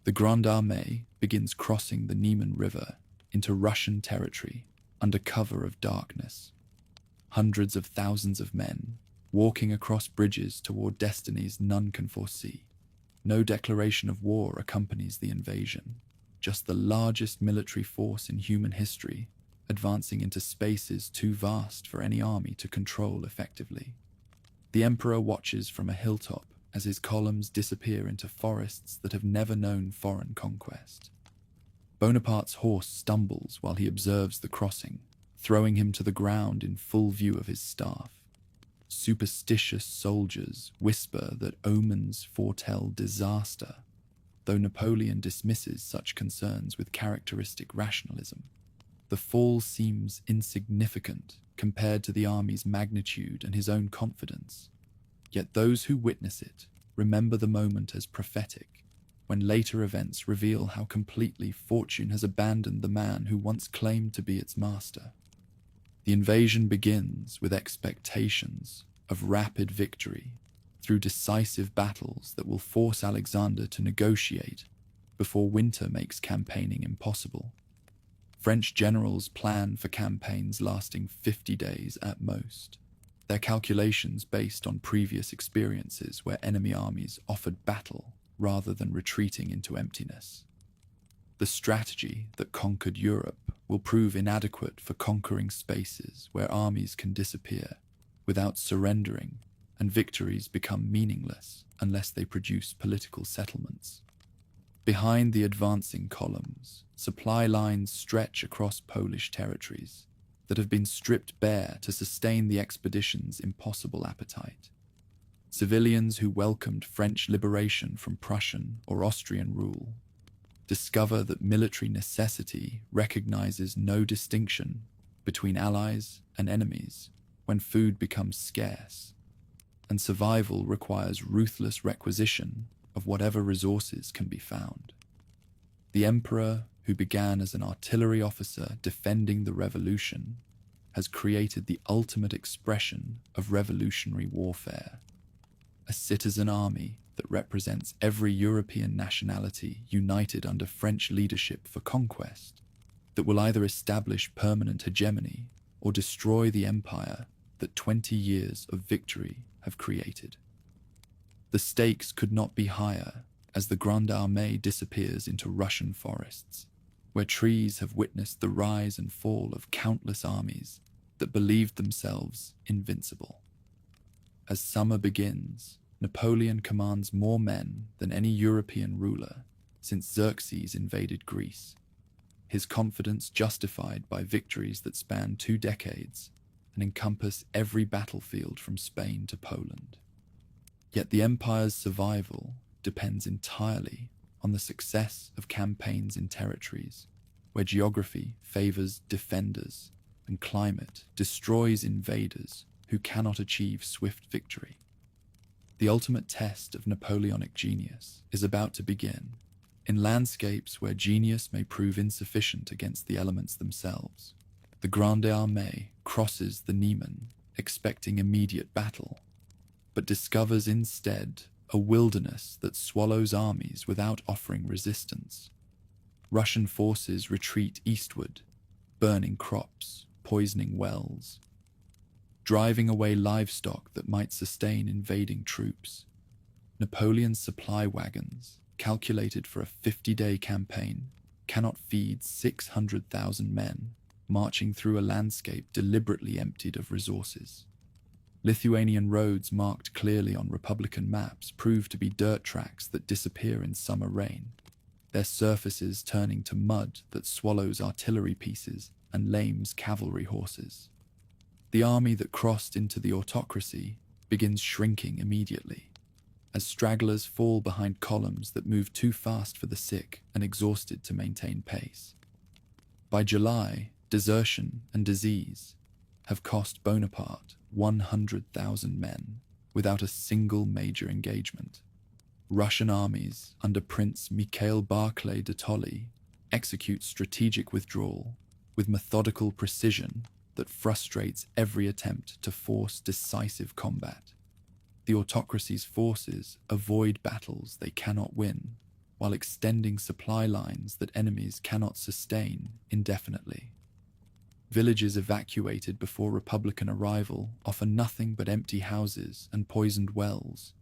The Grande Armée begins crossing the Niemen River into Russian territory under cover of darkness. Hundreds of thousands of men walking across bridges toward destinies none can foresee. No declaration of war accompanies the invasion, just the largest military force in human history advancing into spaces too vast for any army to control effectively. The emperor watches from a hilltop as his columns disappear into forests that have never known foreign conquest. Bonaparte's horse stumbles while he observes the crossing, throwing him to the ground in full view of his staff. Superstitious soldiers whisper that omens foretell disaster, though Napoleon dismisses such concerns with characteristic rationalism. The fall seems insignificant compared to the army's magnitude and his own confidence. Yet those who witness it remember the moment as prophetic, when later events reveal how completely fortune has abandoned the man who once claimed to be its master. The invasion begins with expectations of rapid victory through decisive battles that will force Alexander to negotiate before winter makes campaigning impossible. French generals plan for campaigns lasting 50 days at most, their calculations based on previous experiences where enemy armies offered battle rather than retreating into emptiness. The strategy that conquered Europe will prove inadequate for conquering spaces where armies can disappear without surrendering, and victories become meaningless unless they produce political settlements. Behind the advancing columns, supply lines stretch across Polish territories that have been stripped bare to sustain the expedition's impossible appetite. Civilians who welcomed French liberation from Prussian or Austrian rule discover that military necessity recognizes no distinction between allies and enemies when food becomes scarce, and survival requires ruthless requisition of whatever resources can be found. The emperor, who began as an artillery officer defending the revolution, has created the ultimate expression of revolutionary warfare, a citizen army that represents every European nationality united under French leadership for conquest, that will either establish permanent hegemony or destroy the empire that 20 years of victory have created. The stakes could not be higher, as the Grande Armée disappears into Russian forests, where trees have witnessed the rise and fall of countless armies that believed themselves invincible. As summer begins, Napoleon commands more men than any European ruler since Xerxes invaded Greece, his confidence justified by victories that span 2 decades and encompass every battlefield from Spain to Poland. Yet the empire's survival depends entirely on the success of campaigns in territories where geography favors defenders and climate destroys invaders who cannot achieve swift victory. The ultimate test of Napoleonic genius is about to begin, in landscapes where genius may prove insufficient against the elements themselves. The Grande Armée crosses the Niemen, expecting immediate battle, but discovers instead a wilderness that swallows armies without offering resistance. Russian forces retreat eastward, burning crops, poisoning wells, driving away livestock that might sustain invading troops. Napoleon's supply wagons, calculated for a 50-day campaign, cannot feed 600,000 men, marching through a landscape deliberately emptied of resources. Lithuanian roads marked clearly on Republican maps prove to be dirt tracks that disappear in summer rain, their surfaces turning to mud that swallows artillery pieces and lames cavalry horses. The army that crossed into the autocracy begins shrinking immediately, as stragglers fall behind columns that move too fast for the sick and exhausted to maintain pace. By July, desertion and disease have cost Bonaparte 100,000 men without a single major engagement. Russian armies under Prince Mikhail Barclay de Tolly execute strategic withdrawal with methodical precision that frustrates every attempt to force decisive combat. The autocracy's forces avoid battles they cannot win, while extending supply lines that enemies cannot sustain indefinitely. Villages evacuated before Republican arrival offer nothing but empty houses and poisoned wells.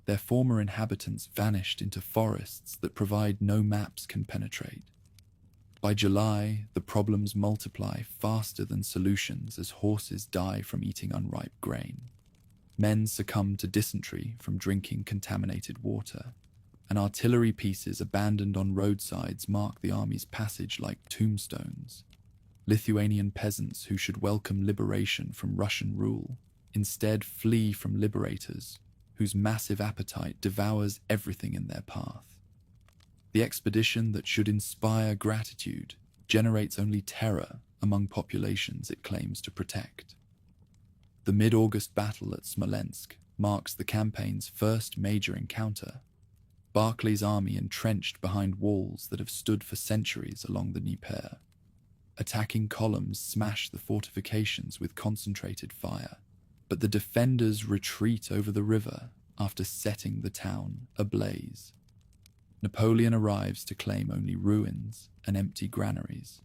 Their former inhabitants vanished into forests that provide no maps can penetrate. By July, the problems multiply faster than solutions as horses die from eating unripe grain. Men succumb to dysentery from drinking contaminated water, and artillery pieces abandoned on roadsides mark the army's passage like tombstones. Lithuanian peasants who should welcome liberation from Russian rule instead flee from liberators whose massive appetite devours everything in their path. The expedition that should inspire gratitude generates only terror among populations it claims to protect. The mid-August battle at Smolensk marks the campaign's first major encounter. Barclay's army entrenched behind walls that have stood for centuries along the Dnieper. Attacking columns smash the fortifications with concentrated fire, but the defenders retreat over the river after setting the town ablaze. Napoleon arrives to claim only ruins and empty granaries.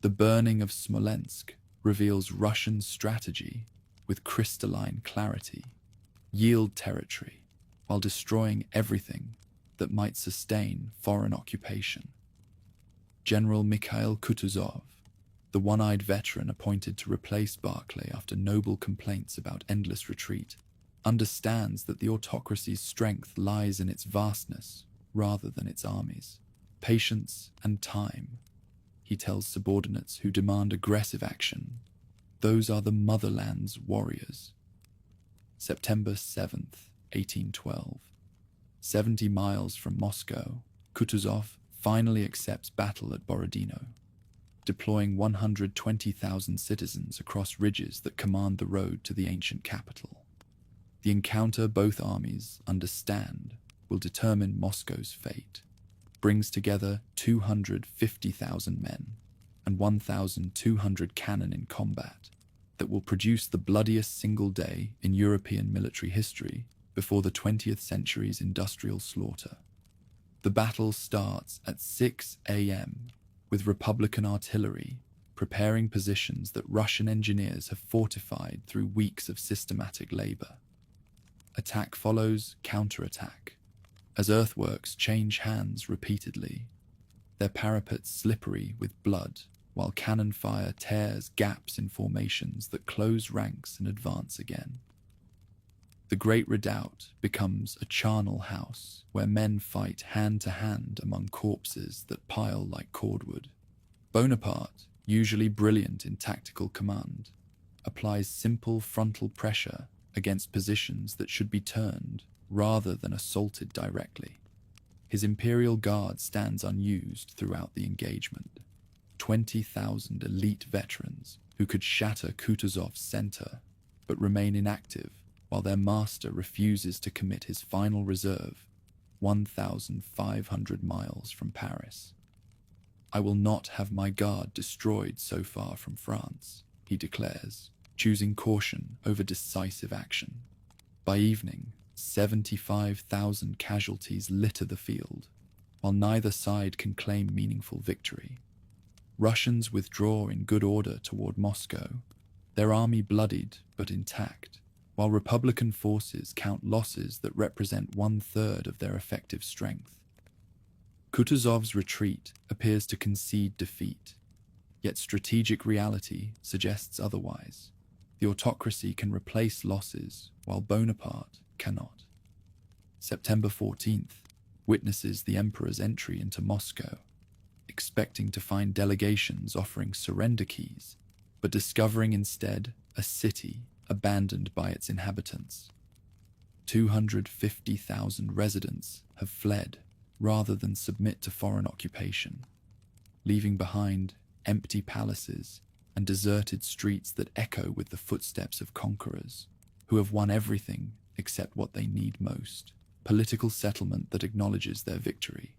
The burning of Smolensk reveals Russian strategy with crystalline clarity: yield territory while destroying everything that might sustain foreign occupation. General Mikhail Kutuzov, the one-eyed veteran appointed to replace Barclay after noble complaints about endless retreat, understands that the autocracy's strength lies in its vastness rather than its armies. Patience and time, he tells subordinates who demand aggressive action. Those are the motherland's warriors. September 7th, 1812. 70 miles from Moscow, Kutuzov finally accepts battle at Borodino, deploying 120,000 citizens across ridges that command the road to the ancient capital. The encounter both armies understand will determine Moscow's fate brings together 250,000 men and 1,200 cannon in combat that will produce the bloodiest single day in European military history before the 20th century's industrial slaughter. The battle starts at 6 a.m. with Republican artillery preparing positions that Russian engineers have fortified through weeks of systematic labor. Attack follows counterattack, as earthworks change hands repeatedly, their parapets slippery with blood, while cannon fire tears gaps in formations that close ranks and advance again. The great redoubt becomes a charnel house where men fight hand to hand among corpses that pile like cordwood. Bonaparte, usually brilliant in tactical command, applies simple frontal pressure against positions that should be turned rather than assaulted directly. His imperial guard stands unused throughout the engagement. 20,000 elite veterans who could shatter Kutuzov's center but remain inactive while their master refuses to commit his final reserve 1,500 miles from Paris. "I will not have my guard destroyed so far from France," he declares, choosing caution over decisive action. By evening, 75,000 casualties litter the field, while neither side can claim meaningful victory. Russians withdraw in good order toward Moscow, their army bloodied but intact, while Republican forces count losses that represent 1/3 of their effective strength. Kutuzov's retreat appears to concede defeat, yet strategic reality suggests otherwise. The autocracy can replace losses, while Bonaparte cannot. September 14th witnesses the emperor's entry into Moscow, expecting to find delegations offering surrender keys, but discovering instead a city abandoned by its inhabitants. 250,000 residents have fled rather than submit to foreign occupation, leaving behind empty palaces and deserted streets that echo with the footsteps of conquerors who have won everything except what they need most: political settlement that acknowledges their victory.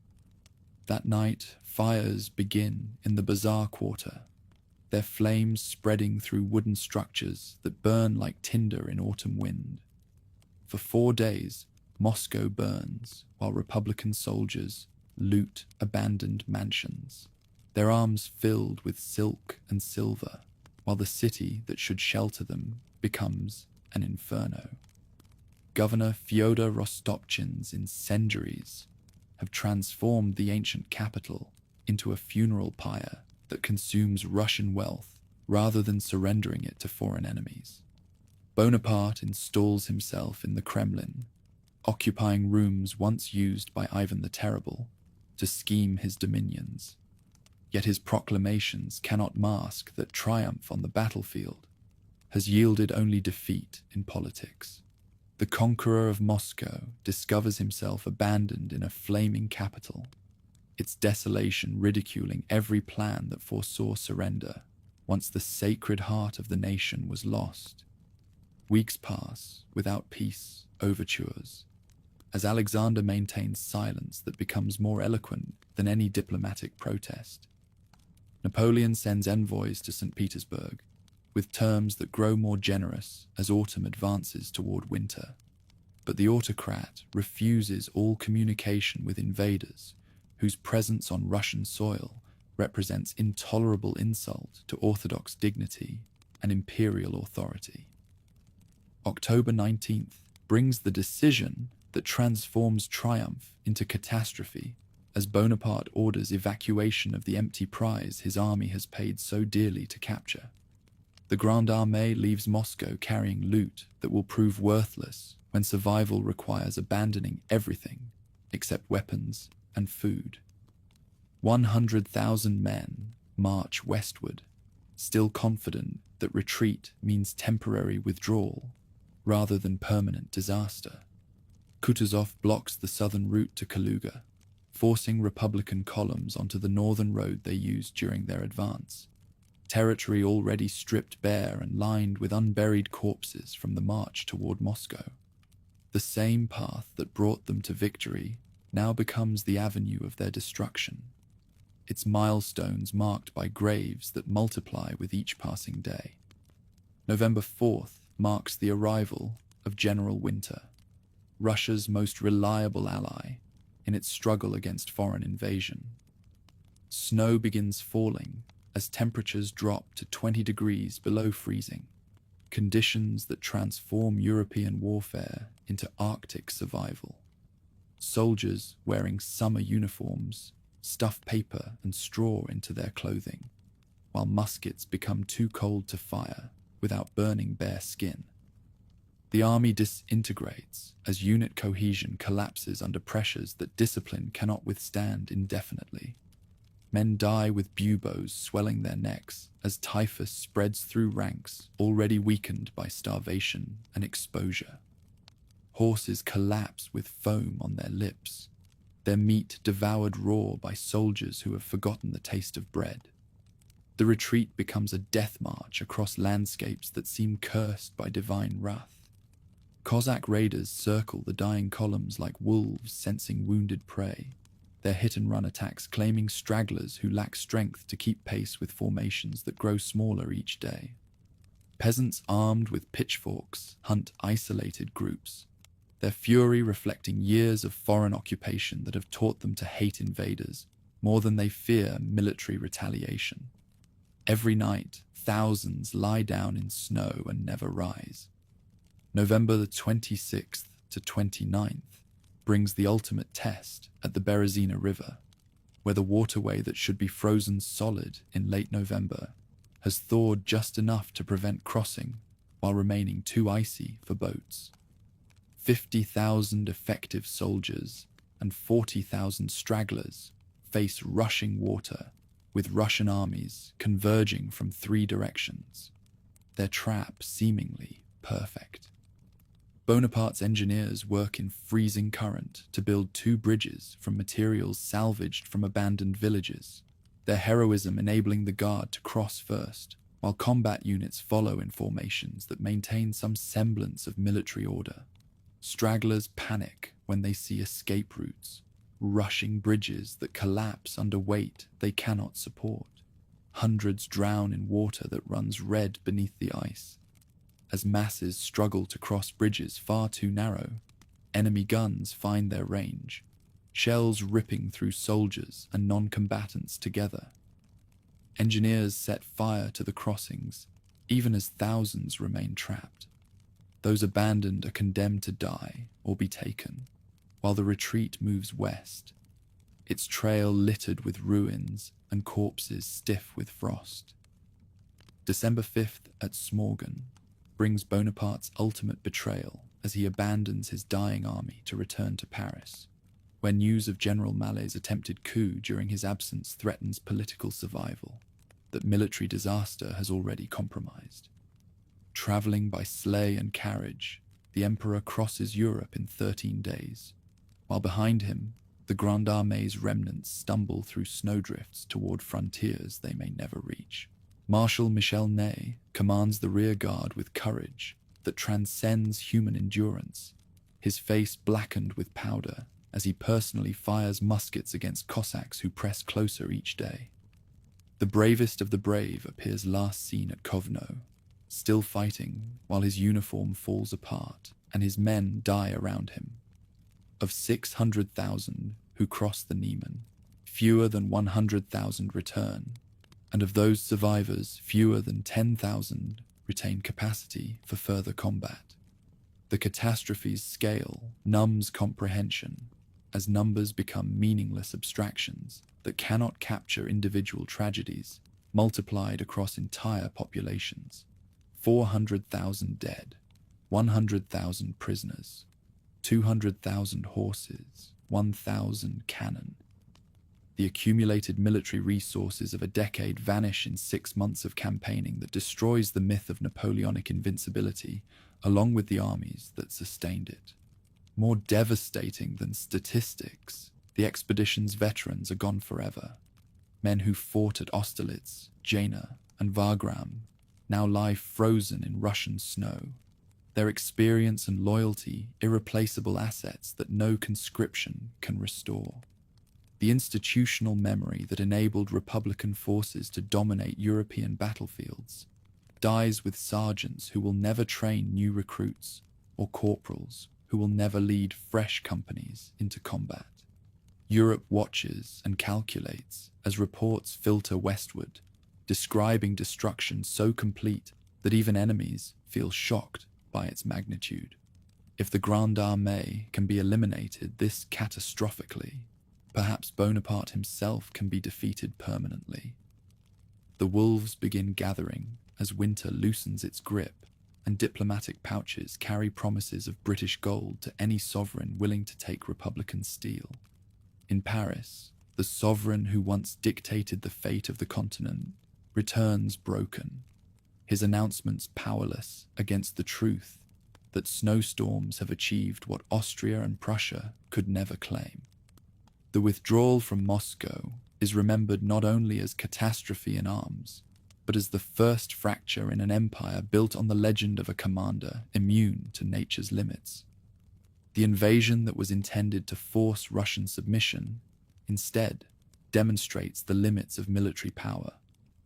That night, fires begin in the Bazaar Quarter, their flames spreading through wooden structures that burn like tinder in autumn wind. For 4 days, Moscow burns, while Republican soldiers loot abandoned mansions, their arms filled with silk and silver, while the city that should shelter them becomes an inferno. Governor Fyodor Rostopchin's incendiaries have transformed the ancient capital into a funeral pyre that consumes Russian wealth rather than surrendering it to foreign enemies. Bonaparte installs himself in the Kremlin, occupying rooms once used by Ivan the Terrible to scheme his dominions. Yet his proclamations cannot mask that triumph on the battlefield has yielded only defeat in politics. The conqueror of Moscow discovers himself abandoned in a flaming capital, its desolation ridiculing every plan that foresaw surrender once the sacred heart of the nation was lost. Weeks pass without peace overtures, as Alexander maintains silence that becomes more eloquent than any diplomatic protest. Napoleon sends envoys to St. Petersburg, with terms that grow more generous as autumn advances toward winter. But the autocrat refuses all communication with invaders whose presence on Russian soil represents intolerable insult to orthodox dignity and imperial authority. October 19th brings the decision that transforms triumph into catastrophe as Bonaparte orders evacuation of the empty prize his army has paid so dearly to capture. The Grande Armée leaves Moscow carrying loot that will prove worthless when survival requires abandoning everything except weapons and food. 100,000 men march westward, still confident that retreat means temporary withdrawal rather than permanent disaster. Kutuzov blocks the southern route to Kaluga, forcing Republican columns onto the northern road they used during their advance, territory already stripped bare and lined with unburied corpses from the march toward Moscow. The same path that brought them to victory now becomes the avenue of their destruction, its milestones marked by graves that multiply with each passing day. November 4th marks the arrival of General Winter, Russia's most reliable ally in its struggle against foreign invasion. Snow begins falling as temperatures drop to 20 degrees below freezing, conditions that transform European warfare into Arctic survival. Soldiers wearing summer uniforms stuff paper and straw into their clothing, while muskets become too cold to fire without burning bare skin. The army disintegrates as unit cohesion collapses under pressures that discipline cannot withstand indefinitely. Men die with buboes swelling their necks as typhus spreads through ranks already weakened by starvation and exposure. Horses collapse with foam on their lips, their meat devoured raw by soldiers who have forgotten the taste of bread. The retreat becomes a death march across landscapes that seem cursed by divine wrath. Cossack raiders circle the dying columns like wolves sensing wounded prey, their hit-and-run attacks claiming stragglers who lack strength to keep pace with formations that grow smaller each day. Peasants armed with pitchforks hunt isolated groups, their fury reflecting years of foreign occupation that have taught them to hate invaders more than they fear military retaliation. Every night, thousands lie down in snow and never rise. November the 26th to 29th brings the ultimate test at the Berezina River, where the waterway that should be frozen solid in late November has thawed just enough to prevent crossing while remaining too icy for boats. 50,000 effective soldiers and 40,000 stragglers face rushing water, with Russian armies converging from 3 directions, their trap seemingly perfect. Bonaparte's engineers work in freezing current to build 2 bridges from materials salvaged from abandoned villages, their heroism enabling the guard to cross first, while combat units follow in formations that maintain some semblance of military order. Stragglers panic when they see escape routes, rushing bridges that collapse under weight they cannot support. Hundreds drown in water that runs red beneath the ice. As masses struggle to cross bridges far too narrow, enemy guns find their range, shells ripping through soldiers and non-combatants together. Engineers set fire to the crossings, even as thousands remain trapped. Those abandoned are condemned to die or be taken, while the retreat moves west, its trail littered with ruins and corpses stiff with frost. December 5th at Smorgon brings Bonaparte's ultimate betrayal as he abandons his dying army to return to Paris, where news of General Malet's attempted coup during his absence threatens political survival that military disaster has already compromised. Traveling by sleigh and carriage, the emperor crosses Europe in 13 days, while behind him, the Grande Armée's remnants stumble through snowdrifts toward frontiers they may never reach. Marshal Michel Ney commands the rear guard with courage that transcends human endurance, his face blackened with powder as he personally fires muskets against Cossacks who press closer each day. The bravest of the brave appears last seen at Kovno, still fighting while his uniform falls apart and his men die around him. Of 600,000 who cross the Niemen, fewer than 100,000 return, and of those survivors, fewer than 10,000 retain capacity for further combat. The catastrophe's scale numbs comprehension as numbers become meaningless abstractions that cannot capture individual tragedies multiplied across entire populations. 400,000 dead, 100,000 prisoners, 200,000 horses, 1,000 cannon. The accumulated military resources of a decade vanish in 6 months of campaigning that destroys the myth of Napoleonic invincibility, along with the armies that sustained it. More devastating than statistics, the expedition's veterans are gone forever. Men who fought at Austerlitz, Jena, and Wagram now lie frozen in Russian snow, their experience and loyalty irreplaceable assets that no conscription can restore. The institutional memory that enabled Republican forces to dominate European battlefields dies with sergeants who will never train new recruits or corporals who will never lead fresh companies into combat. Europe watches and calculates as reports filter westward, describing destruction so complete that even enemies feel shocked by its magnitude. If the Grande Armée can be eliminated this catastrophically, perhaps Bonaparte himself can be defeated permanently. The wolves begin gathering as winter loosens its grip, and diplomatic pouches carry promises of British gold to any sovereign willing to take Republican steel. In Paris, the sovereign who once dictated the fate of the continent returns broken, his announcements powerless against the truth that snowstorms have achieved what Austria and Prussia could never claim. The withdrawal from Moscow is remembered not only as catastrophe in arms, but as the first fracture in an empire built on the legend of a commander immune to nature's limits. The invasion that was intended to force Russian submission instead demonstrates the limits of military power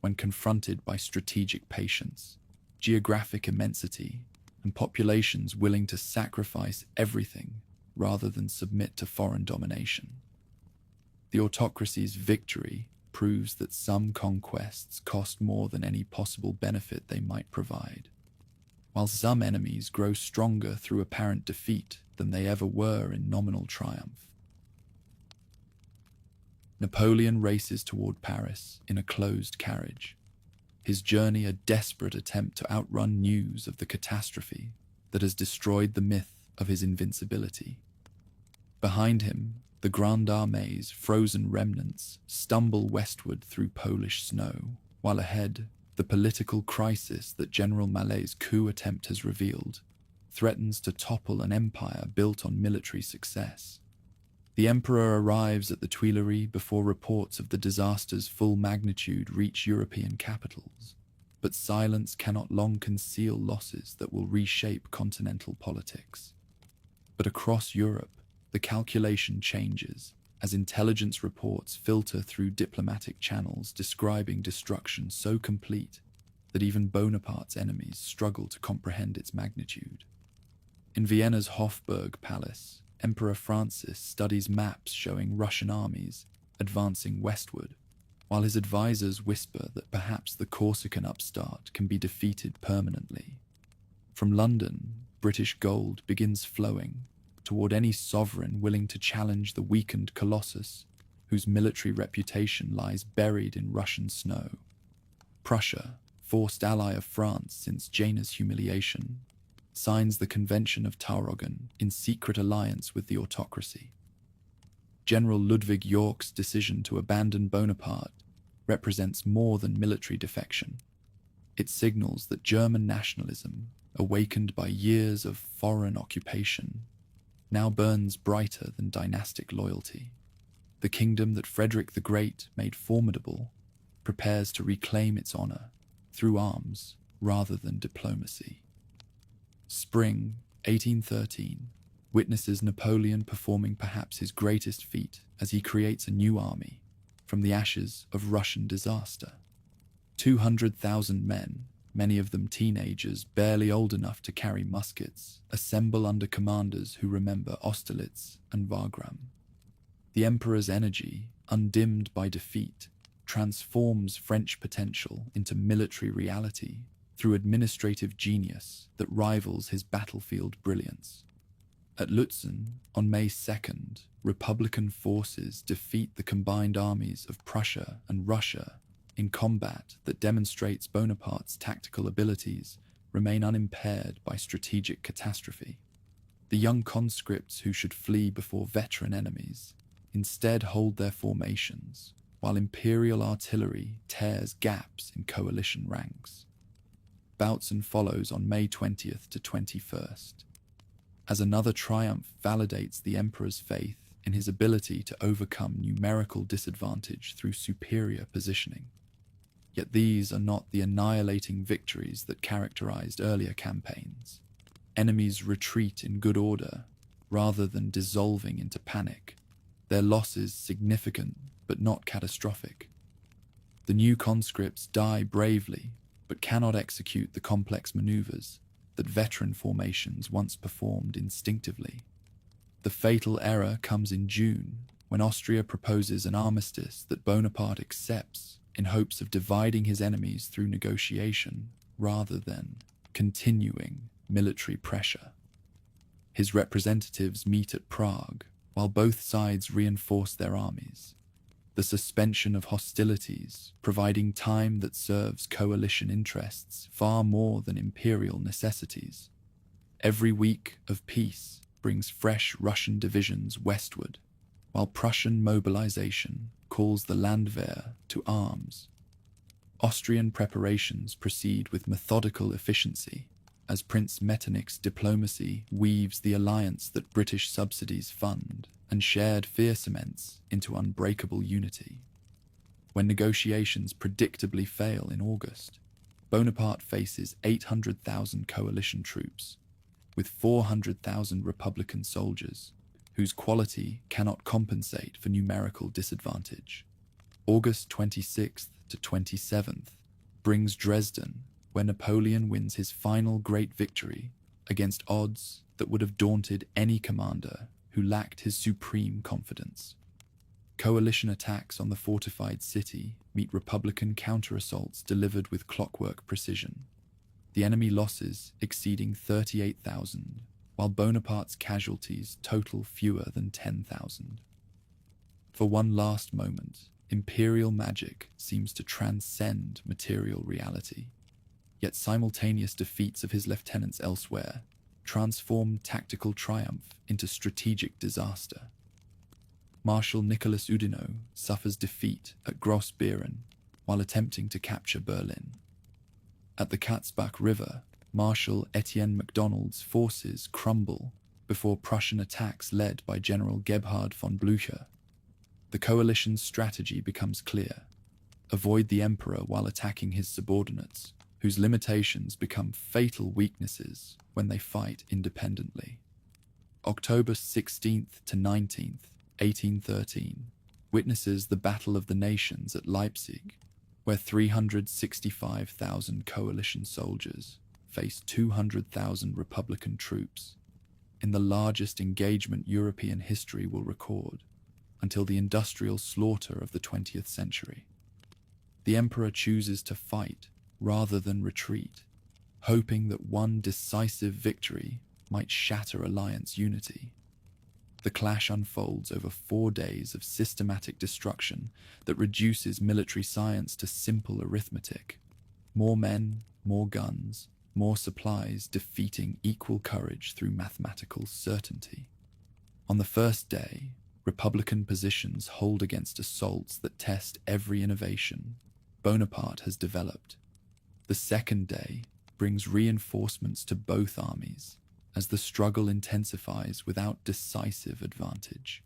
when confronted by strategic patience, geographic immensity, and populations willing to sacrifice everything rather than submit to foreign domination. The autocracy's victory proves that some conquests cost more than any possible benefit they might provide, while some enemies grow stronger through apparent defeat than they ever were in nominal triumph. Napoleon races toward Paris in a closed carriage, his journey a desperate attempt to outrun news of the catastrophe that has destroyed the myth of his invincibility. Behind him, the Grande Armée's frozen remnants stumble westward through Polish snow, while ahead, the political crisis that General Malet's coup attempt has revealed threatens to topple an empire built on military success. The emperor arrives at the Tuileries before reports of the disaster's full magnitude reach European capitals, but silence cannot long conceal losses that will reshape continental politics. But across Europe, the calculation changes as intelligence reports filter through diplomatic channels describing destruction so complete that even Bonaparte's enemies struggle to comprehend its magnitude. In Vienna's Hofburg Palace, Emperor Francis studies maps showing Russian armies advancing westward, while his advisors whisper that perhaps the Corsican upstart can be defeated permanently. From London, British gold begins flowing toward any sovereign willing to challenge the weakened colossus whose military reputation lies buried in Russian snow. Prussia, forced ally of France since Jana's humiliation, signs the Convention of Tauroggen in secret alliance with the autocracy. General Ludwig Yorck's decision to abandon Bonaparte represents more than military defection. It signals that German nationalism, awakened by years of foreign occupation, now burns brighter than dynastic loyalty. The kingdom that Frederick the Great made formidable prepares to reclaim its honor through arms rather than diplomacy. Spring 1813 witnesses Napoleon performing perhaps his greatest feat as he creates a new army from the ashes of Russian disaster. 200,000 men, many of them teenagers barely old enough to carry muskets, assemble under commanders who remember Austerlitz and Wagram. The emperor's energy, undimmed by defeat, transforms French potential into military reality through administrative genius that rivals his battlefield brilliance. At Lutzen, on May 2nd, Republican forces defeat the combined armies of Prussia and Russia in combat that demonstrates Bonaparte's tactical abilities remain unimpaired by strategic catastrophe. The young conscripts who should flee before veteran enemies instead hold their formations, while imperial artillery tears gaps in coalition ranks. Bautzen follows on May 20th to 21st, as another triumph validates the emperor's faith in his ability to overcome numerical disadvantage through superior positioning. Yet these are not the annihilating victories that characterized earlier campaigns. Enemies retreat in good order, rather than dissolving into panic, their losses significant but not catastrophic. The new conscripts die bravely, but cannot execute the complex maneuvers that veteran formations once performed instinctively. The fatal error comes in June, when Austria proposes an armistice that Bonaparte accepts in hopes of dividing his enemies through negotiation rather than continuing military pressure. His representatives meet at Prague, while both sides reinforce their armies. The suspension of hostilities, providing time that serves coalition interests far more than imperial necessities. Every week of peace brings fresh Russian divisions westward, while Prussian mobilization calls the Landwehr to arms. Austrian preparations proceed with methodical efficiency, as Prince Metternich's diplomacy weaves the alliance that British subsidies fund and shared fear cements into unbreakable unity. When negotiations predictably fail in August, Bonaparte faces 800,000 coalition troops, with 400,000 Republican soldiers, whose quality cannot compensate for numerical disadvantage. August 26th to 27th brings Dresden, where Napoleon wins his final great victory against odds that would have daunted any commander who lacked his supreme confidence. Coalition attacks on the fortified city meet Republican counter-assaults delivered with clockwork precision, the enemy losses exceeding 38,000, while Bonaparte's casualties total fewer than 10,000. For one last moment, imperial magic seems to transcend material reality. Yet simultaneous defeats of his lieutenants elsewhere transform tactical triumph into strategic disaster. Marshal Nicholas Oudinot suffers defeat at Grossbeeren while attempting to capture Berlin. At the Katzbach River, Marshal Etienne Macdonald's forces crumble before Prussian attacks led by General Gebhard von Blücher. The coalition's strategy becomes clear: avoid the emperor while attacking his subordinates, whose limitations become fatal weaknesses when they fight independently. October 16th to 19th, 1813, witnesses the Battle of the Nations at Leipzig, where 365,000 coalition soldiers face 200,000 Republican troops, in the largest engagement European history will record, until the industrial slaughter of the 20th century. The emperor chooses to fight rather than retreat, hoping that one decisive victory might shatter alliance unity. The clash unfolds over 4 days of systematic destruction that reduces military science to simple arithmetic. More men, more guns, more supplies defeating equal courage through mathematical certainty. On the first day, Republican positions hold against assaults that test every innovation Bonaparte has developed. The second day brings reinforcements to both armies, as the struggle intensifies without decisive advantage.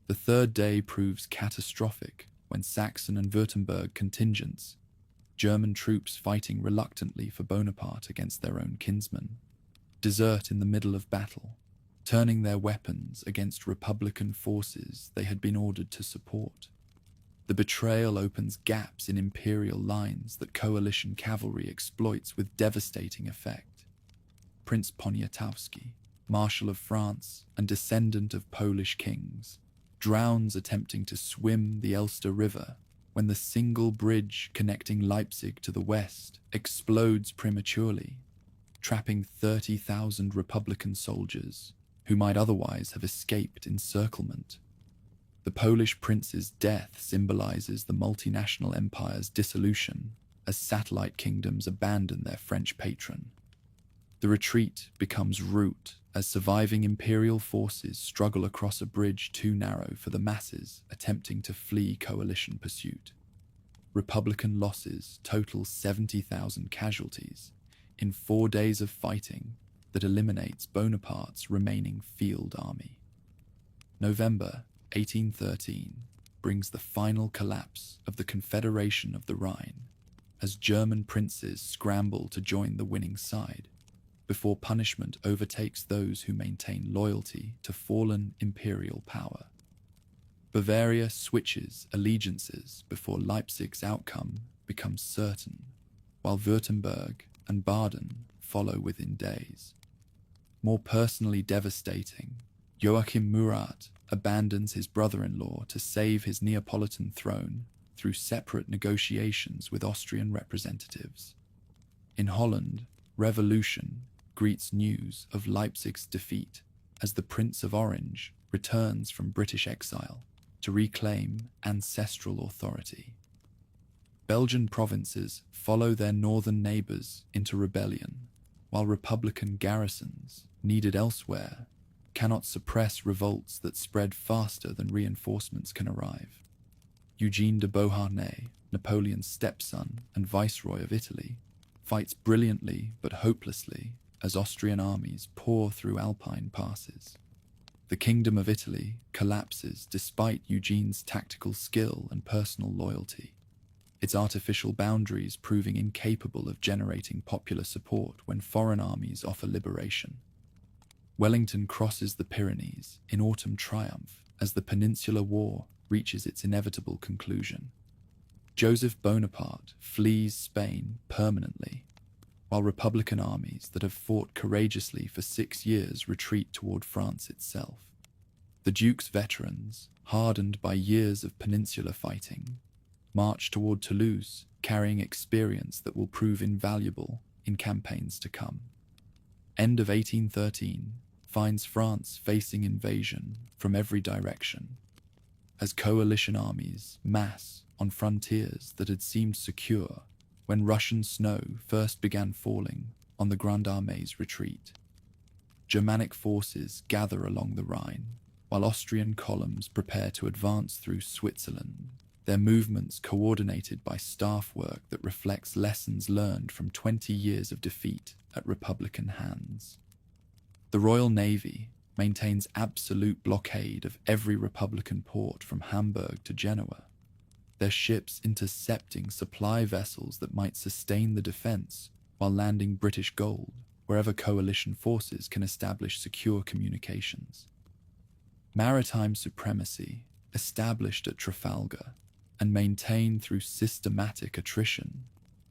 The third day proves catastrophic when Saxon and Württemberg contingents, German troops fighting reluctantly for Bonaparte against their own kinsmen, desert in the middle of battle, turning their weapons against Republican forces they had been ordered to support. The betrayal opens gaps in imperial lines that coalition cavalry exploits with devastating effect. Prince Poniatowski, Marshal of France and descendant of Polish kings, drowns attempting to swim the Elster River when the single bridge connecting Leipzig to the west explodes prematurely, trapping 30,000 Republican soldiers who might otherwise have escaped encirclement. The Polish prince's death symbolizes the multinational empire's dissolution as satellite kingdoms abandon their French patron. The retreat becomes rout as surviving imperial forces struggle across a bridge too narrow for the masses attempting to flee coalition pursuit. Republican losses total 70,000 casualties in 4 days of fighting that eliminates Bonaparte's remaining field army. November 1813 brings the final collapse of the Confederation of the Rhine, as German princes scramble to join the winning side, before punishment overtakes those who maintain loyalty to fallen imperial power. Bavaria switches allegiances before Leipzig's outcome becomes certain, while Württemberg and Baden follow within days. More personally devastating, Joachim Murat abandons his brother-in-law to save his Neapolitan throne through separate negotiations with Austrian representatives. In Holland, revolution greets news of Leipzig's defeat as the Prince of Orange returns from British exile to reclaim ancestral authority. Belgian provinces follow their northern neighbours into rebellion, while Republican garrisons, needed elsewhere, cannot suppress revolts that spread faster than reinforcements can arrive. Eugene de Beauharnais, Napoleon's stepson and viceroy of Italy, fights brilliantly but hopelessly as Austrian armies pour through Alpine passes. The Kingdom of Italy collapses despite Eugene's tactical skill and personal loyalty, its artificial boundaries proving incapable of generating popular support when foreign armies offer liberation. Wellington crosses the Pyrenees in autumn triumph as the Peninsular War reaches its inevitable conclusion. Joseph Bonaparte flees Spain permanently, while Republican armies that have fought courageously for 6 years retreat toward France itself. The Duke's veterans, hardened by years of peninsular fighting, march toward Toulouse, carrying experience that will prove invaluable in campaigns to come. End of 1813 finds France facing invasion from every direction, as coalition armies mass on frontiers that had seemed secure when Russian snow first began falling on the Grande Armée's retreat. Germanic forces gather along the Rhine, while Austrian columns prepare to advance through Switzerland, their movements coordinated by staff work that reflects lessons learned from 20 years of defeat at Republican hands. The Royal Navy maintains absolute blockade of every Republican port from Hamburg to Genoa, their ships intercepting supply vessels that might sustain the defense while landing British gold wherever coalition forces can establish secure communications. Maritime supremacy, established at Trafalgar and maintained through systematic attrition,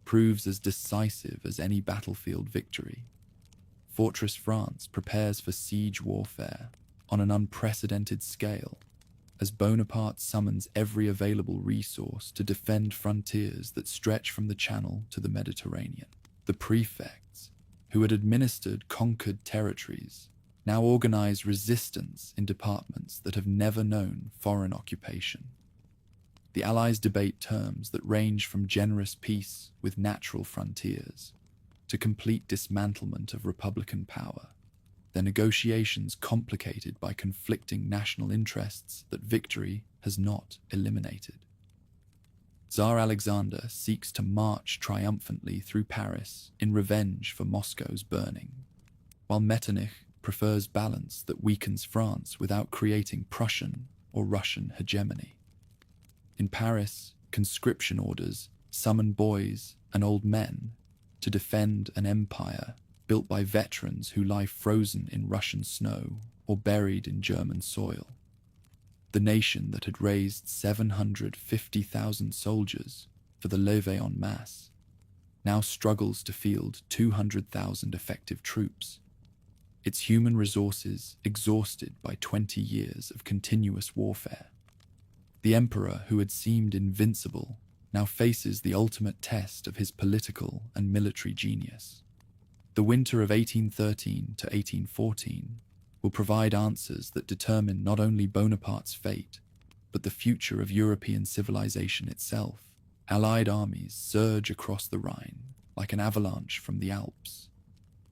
proves as decisive as any battlefield victory. Fortress France prepares for siege warfare on an unprecedented scale, as Bonaparte summons every available resource to defend frontiers that stretch from the Channel to the Mediterranean. The prefects, who had administered conquered territories, now organize resistance in departments that have never known foreign occupation. The Allies debate terms that range from generous peace with natural frontiers to complete dismantlement of Republican power, their negotiations complicated by conflicting national interests that victory has not eliminated. Tsar Alexander seeks to march triumphantly through Paris in revenge for Moscow's burning, while Metternich prefers balance that weakens France without creating Prussian or Russian hegemony. In Paris, conscription orders summon boys and old men to defend an empire built by veterans who lie frozen in Russian snow or buried in German soil. The nation that had raised 750,000 soldiers for the levée en masse now struggles to field 200,000 effective troops, its human resources exhausted by 20 years of continuous warfare. The emperor who had seemed invincible now faces the ultimate test of his political and military genius. The winter of 1813 to 1814 will provide answers that determine not only Bonaparte's fate, but the future of European civilization itself. Allied armies surge across the Rhine like an avalanche from the Alps,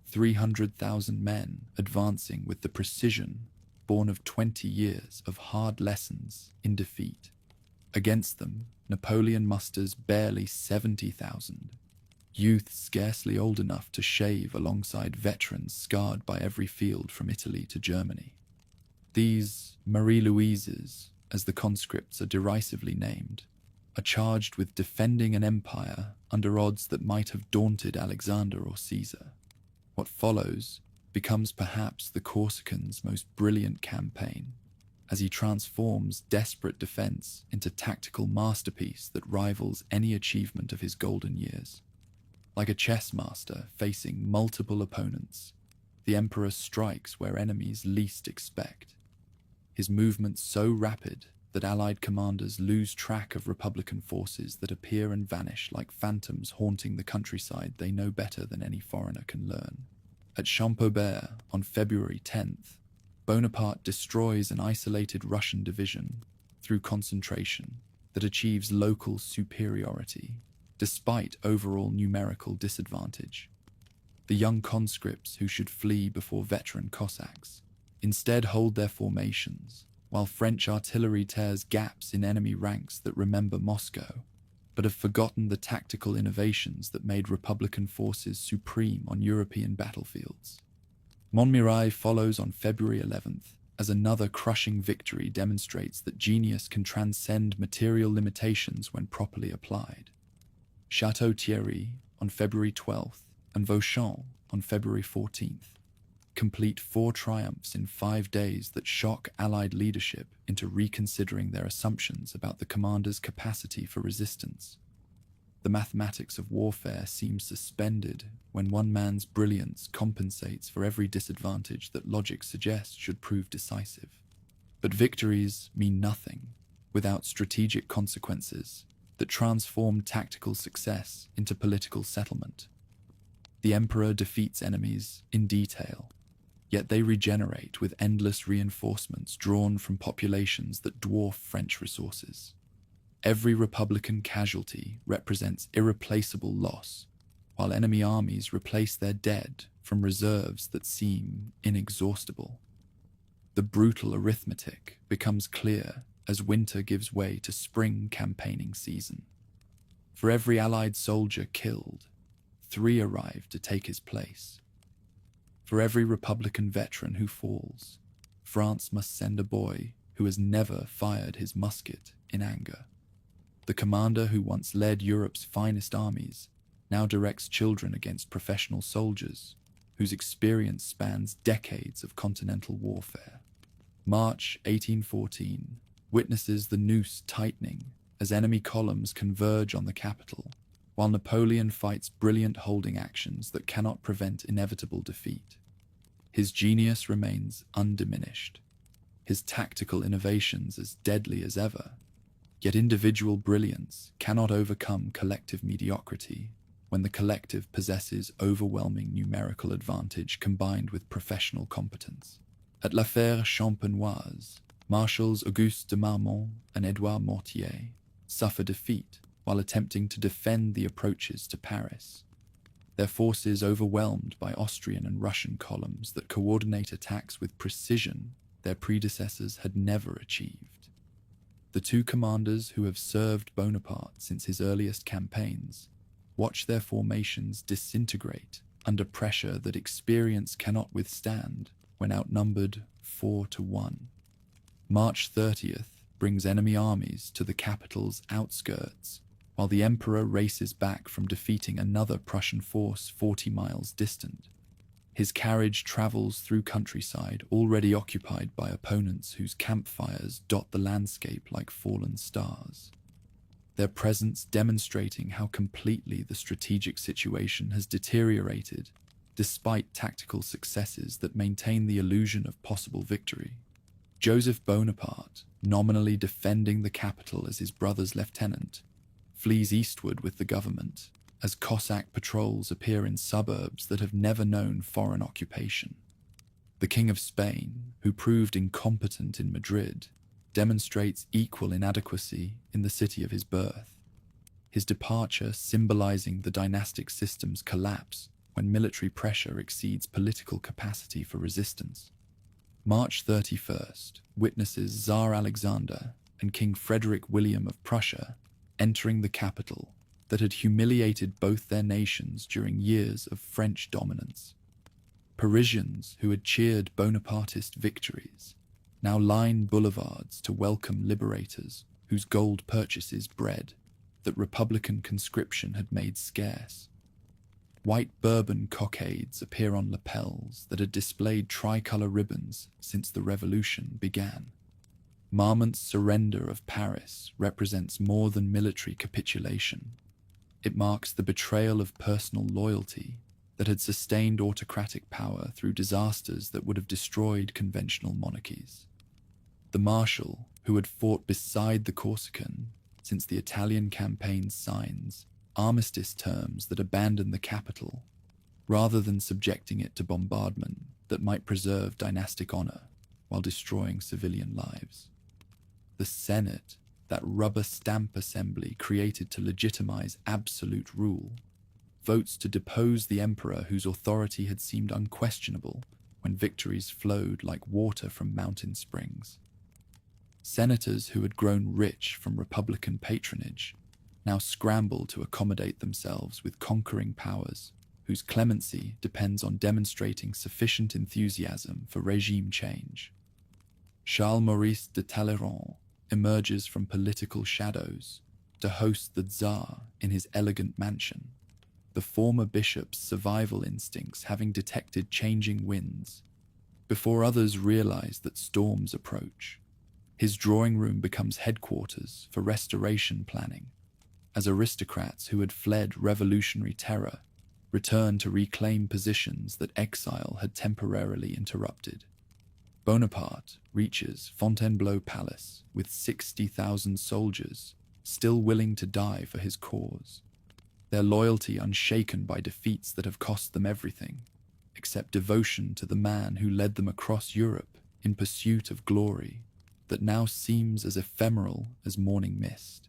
300,000 men advancing with the precision born of 20 years of hard lessons in defeat. Against them, Napoleon musters barely 70,000, youth scarcely old enough to shave alongside veterans scarred by every field from Italy to Germany. These Marie-Louises, as the conscripts are derisively named, are charged with defending an empire under odds that might have daunted Alexander or Caesar. What follows becomes perhaps the Corsican's most brilliant campaign, as he transforms desperate defense into tactical masterpiece that rivals any achievement of his golden years. Like a chess master facing multiple opponents, the emperor strikes where enemies least expect. His movements so rapid that Allied commanders lose track of Republican forces that appear and vanish like phantoms haunting the countryside they know better than any foreigner can learn. At Champaubert on February 10th, Bonaparte destroys an isolated Russian division through concentration that achieves local superiority despite overall numerical disadvantage. The young conscripts who should flee before veteran Cossacks instead hold their formations, while French artillery tears gaps in enemy ranks that remember Moscow, but have forgotten the tactical innovations that made Republican forces supreme on European battlefields. Montmirail follows on February 11th as another crushing victory demonstrates that genius can transcend material limitations when properly applied. Château-Thierry on February 12th and Vauchamp on February 14th complete 4 triumphs in 5 days that shock Allied leadership into reconsidering their assumptions about the commander's capacity for resistance. The mathematics of warfare seem suspended when one man's brilliance compensates for every disadvantage that logic suggests should prove decisive. But victories mean nothing without strategic consequences that transform tactical success into political settlement. The emperor defeats enemies in detail, yet they regenerate with endless reinforcements drawn from populations that dwarf French resources. Every Republican casualty represents irreplaceable loss, while enemy armies replace their dead from reserves that seem inexhaustible. The brutal arithmetic becomes clear as winter gives way to spring campaigning season. For every Allied soldier killed, 3 arrive to take his place. For every Republican veteran who falls, France must send a boy who has never fired his musket in anger. The commander who once led Europe's finest armies now directs children against professional soldiers whose experience spans decades of continental warfare. March 1814 witnesses the noose tightening as enemy columns converge on the capital, while Napoleon fights brilliant holding actions that cannot prevent inevitable defeat. His genius remains undiminished, his tactical innovations as deadly as ever, yet individual brilliance cannot overcome collective mediocrity when the collective possesses overwhelming numerical advantage combined with professional competence. At La Fère Champenoise, Marshals Auguste de Marmont and Édouard Mortier suffer defeat while attempting to defend the approaches to Paris. Their forces overwhelmed by Austrian and Russian columns that coordinate attacks with precision their predecessors had never achieved. The 2 commanders who have served Bonaparte since his earliest campaigns watch their formations disintegrate under pressure that experience cannot withstand when outnumbered 4-1. March 30th brings enemy armies to the capital's outskirts, while the emperor races back from defeating another Prussian force 40 miles distant. His carriage travels through countryside already occupied by opponents whose campfires dot the landscape like fallen stars, their presence demonstrating how completely the strategic situation has deteriorated despite tactical successes that maintain the illusion of possible victory. Joseph Bonaparte, nominally defending the capital as his brother's lieutenant, flees eastward with the government as Cossack patrols appear in suburbs that have never known foreign occupation. The King of Spain, who proved incompetent in Madrid, demonstrates equal inadequacy in the city of his birth, his departure symbolizing the dynastic system's collapse when military pressure exceeds political capacity for resistance. March 31st witnesses Tsar Alexander and King Frederick William of Prussia entering the capital that had humiliated both their nations during years of French dominance. Parisians who had cheered Bonapartist victories now line boulevards to welcome liberators whose gold purchases bread that Republican conscription had made scarce. White Bourbon cockades appear on lapels that had displayed tricolour ribbons since the Revolution began. Marmont's surrender of Paris represents more than military capitulation. It marks the betrayal of personal loyalty that had sustained autocratic power through disasters that would have destroyed conventional monarchies. The Marshal, who had fought beside the Corsican since the Italian campaign, signs armistice terms that abandon the capital, rather than subjecting it to bombardment that might preserve dynastic honor. while destroying civilian lives. The Senate, that rubber stamp assembly created to legitimize absolute rule, votes to depose the emperor whose authority had seemed unquestionable when victories flowed like water from mountain springs. Senators who had grown rich from Republican patronage now scramble to accommodate themselves with conquering powers whose clemency depends on demonstrating sufficient enthusiasm for regime change. Charles Maurice de Talleyrand emerges from political shadows to host the Tsar in his elegant mansion, the former bishop's survival instincts having detected changing winds. Before others realize that storms approach, his drawing room becomes headquarters for restoration planning, as aristocrats who had fled revolutionary terror return to reclaim positions that exile had temporarily interrupted. Bonaparte reaches Fontainebleau Palace with 60,000 soldiers still willing to die for his cause, their loyalty unshaken by defeats that have cost them everything, except devotion to the man who led them across Europe in pursuit of glory that now seems as ephemeral as morning mist.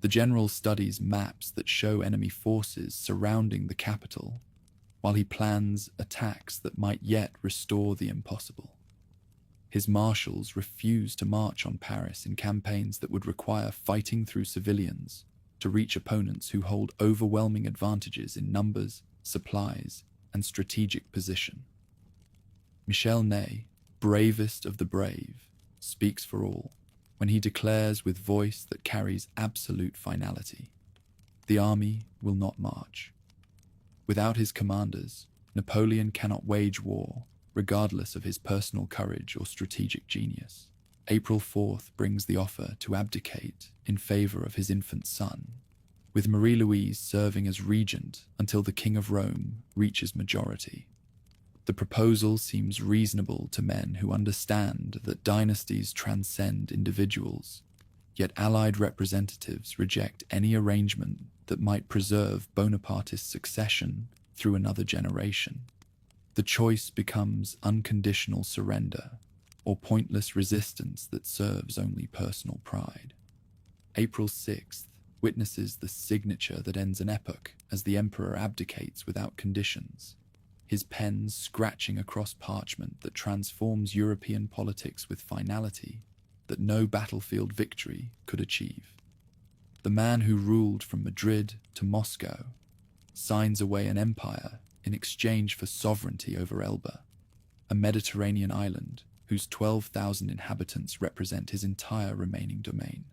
The general studies maps that show enemy forces surrounding the capital, while he plans attacks that might yet restore the impossible. His marshals refuse to march on Paris in campaigns that would require fighting through civilians to reach opponents who hold overwhelming advantages in numbers, supplies, and strategic position. Michel Ney, bravest of the brave, speaks for all when he declares with voice that carries absolute finality, "The army will not march." Without his commanders, Napoleon cannot wage war, regardless of his personal courage or strategic genius. April 4th brings the offer to abdicate in favor of his infant son, with Marie-Louise serving as regent until the King of Rome reaches majority. The proposal seems reasonable to men who understand that dynasties transcend individuals, yet Allied representatives reject any arrangement that might preserve Bonapartist succession through another generation. The choice becomes unconditional surrender or pointless resistance that serves only personal pride. April 6th witnesses the signature that ends an epoch as the emperor abdicates without conditions, his pen scratching across parchment that transforms European politics with finality that no battlefield victory could achieve. The man who ruled from Madrid to Moscow signs away an empire in exchange for sovereignty over Elba, a Mediterranean island whose 12,000 inhabitants represent his entire remaining domain.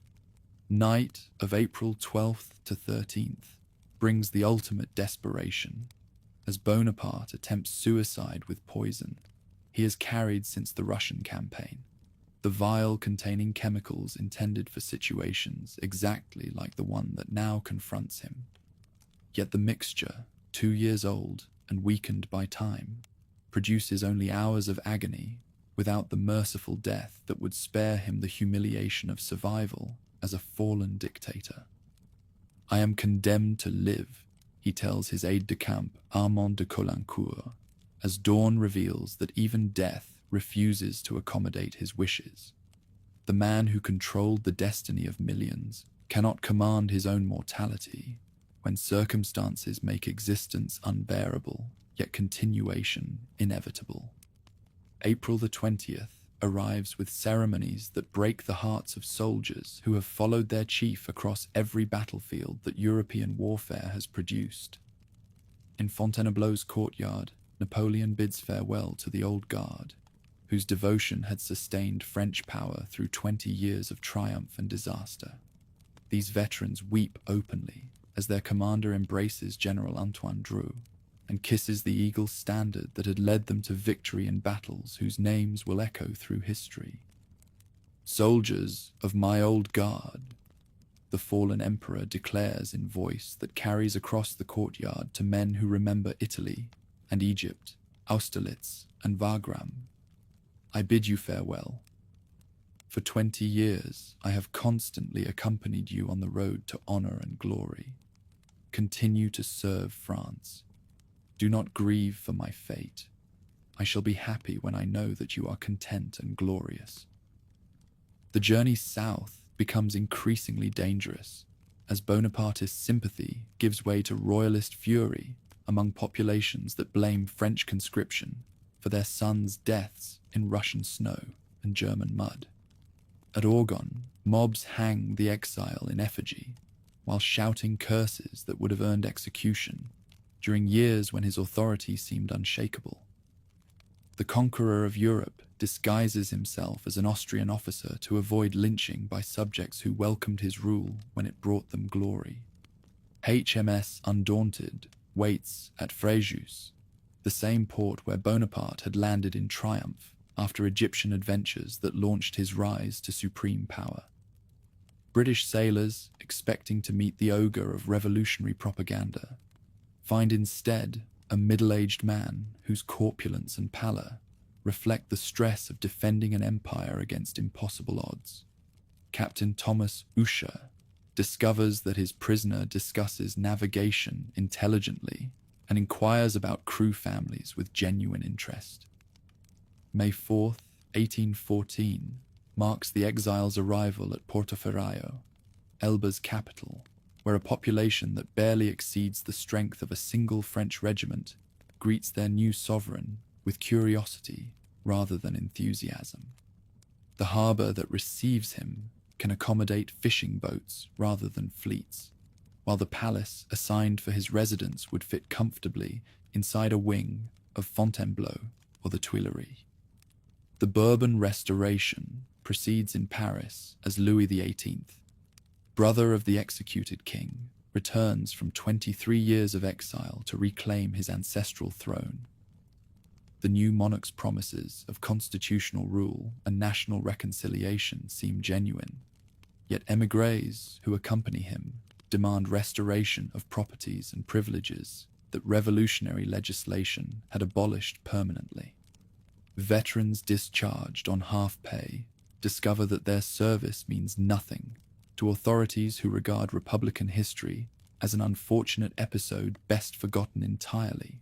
Night of April 12th to 13th brings the ultimate desperation as Bonaparte attempts suicide with poison he has carried since the Russian campaign, the vial containing chemicals intended for situations exactly like the one that now confronts him. Yet the mixture, 2 years old and weakened by time, produces only hours of agony without the merciful death that would spare him the humiliation of survival as a fallen dictator. "I am condemned to live," he tells his aide-de-camp Armand de Caulaincourt, as dawn reveals that even death refuses to accommodate his wishes. The man who controlled the destiny of millions cannot command his own mortality when circumstances make existence unbearable, yet continuation inevitable. April the 20th arrives with ceremonies that break the hearts of soldiers who have followed their chief across every battlefield that European warfare has produced. In Fontainebleau's courtyard, Napoleon bids farewell to the old guard, whose devotion had sustained French power through 20 years of triumph and disaster. These veterans weep openly as their commander embraces General Antoine Dreux and kisses the eagle's standard that had led them to victory in battles whose names will echo through history. "Soldiers of my old guard," the fallen emperor declares in voice that carries across the courtyard to men who remember Italy and Egypt, Austerlitz and Wagram. "I bid you farewell. For 20 years I have constantly accompanied you on the road to honor and glory. Continue to serve France. Do not grieve for my fate. I shall be happy when I know that you are content and glorious. The journey south becomes increasingly dangerous as Bonapartist sympathy gives way to royalist fury among populations that blame French conscription for their sons' deaths in Russian snow and German mud. At Orgon, mobs hang the exile in effigy while shouting curses that would have earned execution during years when his authority seemed unshakable. The conqueror of Europe disguises himself as an Austrian officer to avoid lynching by subjects who welcomed his rule when it brought them glory. HMS Undaunted waits at Fréjus, the same port where Bonaparte had landed in triumph after Egyptian adventures that launched his rise to supreme power. British sailors, expecting to meet the ogre of revolutionary propaganda, find instead a middle-aged man whose corpulence and pallor reflect the stress of defending an empire against impossible odds. Captain Thomas Usher discovers that his prisoner discusses navigation intelligently and inquires about crew families with genuine interest. May 4th, 1814, marks the exiles' arrival at Portoferraio, Elba's capital, where a population that barely exceeds the strength of a single French regiment greets their new sovereign with curiosity rather than enthusiasm. The harbour that receives him can accommodate fishing boats rather than fleets, while the palace assigned for his residence would fit comfortably inside a wing of Fontainebleau or the Tuileries. The Bourbon Restoration proceeds in Paris as Louis XVIII, brother of the executed king, returns from 23 years of exile to reclaim his ancestral throne. The new monarch's promises of constitutional rule and national reconciliation seem genuine, yet émigrés who accompany him demand restoration of properties and privileges that revolutionary legislation had abolished permanently. Veterans discharged on half pay discover that their service means nothing to authorities who regard Republican history as an unfortunate episode best forgotten entirely.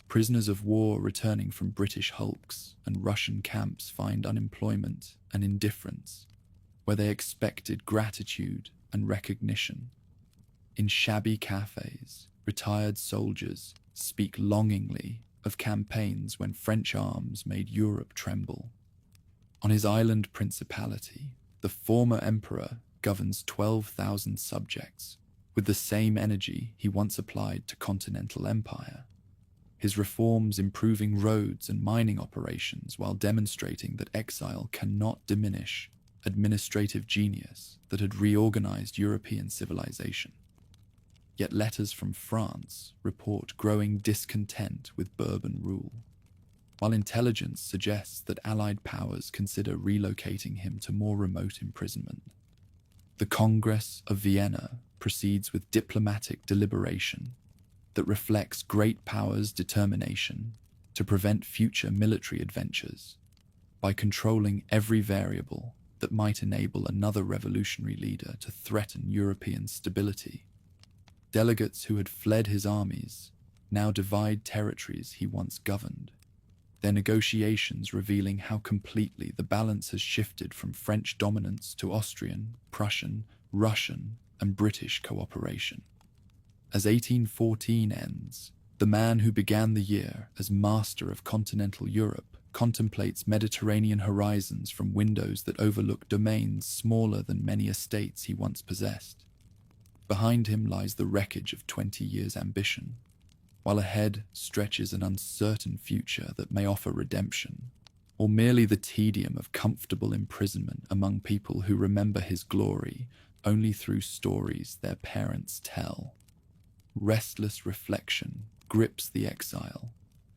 Prisoners of war returning from British hulks and Russian camps find unemployment and indifference, where they expected gratitude and recognition. In shabby cafes, retired soldiers speak longingly of campaigns when French arms made Europe tremble. On his island principality, the former emperor governs 12,000 subjects with the same energy he once applied to continental empire, his reforms improving roads and mining operations while demonstrating that exile cannot diminish administrative genius that had reorganized European civilization. Yet letters from France report growing discontent with Bourbon rule, while intelligence suggests that Allied powers consider relocating him to more remote imprisonment. The Congress of Vienna proceeds with diplomatic deliberation that reflects great powers' determination to prevent future military adventures by controlling every variable that might enable another revolutionary leader to threaten European stability. Delegates who had fled his armies now divide territories he once governed, their negotiations revealing how completely the balance has shifted from French dominance to Austrian, Prussian, Russian, and British cooperation. As 1814 ends, the man who began the year as master of continental Europe contemplates Mediterranean horizons from windows that overlook domains smaller than many estates he once possessed. Behind him lies the wreckage of 20 years' ambition, while ahead stretches an uncertain future that may offer redemption, or merely the tedium of comfortable imprisonment among people who remember his glory only through stories their parents tell. Restless reflection grips the exile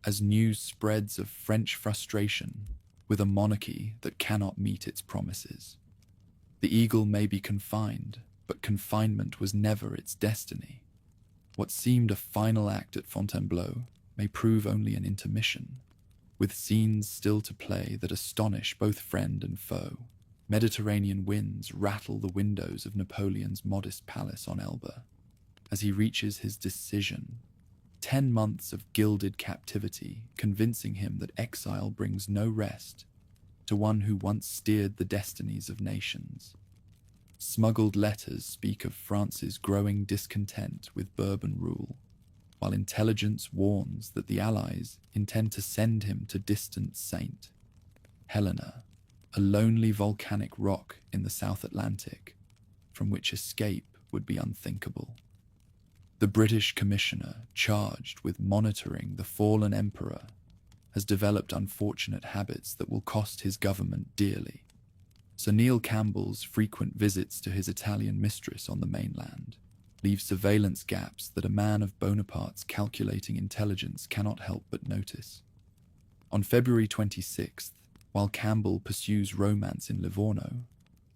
as news spreads of French frustration with a monarchy that cannot meet its promises. The eagle may be confined, but confinement was never its destiny. What seemed a final act at Fontainebleau may prove only an intermission, with scenes still to play that astonish both friend and foe. Mediterranean winds rattle the windows of Napoleon's modest palace on Elba as he reaches his decision, 10 months of gilded captivity, convincing him that exile brings no rest to one who once steered the destinies of nations. Smuggled letters speak of France's growing discontent with Bourbon rule, while intelligence warns that the Allies intend to send him to distant Saint Helena, a lonely volcanic rock in the South Atlantic, from which escape would be unthinkable. The British commissioner charged with monitoring the fallen emperor has developed unfortunate habits that will cost his government dearly. Sir Neil Campbell's frequent visits to his Italian mistress on the mainland leave surveillance gaps that a man of Bonaparte's calculating intelligence cannot help but notice. On February 26th, while Campbell pursues romance in Livorno,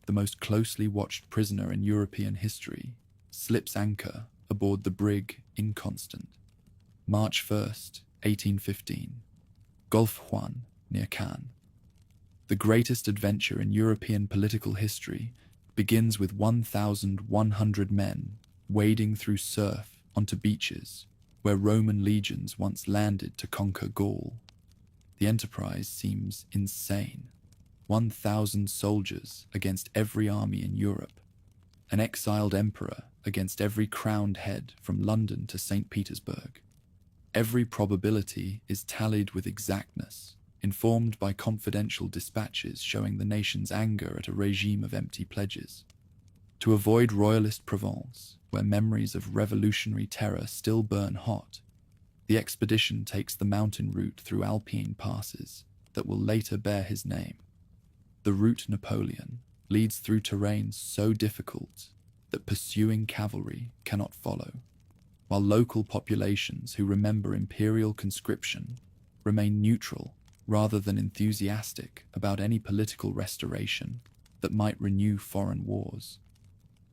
the most closely watched prisoner in European history slips anchor aboard the brig Inconstant. March 1st, 1815, Gulf Juan, near Cannes. The greatest adventure in European political history begins with 1,100 men wading through surf onto beaches where Roman legions once landed to conquer Gaul. The enterprise seems insane. 1,000 soldiers against every army in Europe. An exiled emperor against every crowned head from London to St. Petersburg. Every probability is tallied with exactness, informed by confidential dispatches showing the nation's anger at a regime of empty pledges. To avoid royalist Provence, where memories of revolutionary terror still burn hot, the expedition takes the mountain route through Alpine passes that will later bear his name. The route Napoleon leads through terrain so difficult that pursuing cavalry cannot follow, while local populations who remember imperial conscription remain neutral rather than enthusiastic about any political restoration that might renew foreign wars.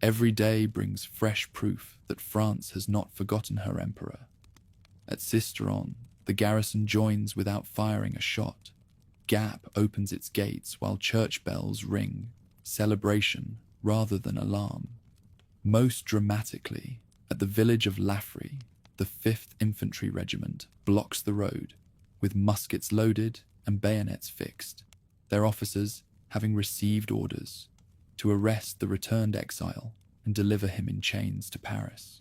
Every day brings fresh proof that France has not forgotten her emperor. At Sisteron, the garrison joins without firing a shot. Gap opens its gates while church bells ring, celebration rather than alarm. Most dramatically, at the village of Laffrey, the 5th Infantry Regiment blocks the road, with muskets loaded and bayonets fixed, their officers having received orders to arrest the returned exile and deliver him in chains to Paris.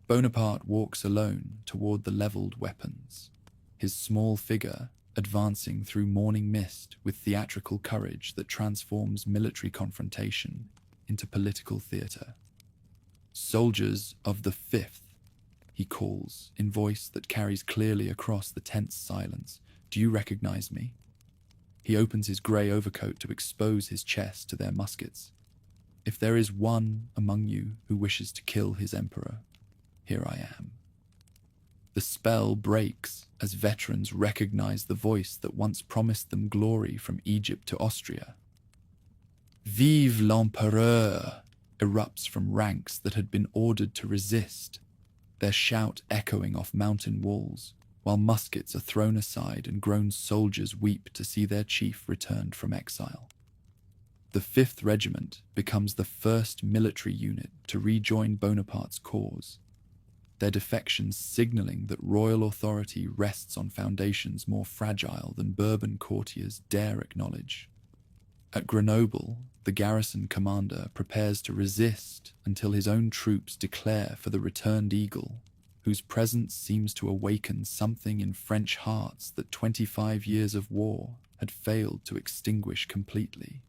Bonaparte walks alone toward the levelled weapons, his small figure advancing through morning mist with theatrical courage that transforms military confrontation into political theatre. "Soldiers of the 5th, he calls, in voice that carries clearly across the tense silence. "Do you recognize me?" He opens his grey overcoat to expose his chest to their muskets. "If there is one among you who wishes to kill his emperor, here I am." The spell breaks as veterans recognize the voice that once promised them glory from Egypt to Austria. "Vive l'Empereur!" erupts from ranks that had been ordered to resist, their shout echoing off mountain walls, while muskets are thrown aside and grown soldiers weep to see their chief returned from exile. The 5th Regiment becomes the first military unit to rejoin Bonaparte's cause, their defections signaling that royal authority rests on foundations more fragile than Bourbon courtiers dare acknowledge. At Grenoble, the garrison commander prepares to resist until his own troops declare for the returned eagle, whose presence seems to awaken something in French hearts that 25 years of war had failed to extinguish completely.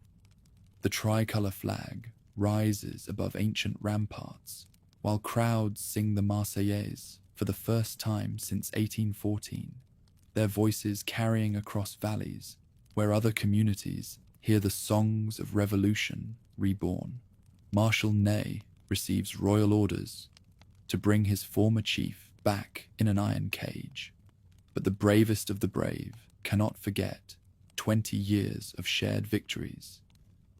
The tricolour flag rises above ancient ramparts, while crowds sing the Marseillaise for the first time since 1814, their voices carrying across valleys where other communities hear the songs of revolution reborn. Marshal Ney receives royal orders to bring his former chief back in an iron cage, but the bravest of the brave cannot forget 20 years of shared victories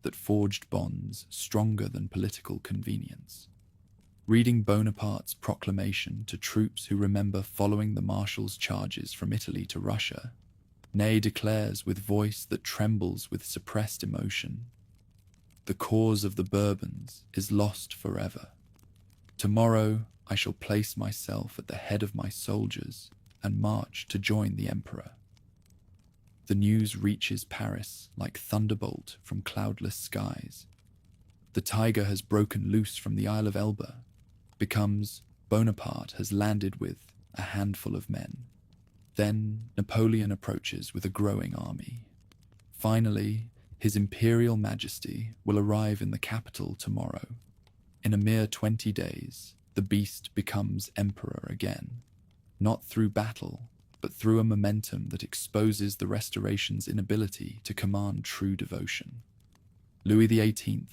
that forged bonds stronger than political convenience. Reading Bonaparte's proclamation to troops who remember following the marshal's charges from Italy to Russia, Ney declares with voice that trembles with suppressed emotion, "The cause of the Bourbons is lost forever." Tomorrow I shall place myself at the head of my soldiers and march to join the emperor. The news reaches Paris like thunderbolt from cloudless skies. The tiger has broken loose from the Isle of Elba, becomes Bonaparte has landed with a handful of men. Then Napoleon approaches with a growing army. Finally, His Imperial Majesty will arrive in the capital tomorrow. In a mere 20 days, the beast becomes emperor again, not through battle, but through a momentum that exposes the Restoration's inability to command true devotion. Louis XVIII,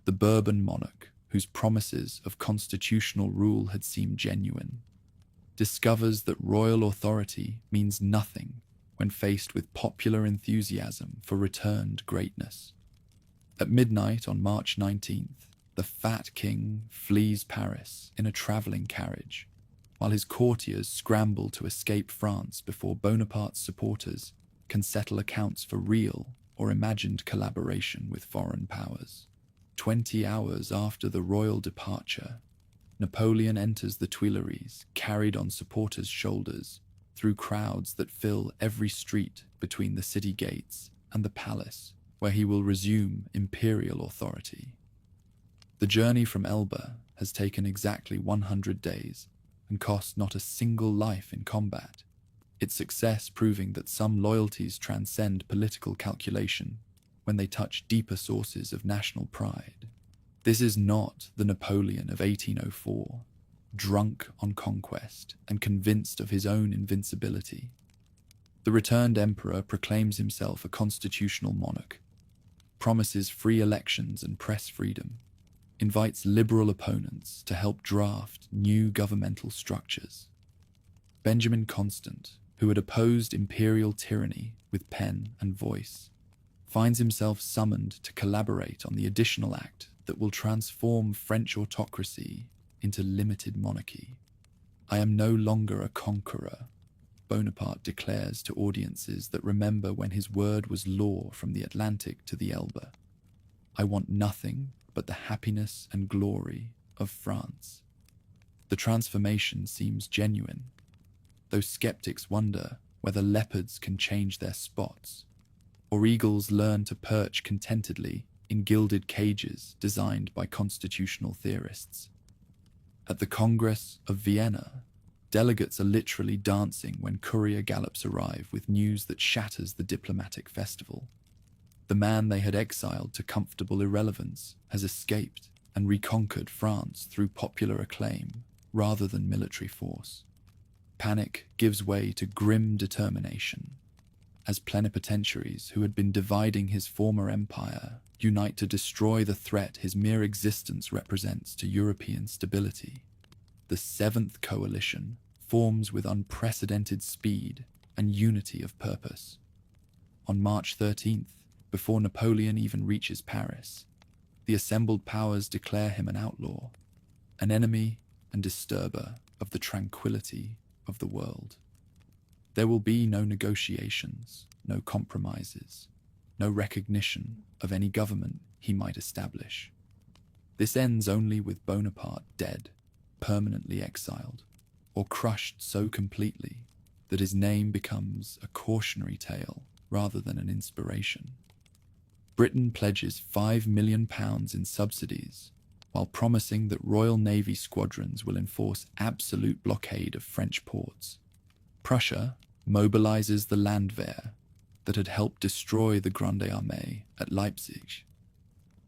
the Bourbon monarch, whose promises of constitutional rule had seemed genuine, discovers that royal authority means nothing when faced with popular enthusiasm for returned greatness. At midnight on March 19th, the fat king flees Paris in a travelling carriage, while his courtiers scramble to escape France before Bonaparte's supporters can settle accounts for real or imagined collaboration with foreign powers. 20 hours after the royal departure, Napoleon enters the Tuileries, carried on supporters' shoulders, through crowds that fill every street between the city gates and the palace, where he will resume imperial authority. The journey from Elba has taken exactly 100 days and cost not a single life in combat, its success proving that some loyalties transcend political calculation when they touch deeper sources of national pride. This is not the Napoleon of 1804, drunk on conquest and convinced of his own invincibility. The returned emperor proclaims himself a constitutional monarch, promises free elections and press freedom, invites liberal opponents to help draft new governmental structures. Benjamin Constant, who had opposed imperial tyranny with pen and voice, finds himself summoned to collaborate on the additional act that will transform French autocracy into limited monarchy. "I am no longer a conqueror," Bonaparte declares to audiences that remember when his word was law from the Atlantic to the Elbe. "I want nothing but the happiness and glory of France." The transformation seems genuine, though skeptics wonder whether leopards can change their spots, or eagles learn to perch contentedly in gilded cages designed by constitutional theorists. At the Congress of Vienna, delegates are literally dancing when courier gallops arrive with news that shatters the diplomatic festival. The man they had exiled to comfortable irrelevance has escaped and reconquered France through popular acclaim rather than military force. Panic gives way to grim determination, as plenipotentiaries who had been dividing his former empire unite to destroy the threat his mere existence represents to European stability. The Seventh Coalition forms with unprecedented speed and unity of purpose. On March 13th, before Napoleon even reaches Paris, the assembled powers declare him an outlaw, an enemy and disturber of the tranquility of the world. There will be no negotiations, no compromises, no recognition of any government he might establish. This ends only with Bonaparte dead, permanently exiled, or crushed so completely that his name becomes a cautionary tale rather than an inspiration. Britain pledges £5 million in subsidies, while promising that Royal Navy squadrons will enforce absolute blockade of French ports. Prussia mobilizes the Landwehr that had helped destroy the Grande Armée at Leipzig.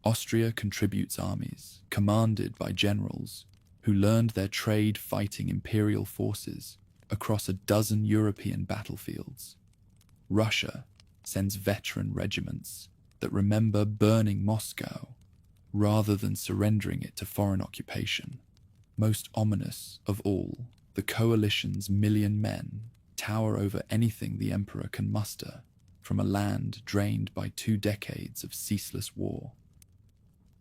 Austria contributes armies, commanded by generals who learned their trade fighting imperial forces across a dozen European battlefields. Russia sends veteran regiments that remember burning Moscow rather than surrendering it to foreign occupation. Most ominous of all, the coalition's 1,000,000 men tower over anything the emperor can muster from a land drained by 2 decades of ceaseless war.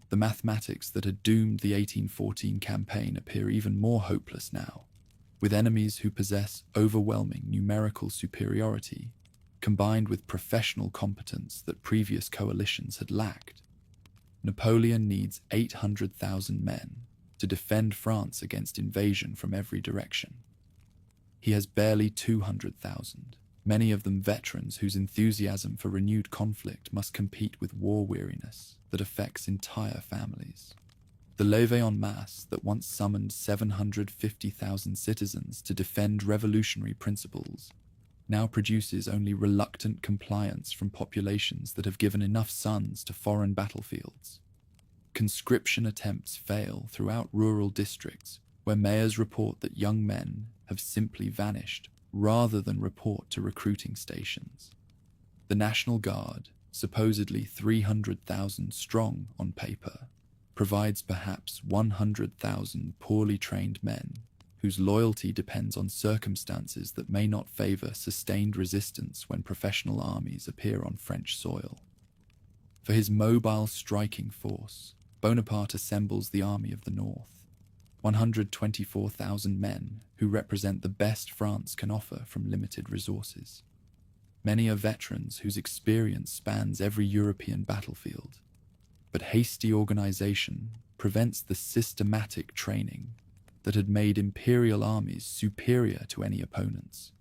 The mathematics that had doomed the 1814 campaign appear even more hopeless now, with enemies who possess overwhelming numerical superiority combined with professional competence that previous coalitions had lacked. Napoleon needs 800,000 men, to defend France against invasion from every direction. He has barely 200,000, many of them veterans whose enthusiasm for renewed conflict must compete with war weariness that affects entire families. The levée en masse that once summoned 750,000 citizens to defend revolutionary principles now produces only reluctant compliance from populations that have given enough sons to foreign battlefields. Conscription attempts fail throughout rural districts where mayors report that young men have simply vanished rather than report to recruiting stations. The National Guard, supposedly 300,000 strong on paper, provides perhaps 100,000 poorly trained men whose loyalty depends on circumstances that may not favor sustained resistance when professional armies appear on French soil. For his mobile striking force, Bonaparte assembles the Army of the North, 124,000 men who represent the best France can offer from limited resources. Many are veterans whose experience spans every European battlefield, but hasty organization prevents the systematic training that had made imperial armies superior to any opponents.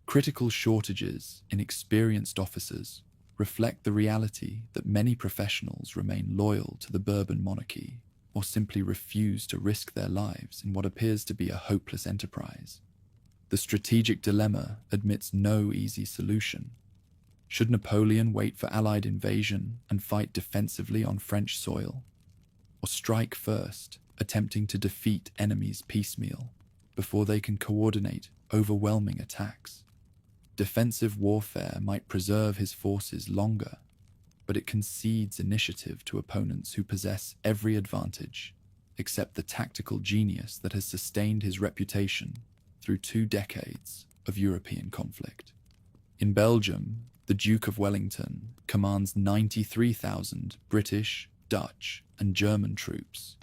Critical shortages in experienced officers reflect the reality that many professionals remain loyal to the Bourbon monarchy or simply refuse to risk their lives in what appears to be a hopeless enterprise. The strategic dilemma admits no easy solution. Should Napoleon wait for Allied invasion and fight defensively on French soil, or strike first, attempting to defeat enemies piecemeal before they can coordinate overwhelming attacks? Defensive warfare might preserve his forces longer, but it concedes initiative to opponents who possess every advantage except the tactical genius that has sustained his reputation through 2 decades of European conflict. In Belgium, the Duke of Wellington commands 93,000 British, Dutch, and German troops,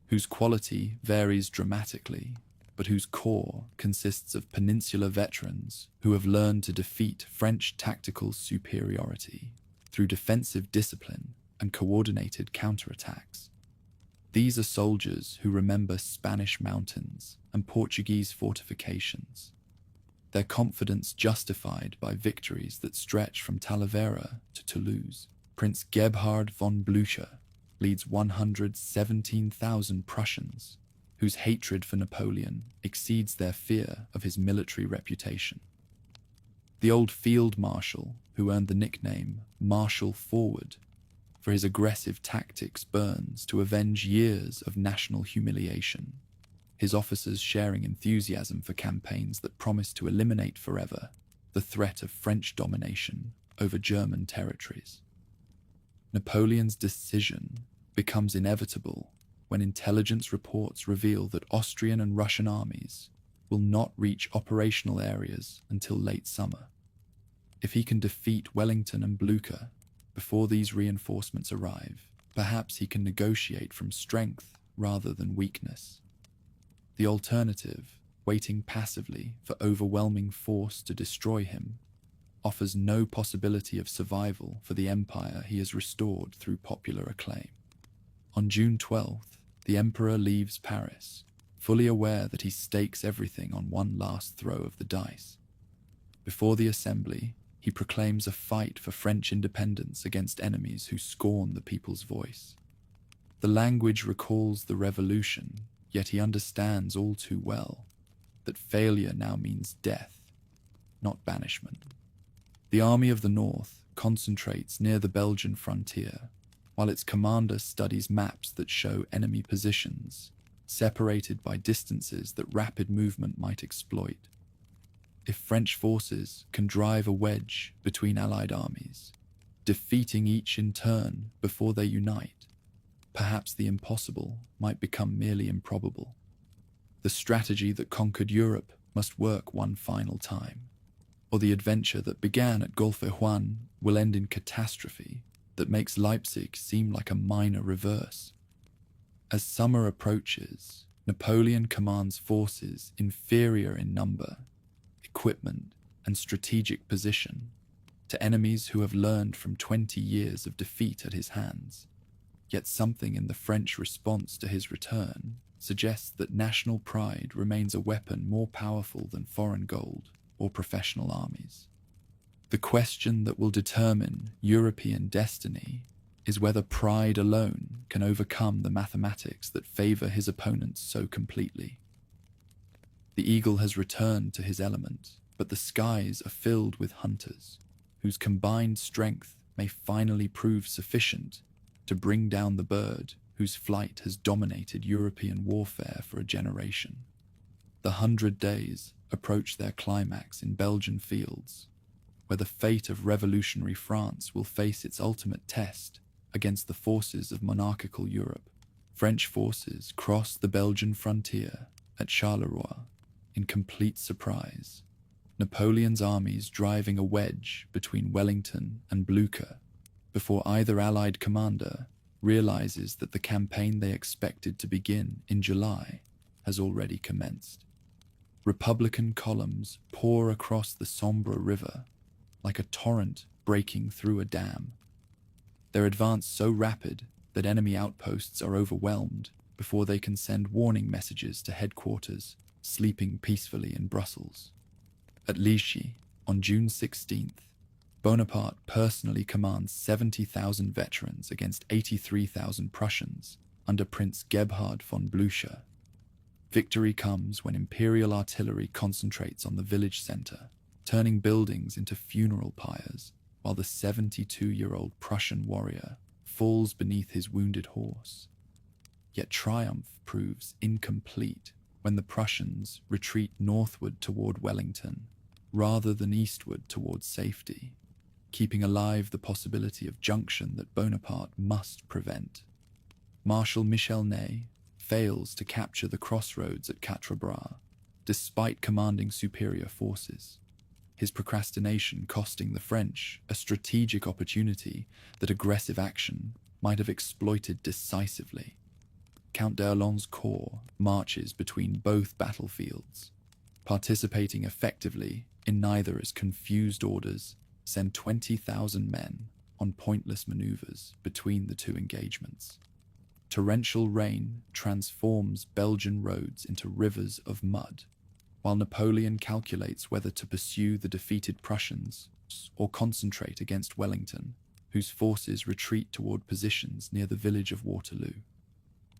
whose quality varies dramatically, but whose core consists of peninsular veterans who have learned to defeat French tactical superiority through defensive discipline and coordinated counterattacks. These are soldiers who remember Spanish mountains and Portuguese fortifications, their confidence justified by victories that stretch from Talavera to Toulouse. Prince Gebhard von Blücher leads 117,000 Prussians, whose hatred for Napoleon exceeds their fear of his military reputation. The old field marshal, who earned the nickname Marshal Forward for his aggressive tactics, burns to avenge years of national humiliation, his officers sharing enthusiasm for campaigns that promise to eliminate forever the threat of French domination over German territories. Napoleon's decision becomes inevitable when intelligence reports reveal that Austrian and Russian armies will not reach operational areas until late summer. If he can defeat Wellington and Blücher before these reinforcements arrive, perhaps he can negotiate from strength rather than weakness. The alternative, waiting passively for overwhelming force to destroy him, offers no possibility of survival for the empire he has restored through popular acclaim. On June 12th, the emperor leaves Paris, fully aware that he stakes everything on one last throw of the dice. Before the assembly, he proclaims a fight for French independence against enemies who scorn the people's voice. The language recalls the revolution, yet he understands all too well that failure now means death, not banishment. The Army of the North concentrates near the Belgian frontier, while its commander studies maps that show enemy positions, separated by distances that rapid movement might exploit. If French forces can drive a wedge between Allied armies, defeating each in turn before they unite, perhaps the impossible might become merely improbable. The strategy that conquered Europe must work one final time, or the adventure that began at Golfe-Juan will end in catastrophe that makes Leipzig seem like a minor reverse. As summer approaches, Napoleon commands forces inferior in number, equipment, and strategic position to enemies who have learned from 20 years of defeat at his hands. Yet something in the French response to his return suggests that national pride remains a weapon more powerful than foreign gold or professional armies. The question that will determine European destiny is whether pride alone can overcome the mathematics that favor his opponents so completely. The eagle has returned to his element, but the skies are filled with hunters, whose combined strength may finally prove sufficient to bring down the bird whose flight has dominated European warfare for a generation. The 100 Days approach their climax in Belgian fields, where the fate of revolutionary France will face its ultimate test against the forces of monarchical Europe. French forces cross the Belgian frontier at Charleroi in complete surprise, Napoleon's armies driving a wedge between Wellington and Blucher before either Allied commander realizes that the campaign they expected to begin in July has already commenced. Republican columns pour across the Sambre River like a torrent breaking through a dam. Their advance so rapid that enemy outposts are overwhelmed before they can send warning messages to headquarters sleeping peacefully in Brussels. At Liège, on June 16th, Bonaparte personally commands 70,000 veterans against 83,000 Prussians under Prince Gebhard von Blücher. Victory comes when imperial artillery concentrates on the village center, turning buildings into funeral pyres, while the 72-year-old Prussian warrior falls beneath his wounded horse. Yet triumph proves incomplete when the Prussians retreat northward toward Wellington, rather than eastward towards safety, keeping alive the possibility of junction that Bonaparte must prevent. Marshal Michel Ney fails to capture the crossroads at Quatre Bras, despite commanding superior forces, his procrastination costing the French a strategic opportunity that aggressive action might have exploited decisively. Count d'Erlon's corps marches between both battlefields, participating effectively in neither as confused orders send 20,000 men on pointless maneuvers between the two engagements. Torrential rain transforms Belgian roads into rivers of mud, while Napoleon calculates whether to pursue the defeated Prussians or concentrate against Wellington, whose forces retreat toward positions near the village of Waterloo.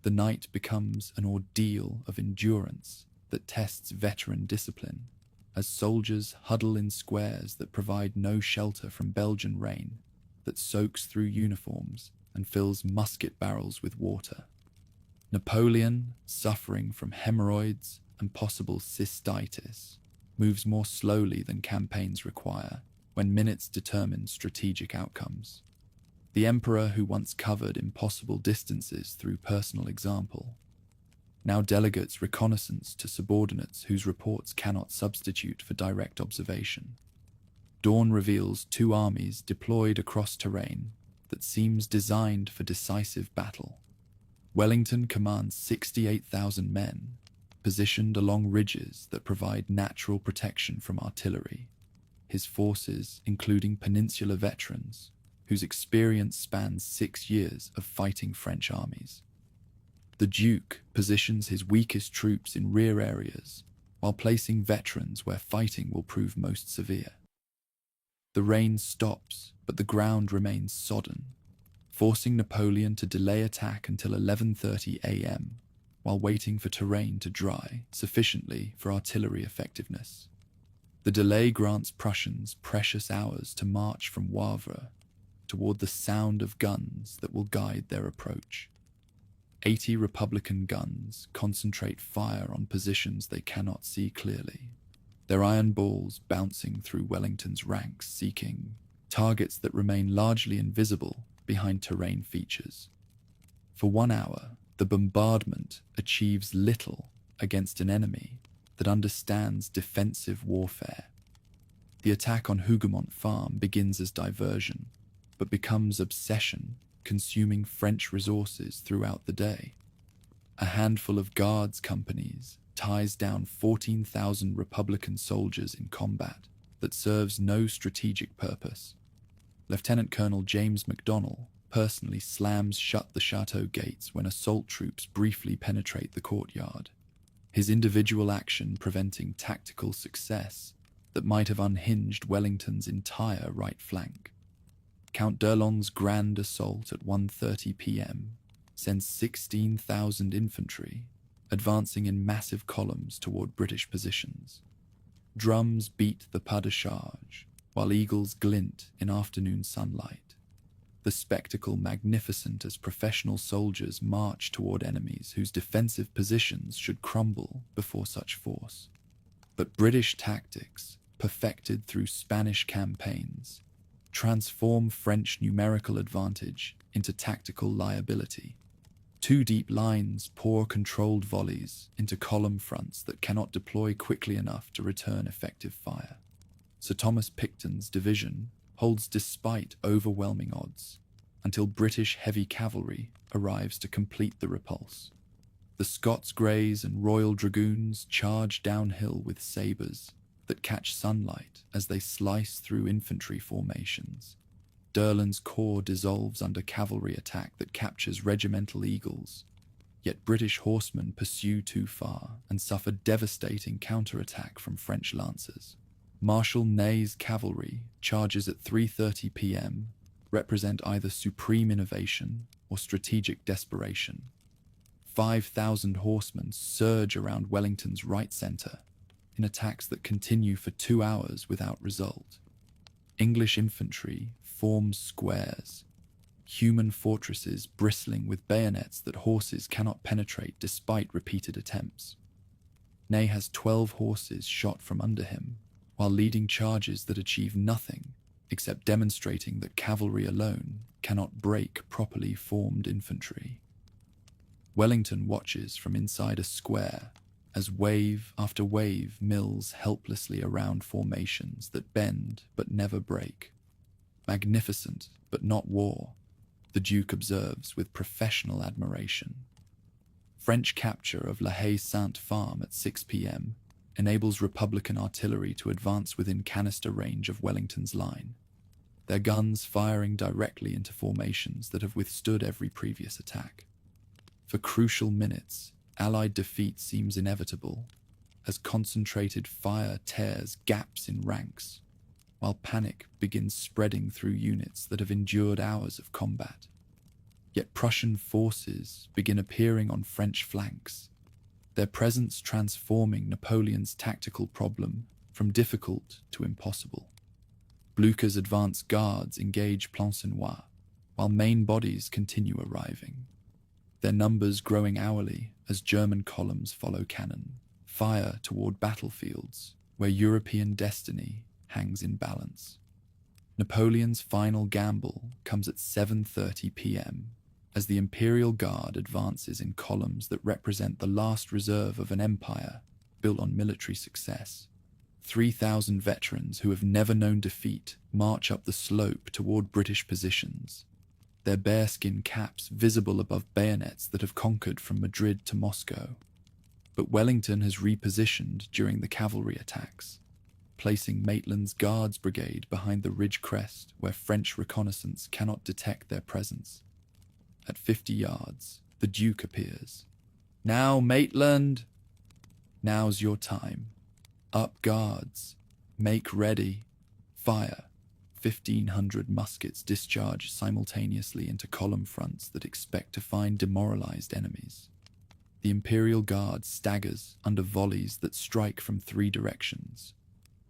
The night becomes an ordeal of endurance that tests veteran discipline, as soldiers huddle in squares that provide no shelter from Belgian rain that soaks through uniforms and fills musket barrels with water. Napoleon, suffering from hemorrhoids and possible cystitis, moves more slowly than campaigns require when minutes determine strategic outcomes. The emperor who once covered impossible distances through personal example now delegates reconnaissance to subordinates whose reports cannot substitute for direct observation. Dawn reveals two armies deployed across terrain that seems designed for decisive battle. Wellington commands 68,000 men, positioned along ridges that provide natural protection from artillery. His forces, including peninsular veterans, whose experience spans 6 years of fighting French armies. The Duke positions his weakest troops in rear areas, while placing veterans where fighting will prove most severe. The rain stops, but the ground remains sodden, forcing Napoleon to delay attack until 11:30 a.m., while waiting for terrain to dry sufficiently for artillery effectiveness. The delay grants Prussians precious hours to march from Wavre toward the sound of guns that will guide their approach. 80 Republican guns concentrate fire on positions they cannot see clearly, their iron balls bouncing through Wellington's ranks, seeking targets that remain largely invisible behind terrain features. For 1 hour, the bombardment achieves little against an enemy that understands defensive warfare. The attack on Hougoumont Farm begins as diversion, but becomes obsession, consuming French resources throughout the day. A handful of guards companies ties down 14,000 Republican soldiers in combat that serves no strategic purpose. Lieutenant Colonel James MacDonell personally slams shut the chateau gates when assault troops briefly penetrate the courtyard, his individual action preventing tactical success that might have unhinged Wellington's entire right flank. Count d'Erlon's grand assault at 1:30 p.m. sends 16,000 infantry advancing in massive columns toward British positions. Drums beat the pas de charge, while eagles glint in afternoon sunlight, the spectacle magnificent as professional soldiers march toward enemies whose defensive positions should crumble before such force. But British tactics, perfected through Spanish campaigns, transform French numerical advantage into tactical liability. Two deep lines pour controlled volleys into column fronts that cannot deploy quickly enough to return effective fire. Sir Thomas Picton's division holds despite overwhelming odds until British heavy cavalry arrives to complete the repulse. The Scots Greys and Royal Dragoons charge downhill with sabres that catch sunlight as they slice through infantry formations. D'Erlon's corps dissolves under cavalry attack that captures regimental eagles, yet British horsemen pursue too far and suffer devastating counterattack from French lancers. Marshal Ney's cavalry charges at 3:30 p.m. represent either supreme innovation or strategic desperation. 5,000 horsemen surge around Wellington's right centre in attacks that continue for 2 hours without result. English infantry forms squares, human fortresses bristling with bayonets that horses cannot penetrate despite repeated attempts. Ney has 12 horses shot from under him, while leading charges that achieve nothing except demonstrating that cavalry alone cannot break properly formed infantry. Wellington watches from inside a square as wave after wave mills helplessly around formations that bend but never break. Magnificent, but not war, the Duke observes with professional admiration. French capture of La Haye-Sainte Farm at 6 p.m. enables Republican artillery to advance within canister range of Wellington's line, their guns firing directly into formations that have withstood every previous attack. For crucial minutes, Allied defeat seems inevitable, as concentrated fire tears gaps in ranks, while panic begins spreading through units that have endured hours of combat. Yet Prussian forces begin appearing on French flanks, their presence transforming Napoleon's tactical problem from difficult to impossible. Blucher's advance guards engage Plancenoit, while main bodies continue arriving, their numbers growing hourly as German columns follow cannon, fire toward battlefields where European destiny hangs in balance. Napoleon's final gamble comes at 7:30 p.m. as the Imperial Guard advances in columns that represent the last reserve of an empire built on military success. 3,000 veterans who have never known defeat march up the slope toward British positions, their bearskin caps visible above bayonets that have conquered from Madrid to Moscow. But Wellington has repositioned during the cavalry attacks, placing Maitland's Guards Brigade behind the ridge crest where French reconnaissance cannot detect their presence. At 50 yards, the Duke appears. "Now, Maitland! Now's your time. Up guards. Make ready. Fire." 1,500 muskets discharge simultaneously into column fronts that expect to find demoralized enemies. The Imperial Guard staggers under volleys that strike from 3 directions,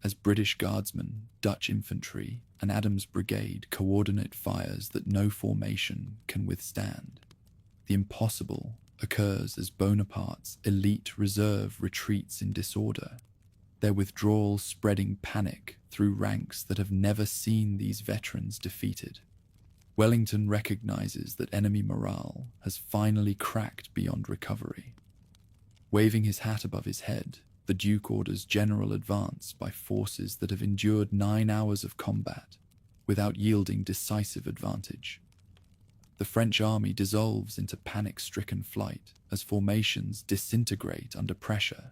as British Guardsmen, Dutch infantry, and Adams' brigade coordinate fires that no formation can withstand. The impossible occurs as Bonaparte's elite reserve retreats in disorder, their withdrawal spreading panic through ranks that have never seen these veterans defeated. Wellington recognizes that enemy morale has finally cracked beyond recovery. Waving his hat above his head, the Duke orders general advance by forces that have endured 9 hours of combat without yielding decisive advantage. The French army dissolves into panic-stricken flight as formations disintegrate under pressure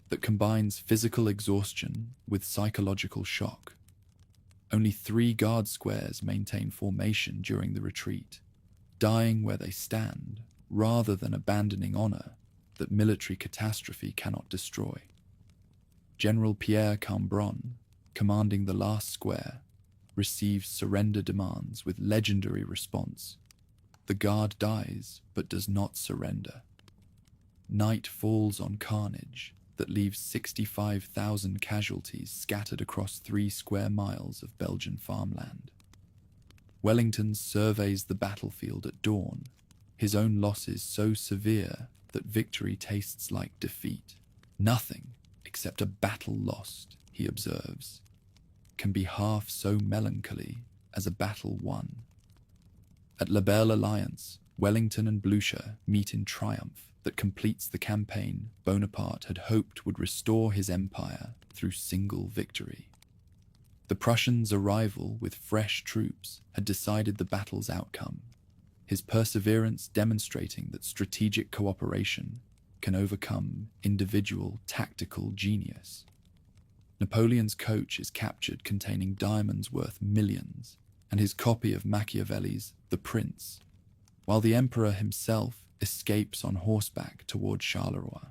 that combines physical exhaustion with psychological shock. Only 3 guard squares maintain formation during the retreat, dying where they stand rather than abandoning honor that military catastrophe cannot destroy. General Pierre Cambronne, commanding the last square, receives surrender demands with legendary response. The guard dies but does not surrender. Night falls on carnage that leaves 65,000 casualties scattered across 3 square miles of Belgian farmland. Wellington surveys the battlefield at dawn, his own losses so severe that victory tastes like defeat. Nothing except a battle lost, he observes, can be half so melancholy as a battle won. At La Belle Alliance, Wellington and Blucher meet in triumph that completes the campaign Bonaparte had hoped would restore his empire through single victory. The Prussians' arrival with fresh troops had decided the battle's outcome, his perseverance demonstrating that strategic cooperation can overcome individual tactical genius. Napoleon's coach is captured containing diamonds worth millions, and his copy of Machiavelli's The Prince, while the emperor himself escapes on horseback toward Charleroi.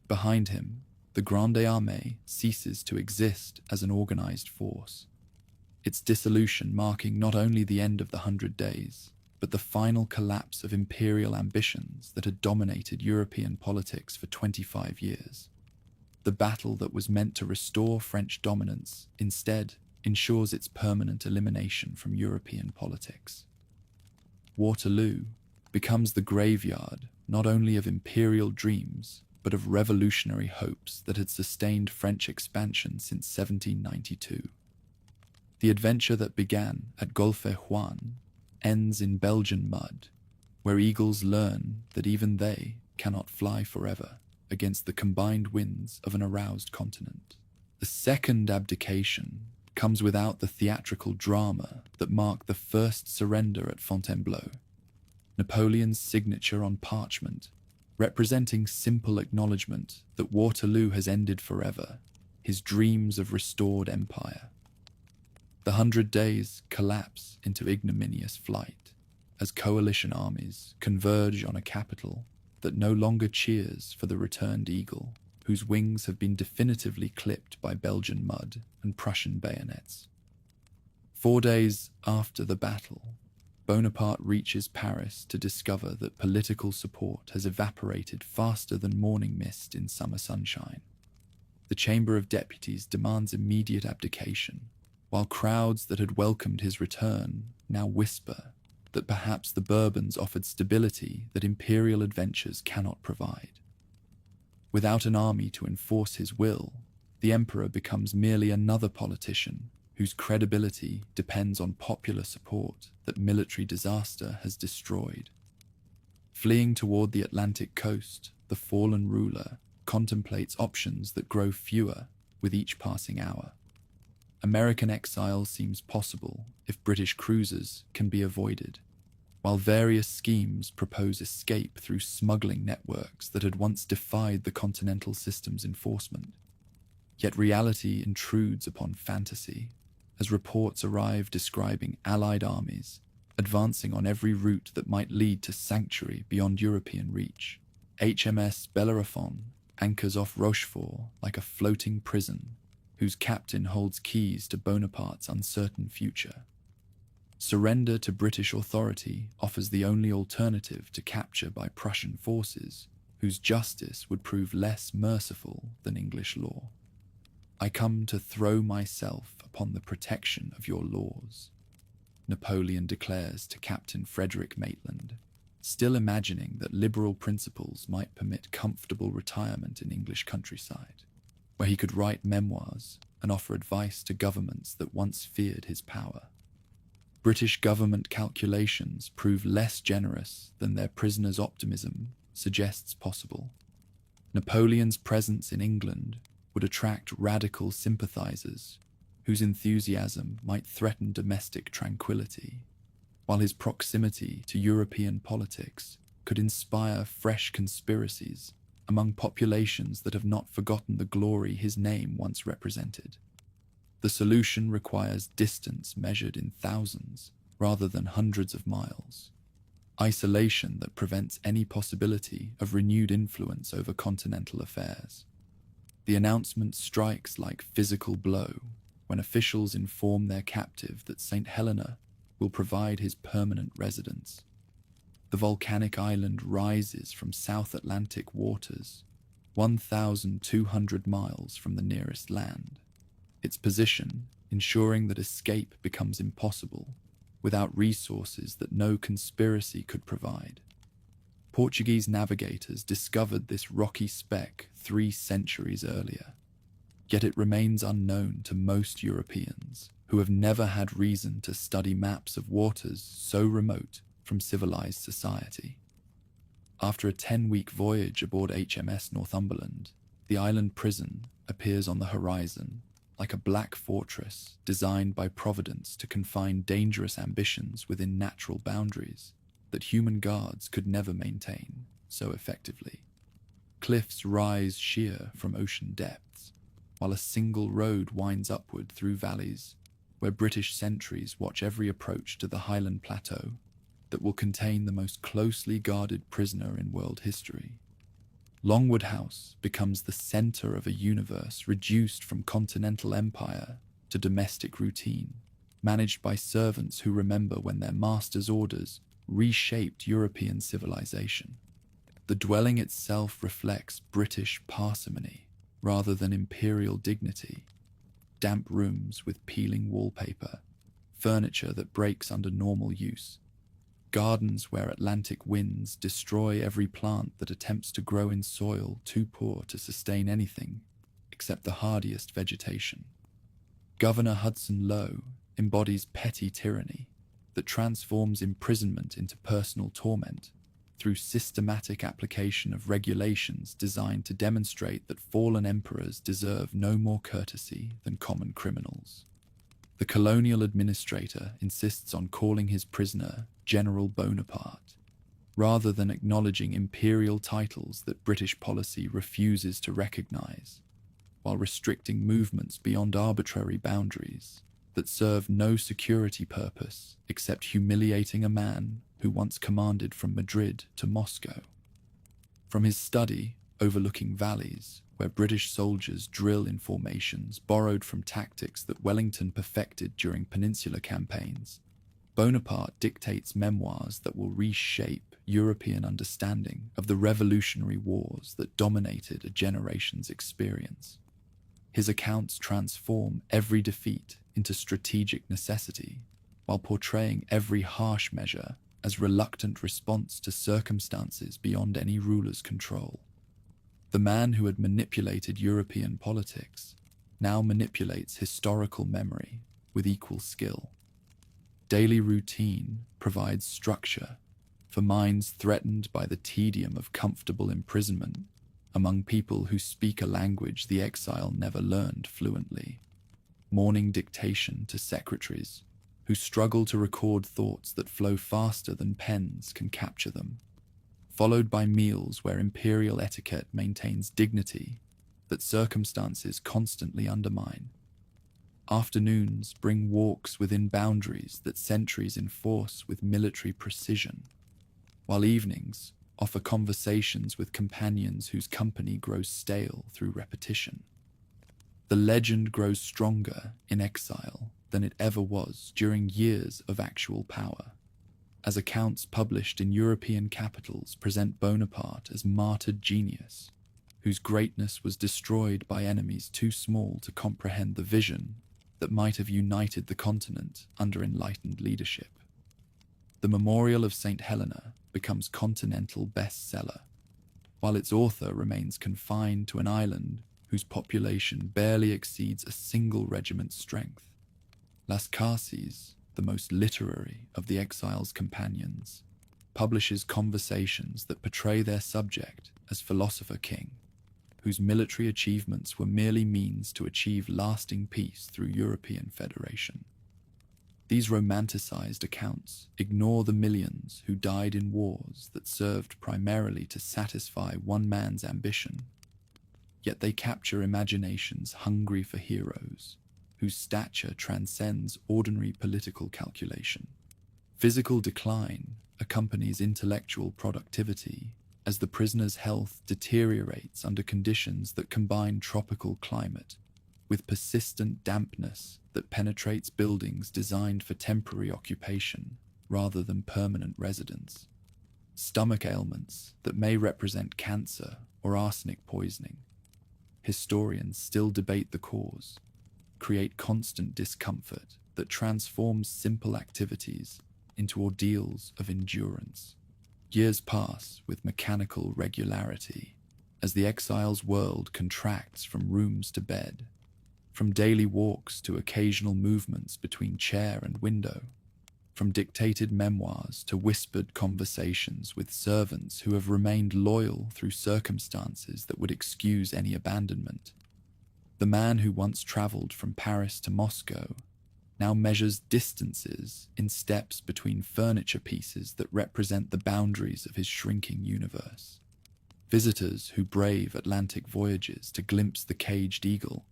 Behind him, the Grande Armée ceases to exist as an organized force, its dissolution marking not only the end of the 100 Days, but the final collapse of imperial ambitions that had dominated European politics for 25 years. The battle that was meant to restore French dominance instead ensures its permanent elimination from European politics. Waterloo becomes the graveyard not only of imperial dreams, but of revolutionary hopes that had sustained French expansion since 1792. The adventure that began at Golfe Juan ends in Belgian mud, where eagles learn that even they cannot fly forever against the combined winds of an aroused continent. The second abdication comes without the theatrical drama that marked the first surrender at Fontainebleau. Napoleon's signature on parchment, representing simple acknowledgement that Waterloo has ended forever, his dreams of restored empire. The 100 Days collapse into ignominious flight as coalition armies converge on a capital that no longer cheers for the returned eagle, whose wings have been definitively clipped by Belgian mud and Prussian bayonets. 4 days after the battle, Bonaparte reaches Paris to discover that political support has evaporated faster than morning mist in summer sunshine. The Chamber of Deputies demands immediate abdication, while crowds that had welcomed his return now whisper that perhaps the Bourbons offered stability that imperial adventures cannot provide. Without an army to enforce his will, the emperor becomes merely another politician whose credibility depends on popular support that military disaster has destroyed. Fleeing toward the Atlantic coast, the fallen ruler contemplates options that grow fewer with each passing hour. American exile seems possible if British cruisers can be avoided, while various schemes propose escape through smuggling networks that had once defied the continental system's enforcement. Yet reality intrudes upon fantasy, as reports arrive describing Allied armies advancing on every route that might lead to sanctuary beyond European reach. HMS Bellerophon anchors off Rochefort like a floating prison, whose captain holds keys to Bonaparte's uncertain future. Surrender to British authority offers the only alternative to capture by Prussian forces, whose justice would prove less merciful than English law. I come to throw myself upon the protection of your laws, Napoleon declares to Captain Frederick Maitland, still imagining that liberal principles might permit comfortable retirement in English countryside, where he could write memoirs and offer advice to governments that once feared his power. British government calculations prove less generous than their prisoners' optimism suggests possible. Napoleon's presence in England would attract radical sympathizers whose enthusiasm might threaten domestic tranquility, while his proximity to European politics could inspire fresh conspiracies among populations that have not forgotten the glory his name once represented. The solution requires distance measured in thousands rather than hundreds of miles, isolation that prevents any possibility of renewed influence over continental affairs. The announcement strikes like physical blow when officials inform their captive that St. Helena will provide his permanent residence. The volcanic island rises from South Atlantic waters, 1,200 miles from the nearest land, its position ensuring that escape becomes impossible without resources that no conspiracy could provide. Portuguese navigators discovered this rocky speck 3 centuries earlier, yet it remains unknown to most Europeans who have never had reason to study maps of waters so remote from civilized society. After a 10-week voyage aboard HMS Northumberland, the island prison appears on the horizon like a black fortress designed by Providence to confine dangerous ambitions within natural boundaries that human guards could never maintain so effectively. Cliffs rise sheer from ocean depths, while a single road winds upward through valleys where British sentries watch every approach to the Highland Plateau that will contain the most closely guarded prisoner in world history. Longwood House becomes the center of a universe reduced from continental empire to domestic routine, managed by servants who remember when their master's orders reshaped European civilization. The dwelling itself reflects British parsimony rather than imperial dignity. Damp rooms with peeling wallpaper, furniture that breaks under normal use, gardens where Atlantic winds destroy every plant that attempts to grow in soil too poor to sustain anything except the hardiest vegetation. Governor Hudson Lowe embodies petty tyranny that transforms imprisonment into personal torment through systematic application of regulations designed to demonstrate that fallen emperors deserve no more courtesy than common criminals. The colonial administrator insists on calling his prisoner General Bonaparte, rather than acknowledging imperial titles that British policy refuses to recognize, while restricting movements beyond arbitrary boundaries that serve no security purpose except humiliating a man who once commanded from Madrid to Moscow. From his study overlooking valleys, where British soldiers drill in formations borrowed from tactics that Wellington perfected during peninsular campaigns, Bonaparte dictates memoirs that will reshape European understanding of the revolutionary wars that dominated a generation's experience. His accounts transform every defeat into strategic necessity, while portraying every harsh measure as reluctant response to circumstances beyond any ruler's control. The man who had manipulated European politics now manipulates historical memory with equal skill. Daily routine provides structure for minds threatened by the tedium of comfortable imprisonment among people who speak a language the exile never learned fluently. Morning dictation to secretaries who struggle to record thoughts that flow faster than pens can capture them, followed by meals where imperial etiquette maintains dignity that circumstances constantly undermine. Afternoons bring walks within boundaries that centuries enforce with military precision, while evenings offer conversations with companions whose company grows stale through repetition. The legend grows stronger in exile than it ever was during years of actual power, as accounts published in European capitals present Bonaparte as martyred genius, whose greatness was destroyed by enemies too small to comprehend the vision that might have united the continent under enlightened leadership. The Memorial of St. Helena becomes continental bestseller, while its author remains confined to an island whose population barely exceeds a single regiment's strength. Las Cases, the most literary of the exile's companions, publishes conversations that portray their subject as philosopher king, whose military achievements were merely means to achieve lasting peace through European federation. These romanticized accounts ignore the millions who died in wars that served primarily to satisfy one man's ambition, yet they capture imaginations hungry for heroes, whose stature transcends ordinary political calculation. Physical decline accompanies intellectual productivity as the prisoner's health deteriorates under conditions that combine tropical climate with persistent dampness that penetrates buildings designed for temporary occupation rather than permanent residence. Stomach ailments that may represent cancer or arsenic poisoning. Historians still debate the cause, create constant discomfort that transforms simple activities into ordeals of endurance. Years pass with mechanical regularity as the exile's world contracts from rooms to bed, from daily walks to occasional movements between chair and window, from dictated memoirs to whispered conversations with servants who have remained loyal through circumstances that would excuse any abandonment. The man who once traveled from Paris to Moscow now measures distances in steps between furniture pieces that represent the boundaries of his shrinking universe. Visitors who brave Atlantic voyages to glimpse the caged eagle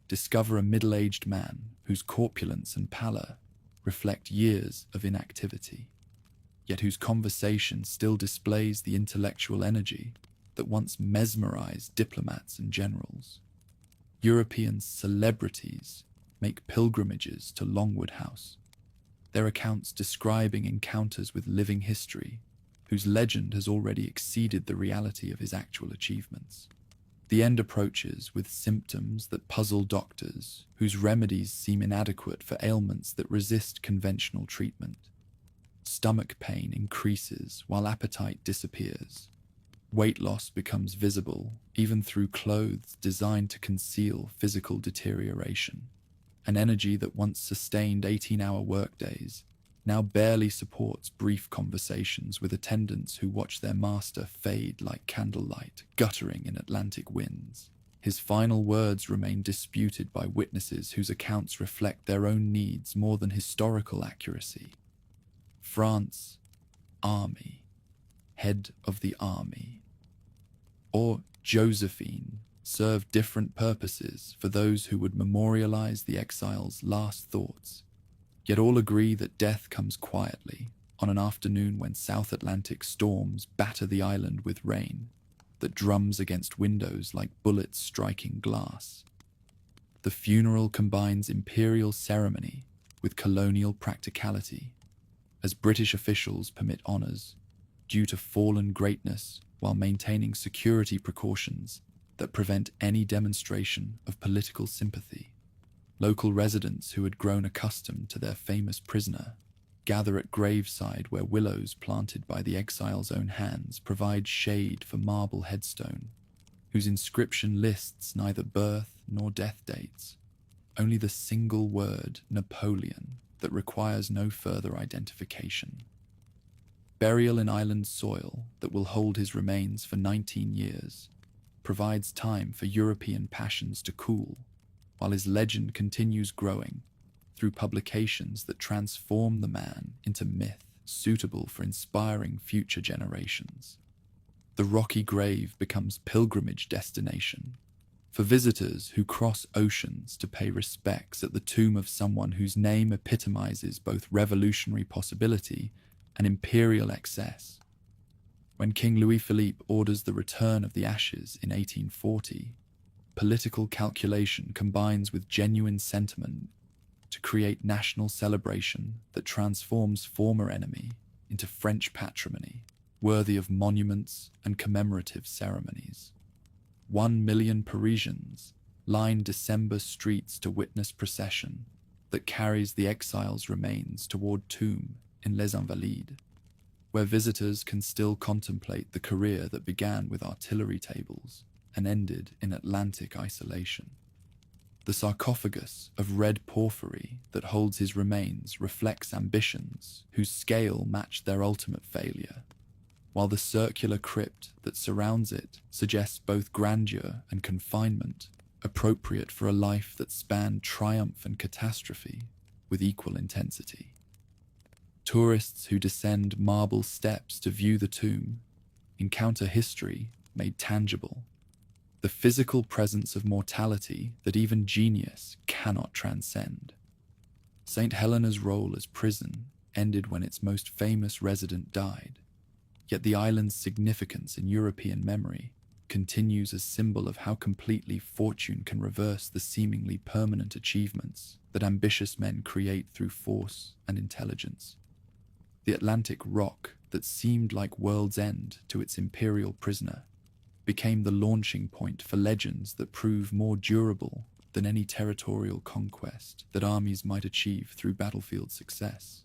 discover a middle-aged man whose corpulence and pallor reflect years of inactivity, yet whose conversation still displays the intellectual energy that once mesmerized diplomats and generals. European celebrities make pilgrimages to Longwood House, their accounts describing encounters with living history, whose legend has already exceeded the reality of his actual achievements. The end approaches with symptoms that puzzle doctors, whose remedies seem inadequate for ailments that resist conventional treatment. Stomach pain increases while appetite disappears. Weight loss becomes visible, even through clothes designed to conceal physical deterioration. An energy that once sustained 18-hour workdays now barely supports brief conversations with attendants who watch their master fade like candlelight, guttering in Atlantic winds. His final words remain disputed by witnesses whose accounts reflect their own needs more than historical accuracy. France, army, head of the army, or Josephine, serve different purposes for those who would memorialize the exile's last thoughts, yet all agree that death comes quietly on an afternoon when South Atlantic storms batter the island with rain that drums against windows like bullets striking glass. The funeral combines imperial ceremony with colonial practicality, as British officials permit honors due to fallen greatness while maintaining security precautions that prevent any demonstration of political sympathy. Local residents who had grown accustomed to their famous prisoner gather at graveside where willows planted by the exile's own hands provide shade for marble headstone, whose inscription lists neither birth nor death dates, only the single word Napoleon that requires no further identification. Burial in island soil that will hold his remains for 19 years provides time for European passions to cool, while his legend continues growing through publications that transform the man into myth suitable for inspiring future generations. The rocky grave becomes pilgrimage destination for visitors who cross oceans to pay respects at the tomb of someone whose name epitomizes both revolutionary possibility and imperial excess. When King Louis-Philippe orders the return of the ashes in 1840, political calculation combines with genuine sentiment to create national celebration that transforms former enemy into French patrimony, worthy of monuments and commemorative ceremonies. 1 million Parisians line December streets to witness procession that carries the exile's remains toward tomb in Les Invalides, where visitors can still contemplate the career that began with artillery tables and ended in Atlantic isolation. The sarcophagus of red porphyry that holds his remains reflects ambitions whose scale matched their ultimate failure, while the circular crypt that surrounds it suggests both grandeur and confinement, appropriate for a life that spanned triumph and catastrophe with equal intensity. Tourists who descend marble steps to view the tomb encounter history made tangible, the physical presence of mortality that even genius cannot transcend. St. Helena's role as prison ended when its most famous resident died, yet the island's significance in European memory continues as symbol of how completely fortune can reverse the seemingly permanent achievements that ambitious men create through force and intelligence. The Atlantic rock that seemed like world's end to its imperial prisoner became the launching point for legends that prove more durable than any territorial conquest that armies might achieve through battlefield success.